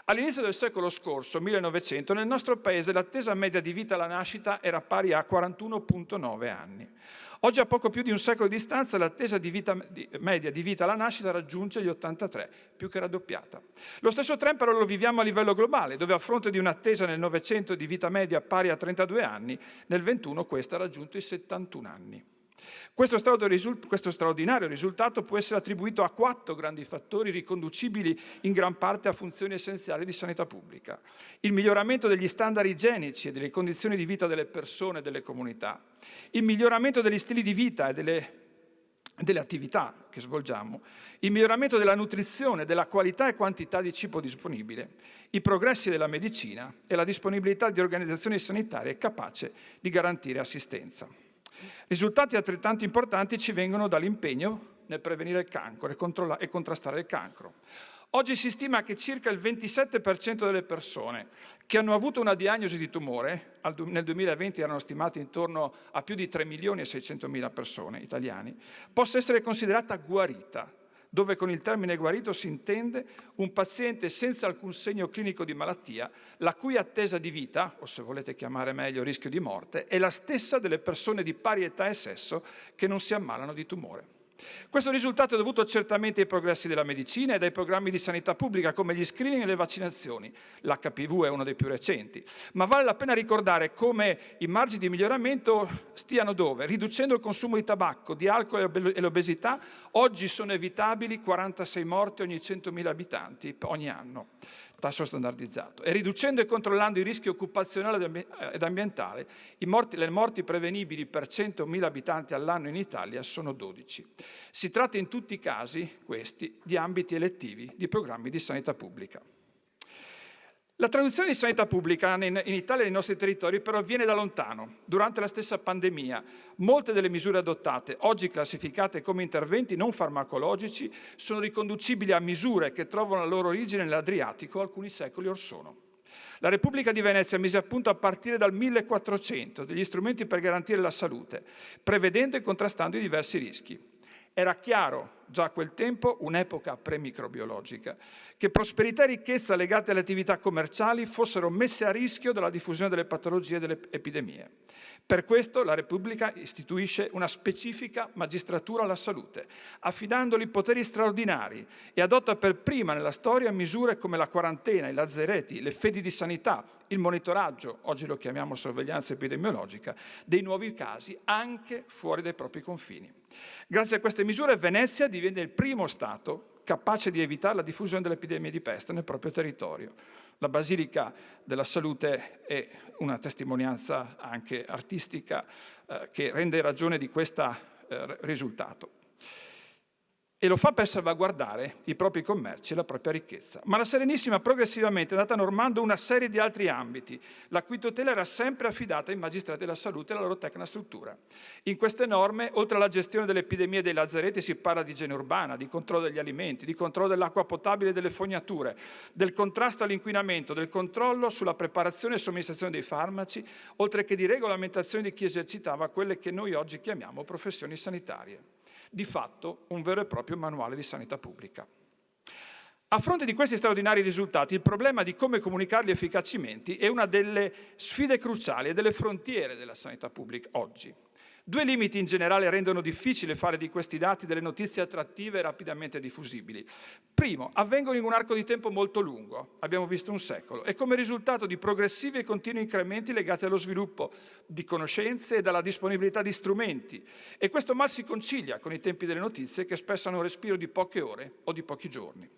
All'inizio del secolo scorso, 1900, nel nostro paese l'attesa media di vita alla nascita era pari a 41,9 anni. Oggi, a poco più di un secolo di distanza, l'attesa media di vita alla nascita raggiunge gli 83, più che raddoppiata. Lo stesso trend però lo viviamo a livello globale, dove a fronte di un'attesa nel Novecento di vita media pari a 32 anni, nel 21 questa ha raggiunto i 71 anni. Questo straordinario risultato può essere attribuito a 4 grandi fattori riconducibili in gran parte a funzioni essenziali di sanità pubblica. Il miglioramento degli standard igienici e delle condizioni di vita delle persone e delle comunità, il miglioramento degli stili di vita e delle attività che svolgiamo, il miglioramento della nutrizione, della qualità e quantità di cibo disponibile, i progressi della medicina e la disponibilità di organizzazioni sanitarie capaci di garantire assistenza. Risultati altrettanto importanti ci vengono dall'impegno nel prevenire il cancro e contrastare il cancro. Oggi si stima che circa il 27% delle persone che hanno avuto una diagnosi di tumore, nel 2020 erano stimati intorno a più di 3.600.000 persone italiani, possa essere considerata guarita, dove con il termine guarito si intende un paziente senza alcun segno clinico di malattia, la cui attesa di vita, o se volete chiamare meglio rischio di morte, è la stessa delle persone di pari età e sesso che non si ammalano di tumore. Questo risultato è dovuto certamente ai progressi della medicina e dai programmi di sanità pubblica come gli screening e le vaccinazioni. L'HPV è uno dei più recenti, ma vale la pena ricordare come i margini di miglioramento stiano dove? Riducendo il consumo di tabacco, di alcol e l'obesità, oggi sono evitabili 46 morti ogni 100.000 abitanti ogni anno, tasso standardizzato, e riducendo e controllando i rischi occupazionali ed ambientali, le morti prevenibili per 100.000 abitanti all'anno in Italia sono 12. Si tratta in tutti i casi, questi, di ambiti elettivi di programmi di sanità pubblica. La traduzione di sanità pubblica in Italia e nei nostri territori però viene da lontano. Durante la stessa pandemia, molte delle misure adottate, oggi classificate come interventi non farmacologici, sono riconducibili a misure che trovano la loro origine nell'Adriatico alcuni secoli or sono. La Repubblica di Venezia mise a punto a partire dal 1400 degli strumenti per garantire la salute, prevedendo e contrastando i diversi rischi. Era chiaro, già a quel tempo, un'epoca premicrobiologica, che prosperità e ricchezza legate alle attività commerciali fossero messe a rischio dalla diffusione delle patologie e delle epidemie. Per questo la Repubblica istituisce una specifica magistratura alla salute, affidandogli poteri straordinari e adotta per prima nella storia misure come la quarantena, i lazzareti, le fedi di sanità, il monitoraggio, oggi lo chiamiamo sorveglianza epidemiologica, dei nuovi casi anche fuori dai propri confini. Grazie a queste misure Venezia divenne il primo Stato capace di evitare la diffusione dell'epidemia di peste nel proprio territorio. La Basilica della Salute è una testimonianza anche artistica che rende ragione di questo risultato. E lo fa per salvaguardare i propri commerci e la propria ricchezza. Ma la Serenissima progressivamente è andata normando una serie di altri ambiti, la cui tutela era sempre affidata ai magistrati della salute e alla loro tecnica struttura. In queste norme, oltre alla gestione delle epidemie dei lazzareti, si parla di igiene urbana, di controllo degli alimenti, di controllo dell'acqua potabile e delle fognature, del contrasto all'inquinamento, del controllo sulla preparazione e somministrazione dei farmaci, oltre che di regolamentazione di chi esercitava quelle che noi oggi chiamiamo professioni sanitarie. Di fatto un vero e proprio manuale di sanità pubblica. A fronte di questi straordinari risultati, il problema di come comunicarli efficacemente è una delle sfide cruciali e delle frontiere della sanità pubblica oggi. Due limiti in generale rendono difficile fare di questi dati delle notizie attrattive e rapidamente diffusibili. Primo, avvengono in un arco di tempo molto lungo, abbiamo visto un secolo, e come risultato di progressivi e continui incrementi legati allo sviluppo di conoscenze e dalla disponibilità di strumenti. E questo mal si concilia con i tempi delle notizie che spesso hanno un respiro di poche ore o di pochi giorni.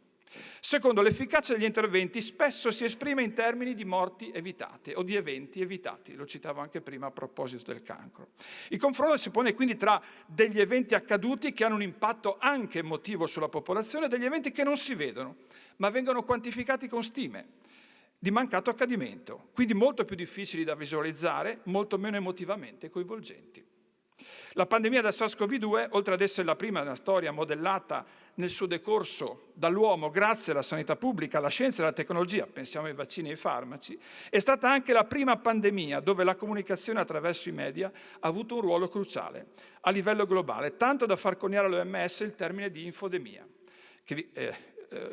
Secondo, l'efficacia degli interventi spesso si esprime in termini di morti evitate o di eventi evitati, lo citavo anche prima a proposito del cancro. Il confronto si pone quindi tra degli eventi accaduti che hanno un impatto anche emotivo sulla popolazione e degli eventi che non si vedono, ma vengono quantificati con stime di mancato accadimento, quindi molto più difficili da visualizzare, molto meno emotivamente coinvolgenti. La pandemia da SARS-CoV-2, oltre ad essere la prima nella storia modellata nel suo decorso dall'uomo grazie alla sanità pubblica, alla scienza e alla tecnologia, pensiamo ai vaccini e ai farmaci, è stata anche la prima pandemia dove la comunicazione attraverso i media ha avuto un ruolo cruciale a livello globale, tanto da far coniare all'OMS il termine di infodemia, che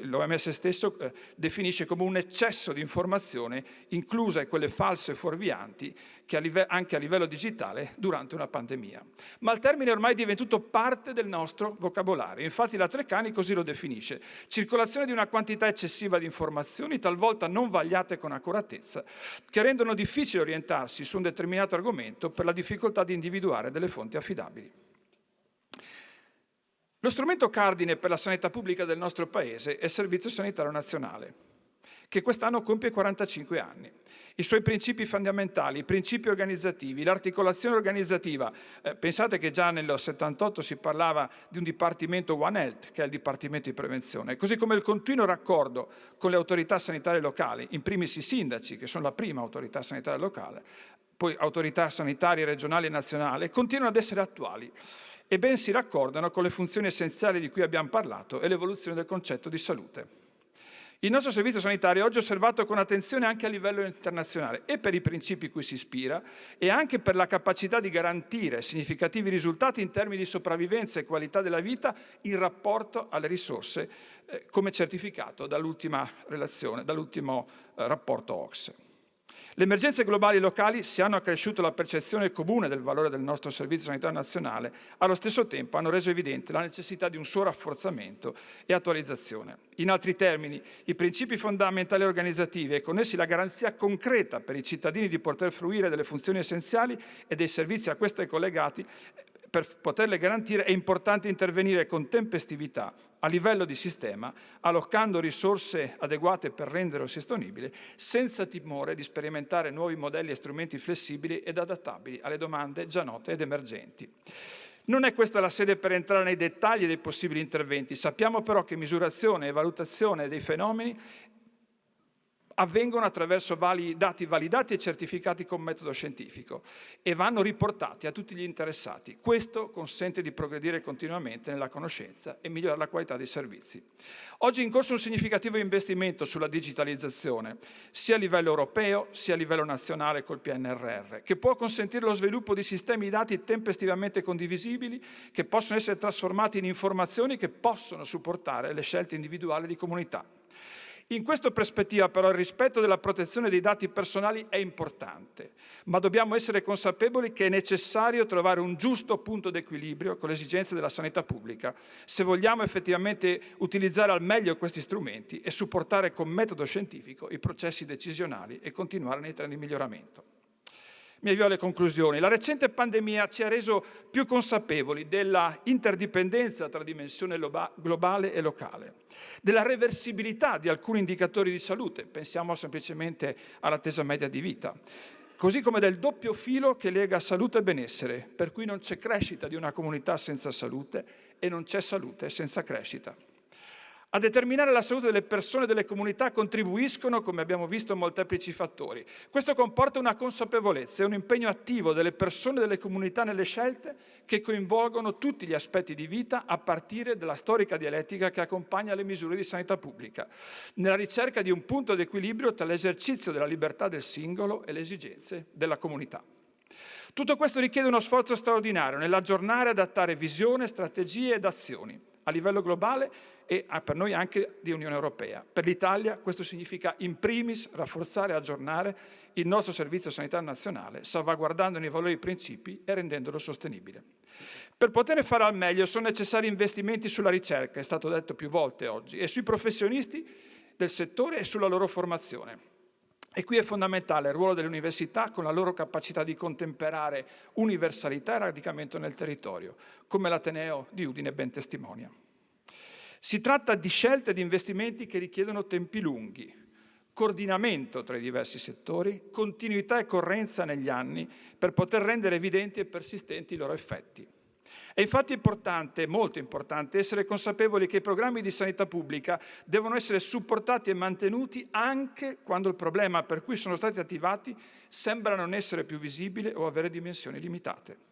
l'OMS stesso definisce come un eccesso di informazione, incluse quelle false e fuorvianti, che anche a livello digitale durante una pandemia. Ma il termine è ormai divenuto parte del nostro vocabolario. Infatti la Treccani così lo definisce: circolazione di una quantità eccessiva di informazioni, talvolta non vagliate con accuratezza, che rendono difficile orientarsi su un determinato argomento per la difficoltà di individuare delle fonti affidabili. Lo strumento cardine per la sanità pubblica del nostro Paese è il Servizio Sanitario Nazionale, che quest'anno compie 45 anni. I suoi principi fondamentali, i principi organizzativi, l'articolazione organizzativa, pensate che già nel 78 si parlava di un dipartimento One Health, che è il dipartimento di prevenzione, così come il continuo raccordo con le autorità sanitarie locali, in primis i sindaci, che sono la prima autorità sanitaria locale, poi autorità sanitarie regionali e nazionali, continuano ad essere attuali e ben si raccordano con le funzioni essenziali di cui abbiamo parlato e l'evoluzione del concetto di salute. Il nostro servizio sanitario è oggi osservato con attenzione anche a livello internazionale e per i principi cui si ispira e anche per la capacità di garantire significativi risultati in termini di sopravvivenza e qualità della vita in rapporto alle risorse, come certificato dall'ultima relazione, dall'ultimo rapporto OCSE. Le emergenze globali e locali, se hanno accresciuto la percezione comune del valore del nostro Servizio Sanitario Nazionale, allo stesso tempo hanno reso evidente la necessità di un suo rafforzamento e attualizzazione. In altri termini, i principi fondamentali organizzativi e con essi la garanzia concreta per i cittadini di poter fruire delle funzioni essenziali e dei servizi a queste collegati, per poterle garantire è importante intervenire con tempestività a livello di sistema, allocando risorse adeguate per renderlo sostenibile, senza timore di sperimentare nuovi modelli e strumenti flessibili ed adattabili alle domande già note ed emergenti. Non è questa la sede per entrare nei dettagli dei possibili interventi, sappiamo però che misurazione e valutazione dei fenomeni avvengono attraverso dati validati e certificati con metodo scientifico e vanno riportati a tutti gli interessati. Questo consente di progredire continuamente nella conoscenza e migliorare la qualità dei servizi. Oggi è in corso un significativo investimento sulla digitalizzazione, sia a livello europeo sia a livello nazionale col PNRR, che può consentire lo sviluppo di sistemi di dati tempestivamente condivisibili che possono essere trasformati in informazioni che possono supportare le scelte individuali di comunità. In questa prospettiva però il rispetto della protezione dei dati personali è importante, ma dobbiamo essere consapevoli che è necessario trovare un giusto punto d'equilibrio con le esigenze della sanità pubblica, se vogliamo effettivamente utilizzare al meglio questi strumenti e supportare con metodo scientifico i processi decisionali e continuare nei trend di miglioramento. Mi avvio alle conclusioni. La recente pandemia ci ha reso più consapevoli della interdipendenza tra dimensione globale e locale, della reversibilità di alcuni indicatori di salute, pensiamo semplicemente all'attesa media di vita, così come del doppio filo che lega salute e benessere, per cui non c'è crescita di una comunità senza salute e non c'è salute senza crescita. A determinare la salute delle persone e delle comunità contribuiscono, come abbiamo visto, molteplici fattori. Questo comporta una consapevolezza e un impegno attivo delle persone e delle comunità nelle scelte che coinvolgono tutti gli aspetti di vita a partire dalla storica dialettica che accompagna le misure di sanità pubblica, nella ricerca di un punto di equilibrio tra l'esercizio della libertà del singolo e le esigenze della comunità. Tutto questo richiede uno sforzo straordinario nell'aggiornare e adattare visione, strategie ed azioni a livello globale e per noi anche di Unione Europea. Per l'Italia questo significa in primis rafforzare e aggiornare il nostro Servizio Sanitario Nazionale, salvaguardandone i valori e i principi e rendendolo sostenibile. Per poter fare al meglio sono necessari investimenti sulla ricerca, è stato detto più volte oggi, e sui professionisti del settore e sulla loro formazione. E qui è fondamentale il ruolo delle università con la loro capacità di contemperare universalità e radicamento nel territorio, come l'Ateneo di Udine ben testimonia. Si tratta di scelte e di investimenti che richiedono tempi lunghi, coordinamento tra i diversi settori, continuità e correnza negli anni per poter rendere evidenti e persistenti i loro effetti. È infatti importante, molto importante, essere consapevoli che i programmi di sanità pubblica devono essere supportati e mantenuti anche quando il problema per cui sono stati attivati sembra non essere più visibile o avere dimensioni limitate.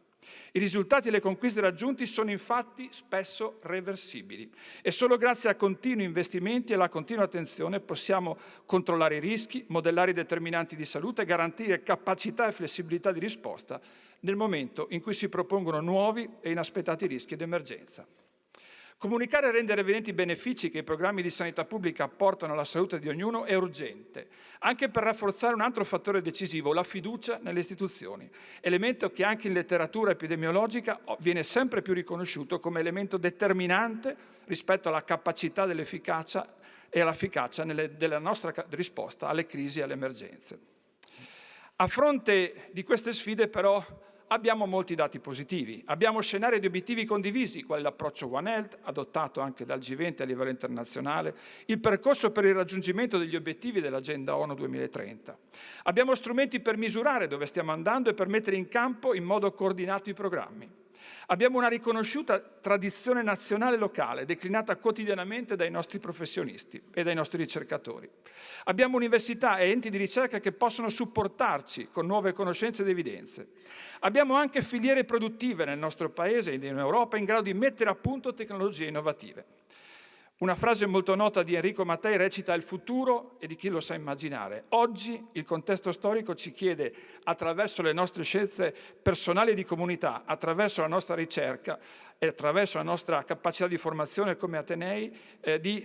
I risultati e le conquiste raggiunti sono infatti spesso reversibili e solo grazie a continui investimenti e alla continua attenzione possiamo controllare i rischi, modellare i determinanti di salute e garantire capacità e flessibilità di risposta nel momento in cui si propongono nuovi e inaspettati rischi ed emergenza. Comunicare e rendere evidenti i benefici che i programmi di sanità pubblica apportano alla salute di ognuno è urgente, anche per rafforzare un altro fattore decisivo, la fiducia nelle istituzioni, elemento che anche in letteratura epidemiologica viene sempre più riconosciuto come elemento determinante rispetto alla capacità dell'efficacia e all'efficacia della nostra risposta alle crisi e alle emergenze. A fronte di queste sfide, però, abbiamo molti dati positivi. Abbiamo scenari di obiettivi condivisi, quale l'approccio One Health, adottato anche dal G20 a livello internazionale, il percorso per il raggiungimento degli obiettivi dell'Agenda ONU 2030. Abbiamo strumenti per misurare dove stiamo andando e per mettere in campo in modo coordinato i programmi. Abbiamo una riconosciuta tradizione nazionale e locale, declinata quotidianamente dai nostri professionisti e dai nostri ricercatori. Abbiamo università e enti di ricerca che possono supportarci con nuove conoscenze ed evidenze. Abbiamo anche filiere produttive nel nostro Paese e in Europa in grado di mettere a punto tecnologie innovative. Una frase molto nota di Enrico Mattei recita: il futuro è di chi lo sa immaginare. Oggi il contesto storico ci chiede, attraverso le nostre scelte personali e di comunità, attraverso la nostra ricerca e attraverso la nostra capacità di formazione come atenei, di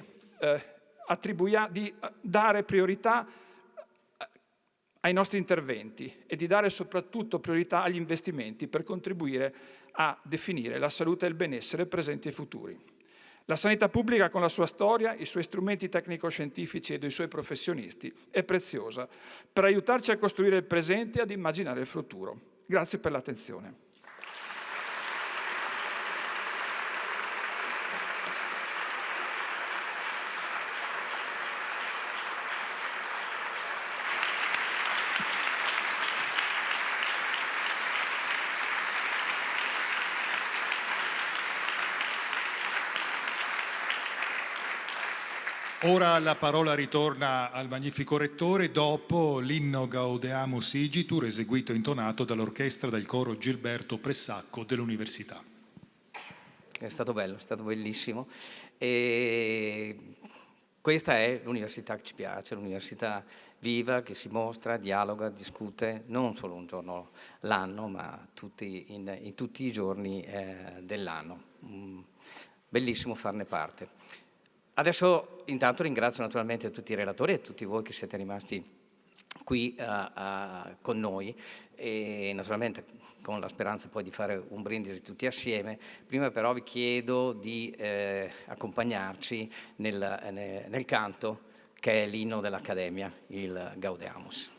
dare priorità ai nostri interventi e di dare soprattutto priorità agli investimenti per contribuire a definire la salute e il benessere presenti e futuri. La sanità pubblica, con la sua storia, i suoi strumenti tecnico-scientifici ed i suoi professionisti, è preziosa per aiutarci a costruire il presente e ad immaginare il futuro. Grazie per l'attenzione. Ora la parola ritorna al magnifico rettore dopo l'inno Gaudeamus Igitur eseguito e intonato dall'orchestra del coro Gilberto Pressacco dell'Università. È stato bello, è stato bellissimo. E questa è l'università che ci piace, l'università viva che si mostra, dialoga, discute non solo un giorno l'anno, ma in tutti i giorni dell'anno. Bellissimo farne parte. Adesso intanto ringrazio naturalmente tutti i relatori e tutti voi che siete rimasti qui con noi e naturalmente con la speranza poi di fare un brindisi tutti assieme. Prima però vi chiedo di accompagnarci nel canto che è l'inno dell'Accademia, il Gaudeamus.